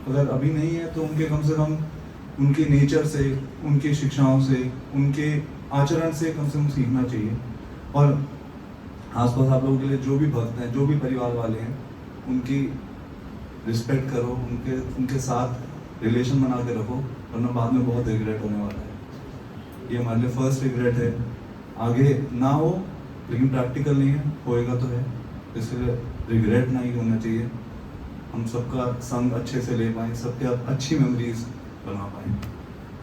अगर अभी नहीं है तो उनके कम से कम उनके नेचर से, उनकी शिक्षाओं से, उनके आचरण से कम सीखना चाहिए। और आसपास आप लोगों के लिए जो भी भक्त हैं, जो भी परिवार वाले हैं, उनकी रिस्पेक्ट करो, उनके साथ रिलेशन बना के रखो, वरना बाद में बहुत रिग्रेट होने वाला है। ये हमारे लिए फर्स्ट रिग्रेट है। आगे ना हो, लेकिन प्रैक्टिकल नहीं है, होएगा तो है, इसलिए रिग्रेट नहीं होना चाहिए। हम सबका संग अच्छे से ले पाए, सबके अच्छी मेमोरीज बना पाए।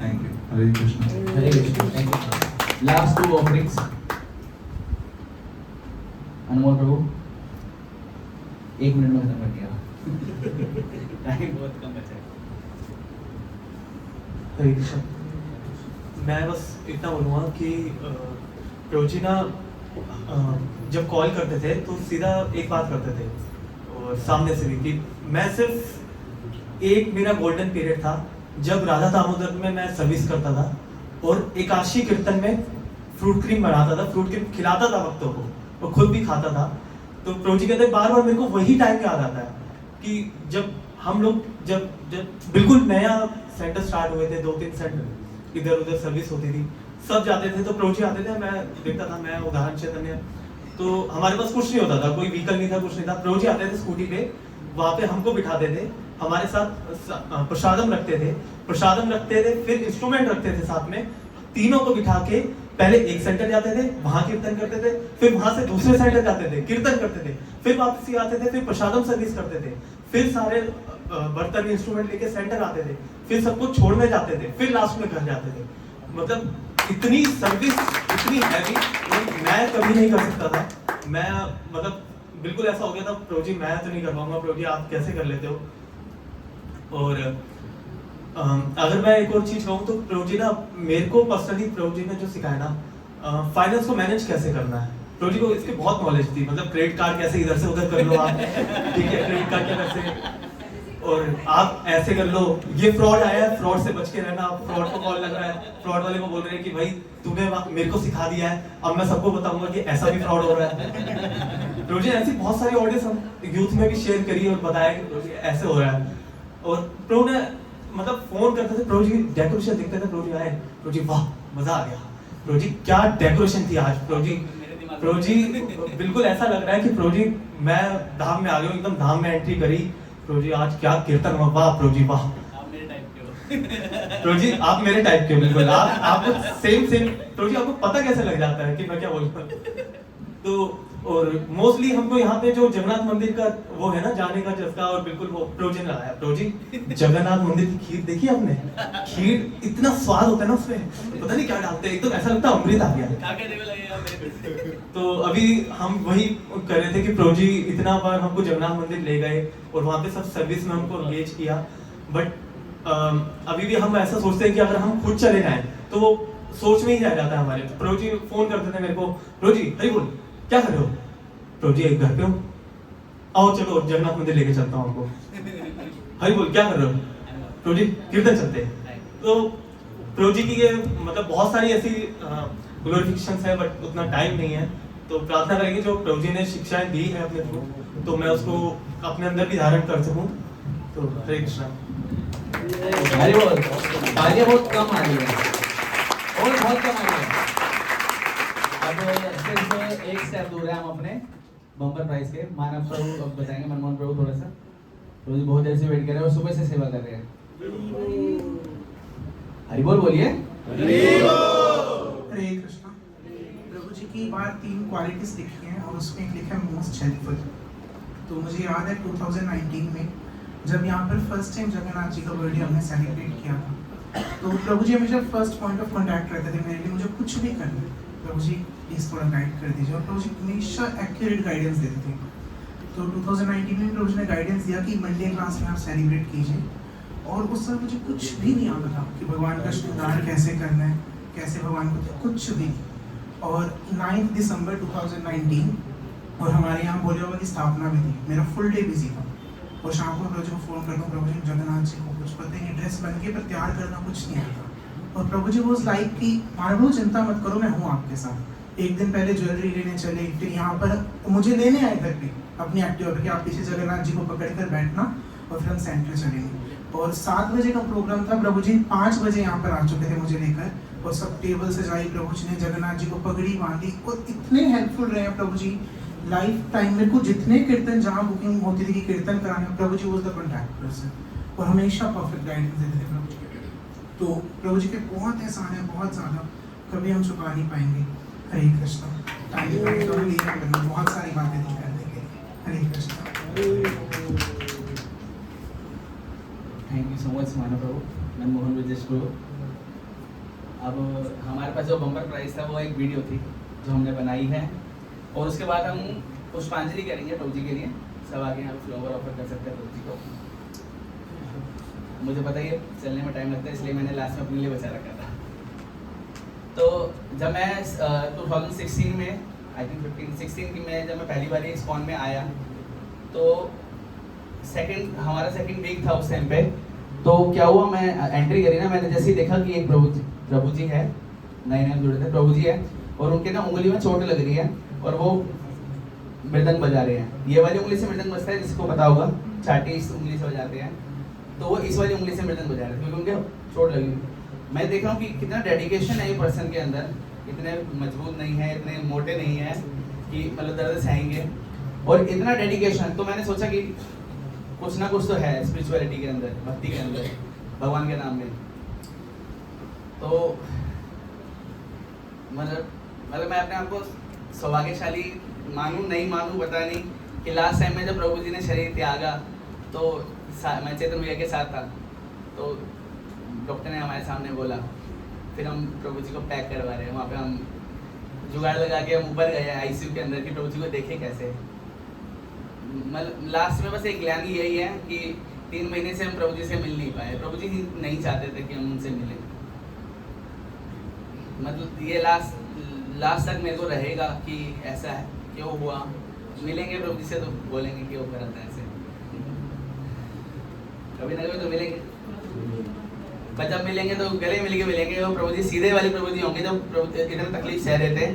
Thank you. Hare Krishna. Hare Krishna. Thank you. Last 2 offerings. Anmol Prabhu 1 minute में खत्म कर दिया। टाइम बहुत कम बचा है। हरे कृष्ण। मैं बस इतना बोलूँगा कि प्रभु जी ना जब कॉल करते थे तो सीधा एक बात करते थे, और सामने से भी, कि मैं सिर्फ एक मेरा गोल्डन पीरियड था जब राधा दामोदर में मैं सर्विस करता था और एकादशी कीर्तन में फ्रूट क्रीम बनाता था, फ्रूट क्रीम खिलाता था भक्तों को, और खुद भी खाता था। तो प्रभु जी कहते बार बार मेरे को वही टाइम याद आता है कि जब हम लोग जब बिल्कुल नया सेंटर स्टार्ट हुए थे, 2-3 सेंटर इधर उधर सर्विस होती थी, सब जाते थे तो प्रभु जी आते थे, मैं देखता था, मैं उदाहरण चैतन्य, तो हमारे पास कुछ नहीं होता था, कोई व्हीकल नहीं था, कुछ नहीं था। प्रभु जी आते थे स्कूटी पे, वहाँ पे हमको बिठाते थे, हमारे साथ प्रसादम रखते थे, फिर इंस्ट्रूमेंट रखते थे साथ में, तीनों को बिठा के पहले एक सेंटर जाते थे, वहां कीर्तन करते थे, फिर वहां से दूसरे सेंटर जाते थे, कीर्तन करते थे, फिर वापसी आते थे, फिर प्रसादम सर्विस करते थे, फिर सारे बर्तन इंस्ट्रूमेंट लेके सेंटर आते थे, फिर सबको छोड़ने जाते थे, फिर लास्ट में घर जाते थे। इतनी सर्विस, इतनी हैवी मैं कभी नहीं कर सकता था। मैं बिल्कुल ऐसा हो गया था, प्रभु जी मैं तो नहीं कर पाऊंगा, प्रभु जी आप कैसे कर लेते हो। और अगर मैं एक और चीज कहूँ तो प्रभु जी ना मेरे को पर्सनली प्रभु जी ने जो सिखाया ना, फाइनेंस को मैनेज कैसे करना है, प्रभु जी को इसकी बहुत नॉलेज थी। क्रेडिट कार्ड कैसे इधर से उधर कर लो आप, ठीक है, क्रेडिट कार्ड क्या कैसे, और आप ऐसे कर लो, ये फ्रॉड आया है, फ्रॉड से बच के रहना, फ्रॉड को कॉल लग रहा है, फ्रॉड वाले को बोल रहे हैं कि भाई तूने मेरे को सिखा दिया है, अब मैं सबको बताऊंगा कि ऐसा भी फ्रॉड हो रहा है। प्रभु जी ऐसी बहुत सारी ऑडियोस हम यूथ में भी शेयर करी और बताया कि ऐसे हो रहा है। और प्रभु ने फोन करते थे, प्रभु जी डेकोरेशन देखते थे, प्रभु जी आए, प्रभु जी वाह मजा आ गया, प्रभु जी क्या डेकोरेशन थी आज, प्रभु जी बिल्कुल ऐसा लग रहा है कि प्रभु जी मैं धाम में आ गया हूँ, एकदम धाम में एंट्री करी, प्रभु जी आज क्या कीर्तन हुआ, वाह प्रभु जी वाह। प्रभु जी आप मेरे टाइप के हो, बिल्कुल आपको सेम प्रभु जी आपको पता कैसे लग जाता है कि मैं क्या बोलता हूँ। तो और मोस्टली हमको यहाँ पे जो जगन्नाथ मंदिर का वो है ना जाने का जज्बा, और बिल्कुल वो प्रभु जी ने लाया। प्रभु जी जगन्नाथ मंदिर की खीर देखी आपने, खीर इतना स्वाद होता है ना उसमें, पता नहीं क्या डालते हैं, एकदम ऐसा लगता है अमृत आ गया। तो अभी हम वही कर रहे थे कि प्रभु जी इतना बार हमको जगन्नाथ मंदिर ले गए और वहाँ पे सब सर्विस में हमको एंगेज किया, बट अभी भी हम ऐसा सोचते हैं कि अगर हम खुद चले जाएं तो वो सोच में ही रह जाता है हमारे। प्रभु जी फोन करते थे मेरे को, प्रभु जी हरि बोल क्या कर रहे हो, प्रभु जी एक घर पे हो, आओ चलो जगन्नाथ मंदिर लेके चलता हूँ आपको, हरि बोल क्या कर रहे हो, प्रभु जी कीर्तन चलते हैं। तो प्रभु जी की ये बहुत सारी ऐसी ग्लोरिफिकेशंस है, बट उतना टाइम नहीं है, तो प्रार्थना करेंगे जो प्रभु जी ने शिक्षाएं दी है अपने को, तो मैं उसको अपने अंदर भी धारण कर सकूं। तो हरे कृष्णा। हरि बोल। तालियां बहुत कम आ रही है और बहुत कम आ रही है। अब सिर्फ एक स्टेप दूर है हम अपने बम्पर प्राइस के। मानव प्रभु अब बताएंगे, मनमोहन प्रभु थोड़ा सा। प्रभु जी बहुत देर से वेट कर रहे हैं और सुबह से सेवा कर रहे हैं। हरि बोल बोलिए। हरे कृष्णा। प्रभु जी की बार 3 क्वालिटीज लिखी हैं और उसमें एक लिखा है मोस्ट हेल्पफुल। तो मुझे याद है 2019 में जब यहाँ पर फर्स्ट टाइम जगन्नाथ जी का बर्थडे हमने सेलिब्रेट किया था, तो प्रभु जी हमेशा फर्स्ट पॉइंट ऑफ कॉन्टैक्ट रहते थे मेरे लिए, मुझे कुछ भी करना है प्रभु जी प्लीज़ थोड़ा गाइड कर दीजिए। और प्रभु जी हमेशा एक्यूरेट गाइडेंस देते थे। तो 2019 में प्रभु जी ने गाइडेंस दिया कि मंडे क्लास में आप सेलिब्रेट कीजिए, और उस समय मुझे कुछ भी नहीं आता था कि भगवान का श्रृंगार कैसे करना है, कैसे भगवान को, कुछ भी। और 9 दिसंबर 2019 और हमारे यहाँ भोले बाबा की स्थापना भी थी। मेरा फुल डे बिजी था और शाम को प्रभु जी को फ़ोन करता हूँ, प्रभु जी जगन्नाथ जी को कुछ पता नहीं, ड्रेस बन के पर तैयार करना कुछ नहीं आता। और प्रभु जी वॉज लाइक कि मानव चिंता मत करो, मैं हूँ आपके साथ। एक दिन पहले ज्वेलरी लेने चले, फिर यहाँ पर मुझे लेने आए घर पे अपनी एक्टिवा पे कि आप पीछे जगन्नाथ जी को पकड़ कर बैठना और फिर हम सेंटर चलेंगे। और 7 बजे का प्रोग्राम था, प्रभु जी 5 बजे यहाँ पर आ चुके थे मुझे लेकर, और सब टेबल सजाई, प्रभु जी ने जगन्नाथ जी को पगड़ी बांधी और इतने हेल्पफुल रहे हैं प्रभु जी लाइफ टाइम। मेरे को जितने कीर्तन जहाँ बुकिंग होती थी कि कीर्तन कराने, प्रभु जी वॉज द कॉन्टैक्ट पर्सन और हमेशा परफेक्ट गाइडेंस देते थे प्रभु जी। तो प्रभु जी के बहुत एहसान है, बहुत ज़्यादा, कभी हम चुका नहीं पाएंगे। हरे कृष्णा। बहुत सारी बातें थी करने के लिए। Hare Krishna. Thank you so much Manav प्रभु, मनमोहन विजेश प्रभु। अब हमारे पास जो बम्पर प्राइस था वो एक वीडियो थी जो हमने बनाई है, और उसके बाद हम पुष्पांजलि करेंगे प्रभु जी के लिए। सब आगे यहाँ फ्लावर ऑफर कर सकते हैं प्रभु जी को। मुझे पता ही है चलने में टाइम लगता है, इसलिए मैंने लास्ट में अपने लिए बचा रखा था। तो जब मैं 2016 में, आई थिंक 15-16 की में, जब मैं पहली बार इस्कॉन में आया, तो हमारा सेकंड वीक था उस टाइम पे। तो क्या हुआ, मैं एंट्री करी ना, मैंने जैसे ही देखा कि एक प्रभु जी है, नए जुड़े थे प्रभु जी है, और उनके ना उंगली में चोट लग रही है और वो मृदंग बजा रहे हैं। ये वाली उंगली से मृदंग बजता है, जिसको पता होगा, चाटी इस उंगली से बजाते हैं, तो वो इस वाली उंगली से मृदंग बजा रहे थे क्योंकि उनके चोट लगी। मैं देख रहा हूँ कि कितना डेडिकेशन है ये पर्सन के अंदर, इतने मजबूत नहीं है, इतने मोटे नहीं है कि मतलब दर्द सहेंगे, और इतना डेडिकेशन। तो मैंने सोचा कि कुछ ना कुछ तो है स्पिरिचुअलिटी के अंदर, भक्ति के अंदर, भगवान के नाम में। तो मतलब मैं अपने आप को सौभाग्यशाली मानूं नहीं मानूं पता नहीं कि लास्ट टाइम में जब प्रभु जी ने शरीर त्यागा तो मैं चेतन भैया के साथ था, तो डॉक्टर ने हमारे सामने बोला, फिर हम प्रभु जी को पैक करवा रहे हैं। वहाँ पे हम जुगाड़ लगा के हम ऊपर गए आईसीयू के अंदर कि प्रभु जी को देखे कैसे। मतलब लास्ट में बस एक ग्लानि यही है कि 3 महीने से हम प्रभु जी से मिल नहीं पाए। प्रभु जी नहीं चाहते थे कि हम उनसे मिलें। मतलब ये लास्ट तक मेरे को रहेगा कि ऐसा है, क्यों हुआ। मिलेंगे प्रभु जी से तो बोलेंगे क्यों करा था ऐसे, कभी ना कभी तो मिलेंगे। पर जब मिलेंगे तो गले मिल के मिलेंगे। और प्रभु जी सीधे वाले प्रभु जी होंगे, जब प्रभु इतने तकलीफ सह रहे थे